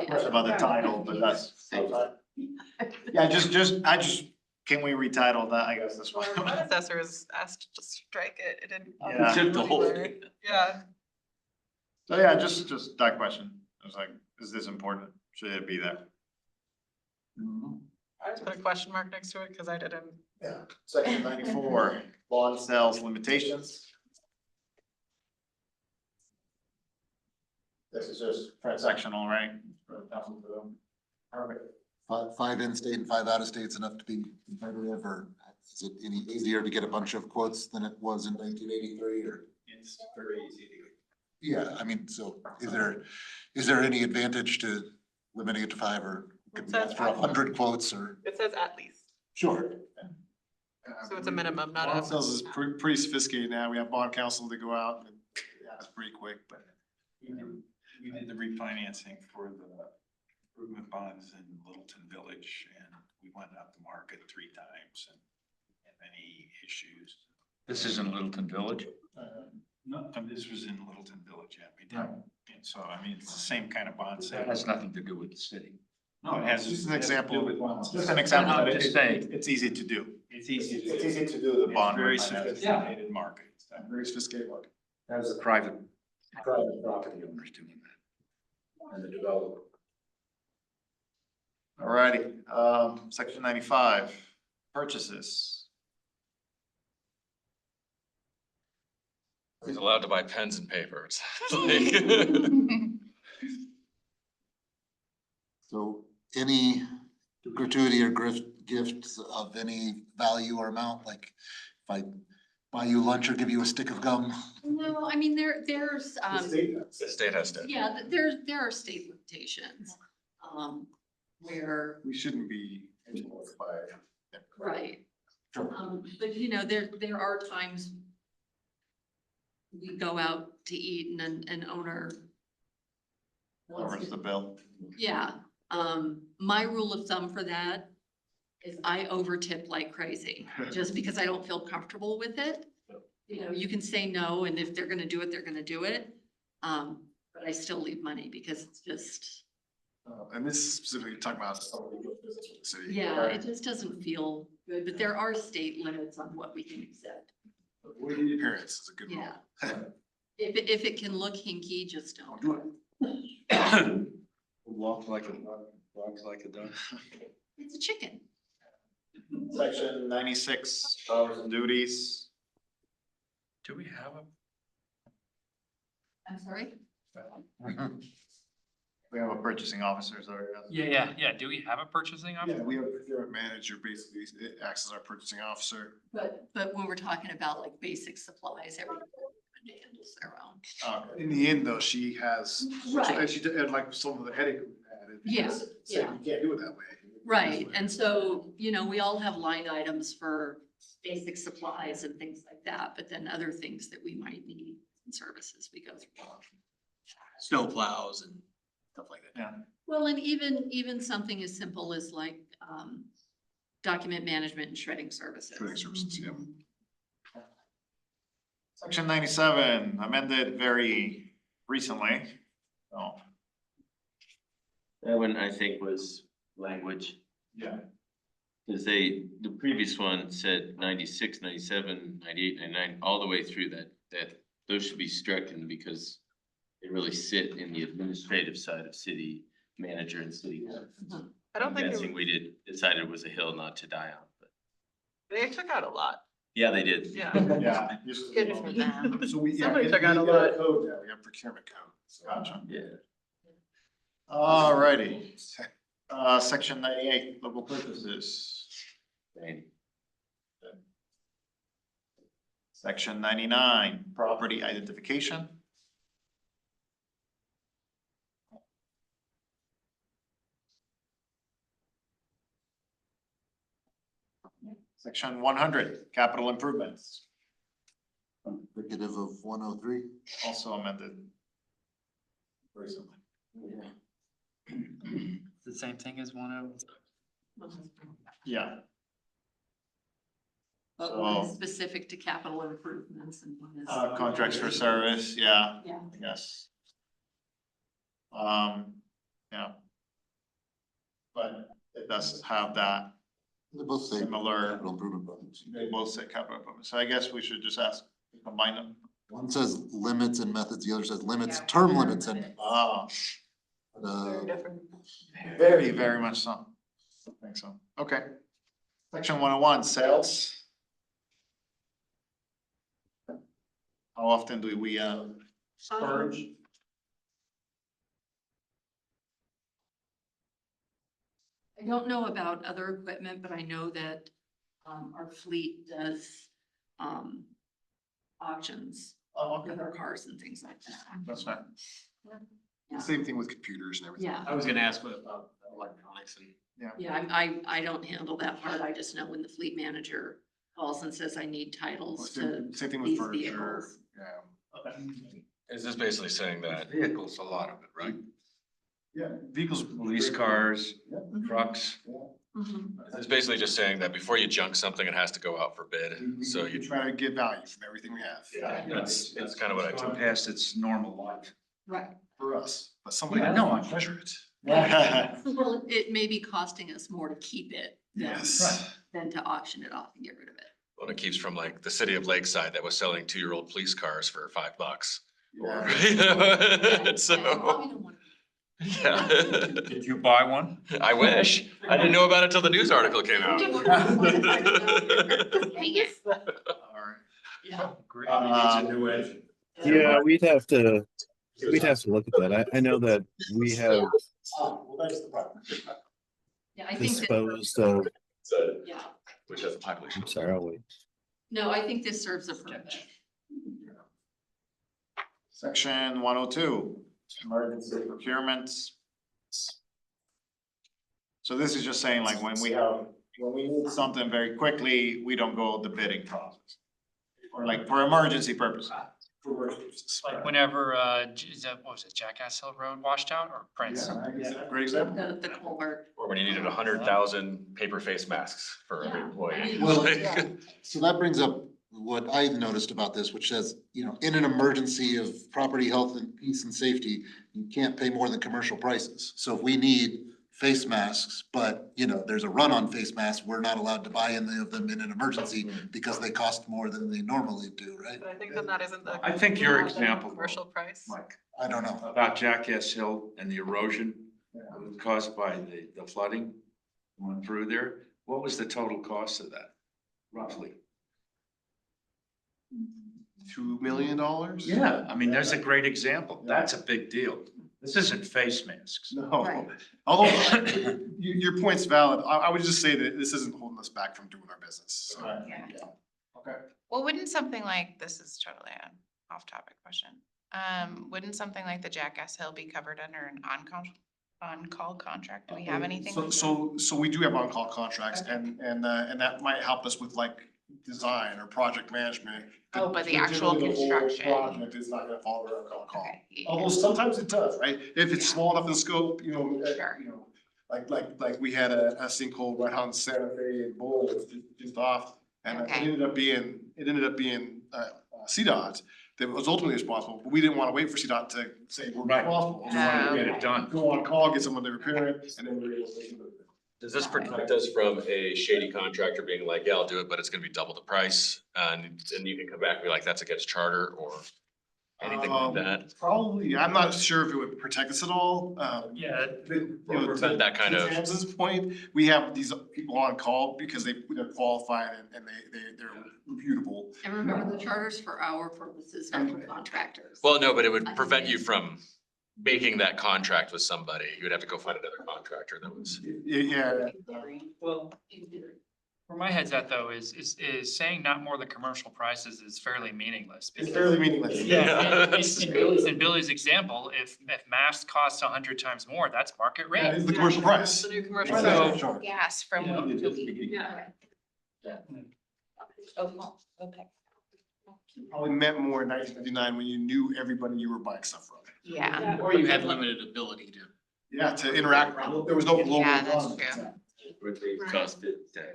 S4: Question about the title, but that's. Yeah, I just can we retitle that, I guess, this one?
S3: Well, our predecessors asked to strike it, it didn't.
S4: Yeah.
S10: Should the whole
S3: anywhere. Yeah,
S4: So yeah, just that question. I was like, is this important? Should it be there?
S3: I just put a question mark next to it, cause I didn't.
S4: Yeah. Section 94, bond sales limitations. This is just transactional, right? Perfect.
S5: Five in-state and five out-of-state's enough to be competitive, or is it any easier to get a bunch of quotes than it was in 1983, or?
S1: It's very easy to.
S5: Yeah, I mean, so is there any advantage to limiting it to five, or could we ask for 100 quotes, or?
S3: It says at least,
S5: Sure.
S3: so it's a minimum, not
S4: Bond
S3: a.
S4: sales is pretty sophisticated now. We have bond counsel to go out and it's pretty quick, but.
S1: We did the refinancing for the improvement bonds in Littleton Village, and we went out to market 3 times and had many issues.
S7: This is in Littleton Village.
S1: No, this was in Littleton Village, yeah, we did. And so, I mean, it's the same kind of bond
S7: That
S1: sale.
S7: has nothing to do with the city.
S1: No, it has.
S4: Just an
S1: it has to do
S4: example.
S1: with bonds.
S4: Just an example.
S7: I'm
S4: that
S7: just
S4: it-
S7: saying.
S4: It's easy to do.
S1: It's easy to do.
S4: It's easy to do the bond.
S1: Very
S4: refinance.
S1: sophisticated market.
S4: Very sophisticated market.
S7: That was the private property owners doing that. And the developer.
S4: Alrighty, section 95, purchases.
S10: He's allowed to buy pens and papers. Like-
S5: So any gratuity or gifts of any value or amount, like if I buy you lunch or give you a stick of gum?
S2: No, I mean, there's,
S10: The state has to.
S2: yeah, there are state limitations, where,
S4: We shouldn't be influenced by.
S2: right. But you know, there are times we go out to eat and an owner wants
S4: Covers
S2: to-
S4: the bill.
S2: yeah, my rule of thumb for that is I over tip like crazy, just because I don't feel comfortable with it. You know, you can say no, and if they're gonna do it, they're gonna do it. But I still leave money because it's just,
S4: And this is specifically talking about somebody who does business with the city.
S2: yeah,
S4: right?
S2: it just doesn't feel good, but there are state limits on what we can accept.
S4: Avoiding the appearance is a good rule.
S2: Yeah. If it can look hinky, just don't do it.
S7: Walk like a dog, walk like a dog.
S2: It's a chicken.
S4: Section 96, powers and duties.
S7: Do we have a?
S2: I'm sorry?
S4: We have a purchasing officer, sorry.
S12: Yeah. Do we have a purchasing
S4: Yeah,
S12: officer?
S4: we have a procurement manager, basically, it acts as our purchasing officer.
S2: But when we're talking about like basic supplies, everyone handles their own.
S4: In the end, though, she has,
S2: Right.
S4: she did, and like some of the headache we had. it
S2: Yeah,
S4: because it said
S2: yeah.
S4: You can't do it that way.
S2: Right, and so, you know, we all have line items for basic supplies and things like that, but then other things that we might need and services we go through.
S8: Snow plows and stuff like that.
S4: Yeah.
S2: Well, and even something as simple as like, document management and shredding services.
S4: Shredding services, yeah. Section 97, amended very recently. Oh,
S13: That one I think was language,
S4: yeah.
S13: because the previous one said 96, 97, 98, 99, all the way through that those should be stricken because they really sit in the administrative side of city manager and city.
S3: I don't
S13: I'm
S3: think
S13: guessing we decided it was a hill not to die on, but
S3: they took out a lot,
S13: yeah, they did.
S3: yeah.
S4: Yeah.
S6: Good for them.
S4: So we, yeah,
S3: Somebody
S4: we
S3: took out a
S4: got
S3: lot.
S4: code now, we got procurement code. Gotcha.
S13: Yeah.
S4: Alrighty. Section 98, local purchases.
S13: Right.
S4: Section 99, property identification. Section 100, capital improvements,
S5: Indicative of 103.
S4: also amended recently.
S12: The same thing as one of.
S4: Yeah.
S2: But one is specific to capital improvements and one is.
S4: Contracts for service, yeah,
S2: Yeah.
S4: I guess. Yeah. But it does have that
S5: They both say
S1: similar.
S5: capital improvement projects.
S1: They both say capital improvement, so I guess we should just ask, combine them.
S5: One says limits and methods, the other says limits,
S6: Yeah,
S5: term
S6: term
S5: limits and,
S6: limits.
S3: Very different.
S1: Very, very much so. I think so. Okay. Section 101, sales. How often do we, splurge?
S2: I don't know about other equipment, but I know that, our fleet does, auctions
S1: Oh, okay.
S2: with our cars and things like that.
S1: That's fine.
S2: Yeah.
S4: Same thing with computers and everything.
S2: Yeah,
S8: I was gonna ask what about electronics and.
S2: yeah, I don't handle that part. I just know when the fleet manager calls and says I need titles to
S1: Same thing with
S2: these
S1: furniture,
S2: vehicles.
S1: yeah.
S10: Is this basically saying that?
S7: Vehicles, a lot of it, right?
S1: Yeah, vehicles.
S7: Police cars,
S2: Mm-hmm.
S7: trucks.
S2: Mhm.
S10: It's basically just saying that before you junk something, it has to go out for bid, so
S1: We
S10: you.
S1: try to get value from everything we have.
S10: That's kind of what I
S7: It's
S10: took.
S7: past its normal life.
S2: Right.
S1: For us, but somebody.
S7: Yeah, no, I measure it.
S2: Well, it may be costing us more to keep it
S1: Yes.
S2: than to auction it off and get rid of it.
S10: Well, it keeps from like the city of Lakeside that was selling 2-year-old police cars for $5. Or,
S1: Yeah.
S10: you know,
S2: Yeah, you
S10: so,
S2: probably don't want
S10: yeah.
S7: Did you buy one?
S10: I wish. I didn't know about it till the news article came out.
S2: Yeah.
S7: Great, it needs a new engine.
S9: Yeah, we'd have to look at that. I know that we have
S2: Yeah, I think that,
S9: disposed of,
S2: yeah,
S10: Which has a population.
S9: I'm sorry, I'll wait.
S2: no, I think this serves a purpose.
S1: Section 102, emergency procurements. So this is just saying like when we need something very quickly, we don't go the bidding process. Or like for emergency purposes.
S12: Like whenever, what was it, Jackass Hill Road washed out or Prince?
S1: Yeah, great example.
S2: The culvert.
S10: Or when you needed 100,000 paper face masks for every
S2: Yeah.
S10: employee.
S5: Well,
S10: Like-
S5: so that brings up what I noticed about this, which says, you know, in an emergency of property, health and peace and safety, you can't pay more than commercial prices. So if we need face masks, but you know, there's a run on face masks, we're not allowed to buy any of them in an emergency because they cost more than they normally do, right?
S3: But I think then that isn't the.
S7: I think your
S3: not the
S7: example,
S3: Commercial price.
S7: Mike,
S5: I don't know.
S7: about Jackass Hill and the erosion caused by the flooding going through there, what was the total cost of that, roughly?
S4: $2 million?
S7: Yeah, I mean, there's a great example. That's a big deal. This isn't face masks.
S1: No,
S2: Right.
S1: although your point's valid. I would just say that this isn't holding us back from doing our business. So,
S6: Yeah.
S1: okay.
S6: Well, wouldn't something like, this is totally an off-topic question. Wouldn't something like the Jackass Hill be covered under an on-call contract? Do we have anything? like that?
S1: So we do have on-call contracts and that might help us with like design or project management.
S6: Oh, but the actual
S1: Generally, the whole
S6: construction.
S1: Project is not gonna fall under on-call.
S6: Okay, yeah.
S1: Although sometimes it does, right? If it's
S6: Yeah.
S1: small enough in scope, you know,
S6: Sure.
S1: like we had a sinkhole right on Santa Fe and Bull, just off. And it
S6: Okay.
S1: ended up being CDOT that was ultimately responsible, but we didn't wanna wait for CDOT to say we're
S7: Right.
S1: responsible.
S7: You want to get
S6: Okay.
S7: it done.
S1: Go on call, get someone to repair it, and then we're able to do it.
S10: Does this protect us from a shady contractor being like, yeah, I'll do it, but it's gonna be double the price? And you can come back and be like, that's against charter or anything like that?
S1: Probably, I'm not sure if it would protect us at all.
S12: Yeah.
S1: You
S10: Or
S1: know,
S10: prevent that kind
S1: to
S10: of-
S1: James's point, we have these people on call because they're qualified and they're reputable.
S2: And remember, the charters for our purposes, not for contractors.
S10: Well, no, but it would
S2: I
S10: prevent you
S2: think-
S10: from making that contract with somebody. You would have to go find another contractor that was.
S1: Yeah,
S12: Well, where my head's at though is saying not more than commercial prices is fairly meaningless.
S1: it's fairly meaningless.
S12: Yeah, in Billy's example, if masks cost 100 times more, that's market
S1: That
S12: rate.
S1: is the commercial price.
S3: The new commercial.
S12: So-
S5: Sure.
S6: Gas from
S12: Yeah.
S6: week to week.
S2: Yeah.
S6: Okay.
S1: Probably meant more in 1959 when you knew everybody you were buying stuff from.
S6: Yeah,
S8: Or you had limited ability to.
S1: Yeah, to interact, there was no global.
S6: Yeah, that's
S1: economy.
S6: true.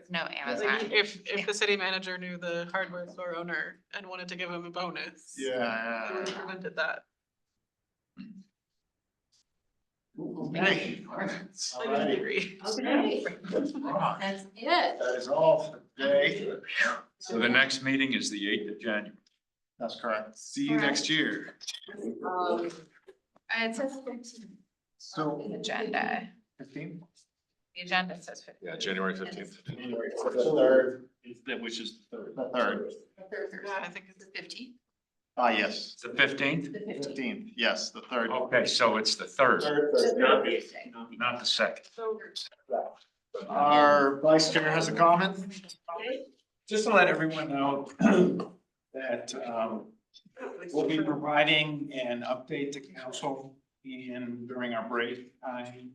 S6: No
S3: Like,
S6: Amazon.
S3: if the city manager knew the hardware store owner and wanted to give him a bonus.
S1: Yeah,
S3: They would have prevented that.
S4: Okay.
S3: I didn't agree.
S2: Okay, that's it.
S4: That is all for today.
S7: So the next meeting is the 8th of January.
S4: That's correct.
S1: See you next year.
S6: It says 15
S4: So
S6: on the agenda.
S4: 15?
S6: The agenda says 15.
S10: Yeah, January 15th.
S4: The third.
S1: Which is the third.
S4: The third.
S3: Yeah, I think it's.
S2: 15th.
S4: Ah, yes,
S7: It's the 15th?
S2: The 15th.
S4: 15th, yes, the third.
S7: Okay, so it's the 3rd,
S2: Not the 15th.
S7: not the 2nd.
S3: So
S4: Our vice chair has a comment?
S1: Just to let everyone know that we'll be providing an update to council during our break time.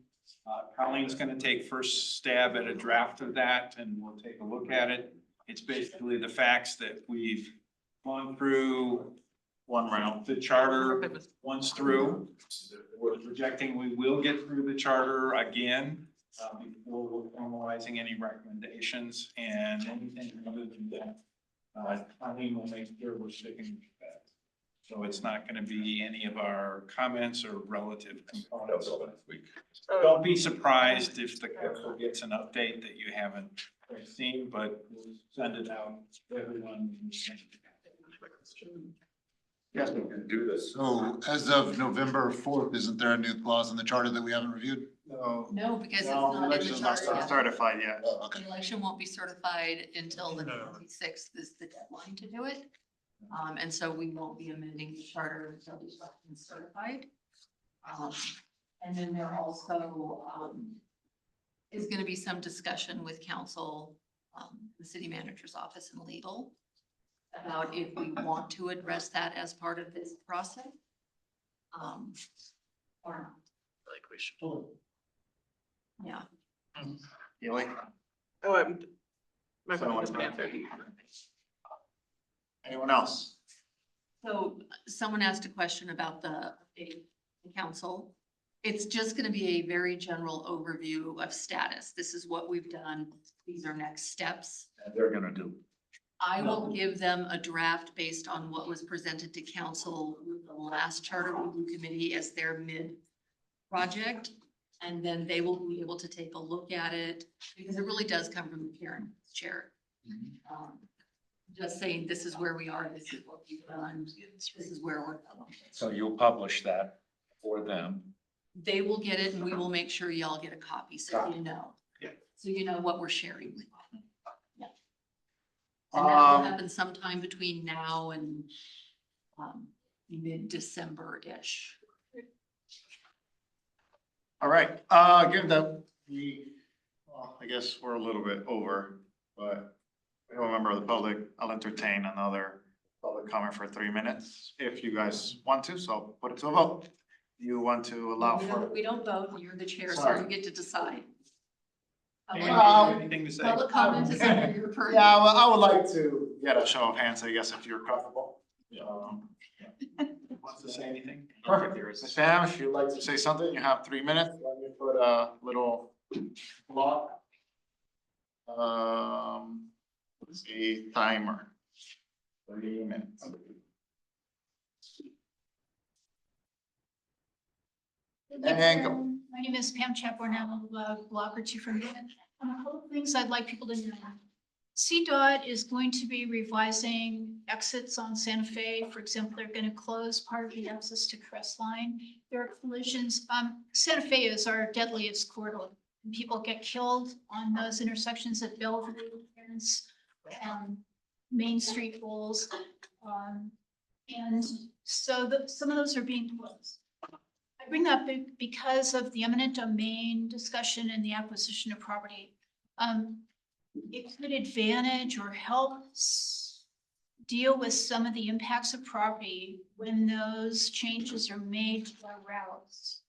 S1: Colleen's gonna take first stab at a draft of that and we'll take a look at it. It's basically the facts that we've gone through
S4: One round.
S1: the charter once through. We're projecting we will get through the charter again before we're formalizing any recommendations and anything other than that. Colleen will make sure we're sticking with that. So it's not gonna be any of our comments or relative components. Don't be surprised if the council gets an update that you haven't seen, but we'll send it out to everyone.
S4: Yes, we can do this.
S5: So as of November 4th, isn't there a new clause in the charter that we haven't reviewed?
S4: No,
S2: No, because it's
S4: no, the
S2: not in the
S4: election's not
S2: charter yet.
S4: certified yet.
S5: Oh, okay.
S2: The election won't be certified until the 26th is the deadline to do it. And so we won't be amending the charter until the election is certified. And then there also, is gonna be some discussion with council, the city manager's office and legal about if we want to address that as part of this process. Or not,
S10: Like we should.
S2: yeah.
S4: Haley?
S3: Oh, my phone was answered.
S4: Anyone else?
S2: So someone asked a question about the council. It's just gonna be a very general overview of status. This is what we've done. These are next steps.
S7: And they're gonna do.
S2: I will give them a draft based on what was presented to council with the last charter review committee as their mid-project. And then they will be able to take a look at it, because it really does come from the Karen chair. Just saying, this is where we are, this is what we've done, this is where we're going.
S7: So you'll publish that for them.
S2: They will get it and we will make sure y'all get a copy, so you know.
S4: Yeah.
S2: So you know what we're sharing with you. Yeah. And that will
S4: Um,
S2: happen sometime between now and, mid-December-ish.
S4: All right, given that well, I guess we're a little bit over, but we have a member of the public, I'll entertain another public comment for 3 minutes if you guys want to, so I'll put it to a vote. You want to allow for?
S2: We don't vote, you're the chair, so
S4: Sorry.
S2: you get to decide.
S1: Anything to say?
S2: Public comment is under your purview.
S4: Yeah, well, I would like to get a show of hands, I guess, if you're comfortable.
S1: Wants to say anything?
S4: Perfect. Ms. Pham, if you'd like to say something, you have 3 minutes. Let me put a little block. Let's see, timer. 3 minutes. And go.
S14: My name is Pam Chaporn. I'm a block or two from here. A couple of things I'd like people to know. CDOT is going to be revising exits on Santa Fe. For example, they're going to close part of the access to Crestline. There are collisions. Santa Fe is our deadliest corridor. People get killed on those intersections at Bellevue and Main Street Bowls. And so some of those are being closed. I bring that up because of the eminent domain discussion and the acquisition of property. It could advantage or help deal with some of the impacts of property when those changes are made to our routes.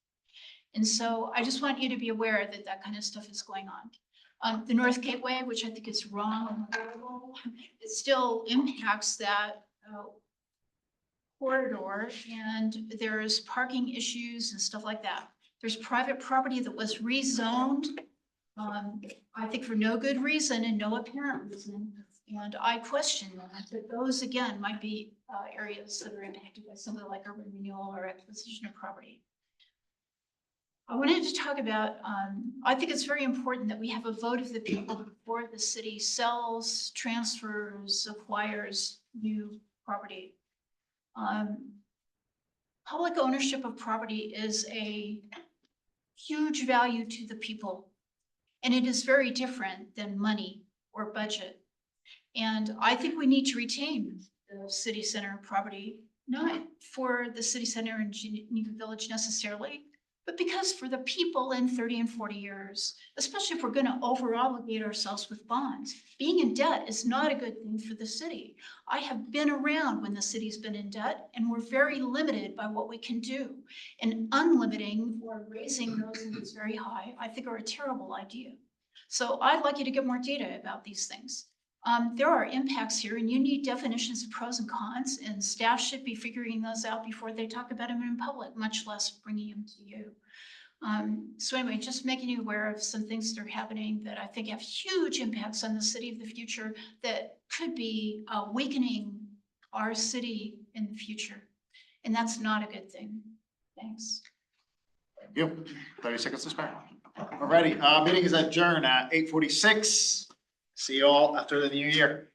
S14: And so I just want you to be aware that that kind of stuff is going on. The North Gateway, which I think is wrong, and horrible, it still impacts that corridor, and there's parking issues and stuff like that. There's private property that was rezoned, I think for no good reason and no apparent reason. And I question that those again might be areas that are impacted by something like urban renewal or acquisition of property. I wanted to talk about, I think it's very important that we have a vote of the people before the city sells, transfers, acquires new property. Public ownership of property is a huge value to the people. And it is very different than money or budget. And I think we need to retain the city center property, not for the city center in Geneva Village necessarily, but because for the people in 30 and 40 years, especially if we're gonna over obligate ourselves with bonds, being in debt is not a good thing for the city. I have been around when the city's been in debt and we're very limited by what we can do. And unlimiting or raising those limits very high, I think are a terrible idea. So I'd like you to get more data about these things. There are impacts here and you need definitions of pros and cons, and staff should be figuring those out before they talk about them in public, much less bringing them to you. So anyway, just making you aware of some things that are happening that I think have huge impacts on the city of the future that could be weakening our city in the future. And that's not a good thing. Thanks.
S4: Thank you. 30 seconds to spare. Alrighty, meeting is adjourned at 8:46. See you all after the new year.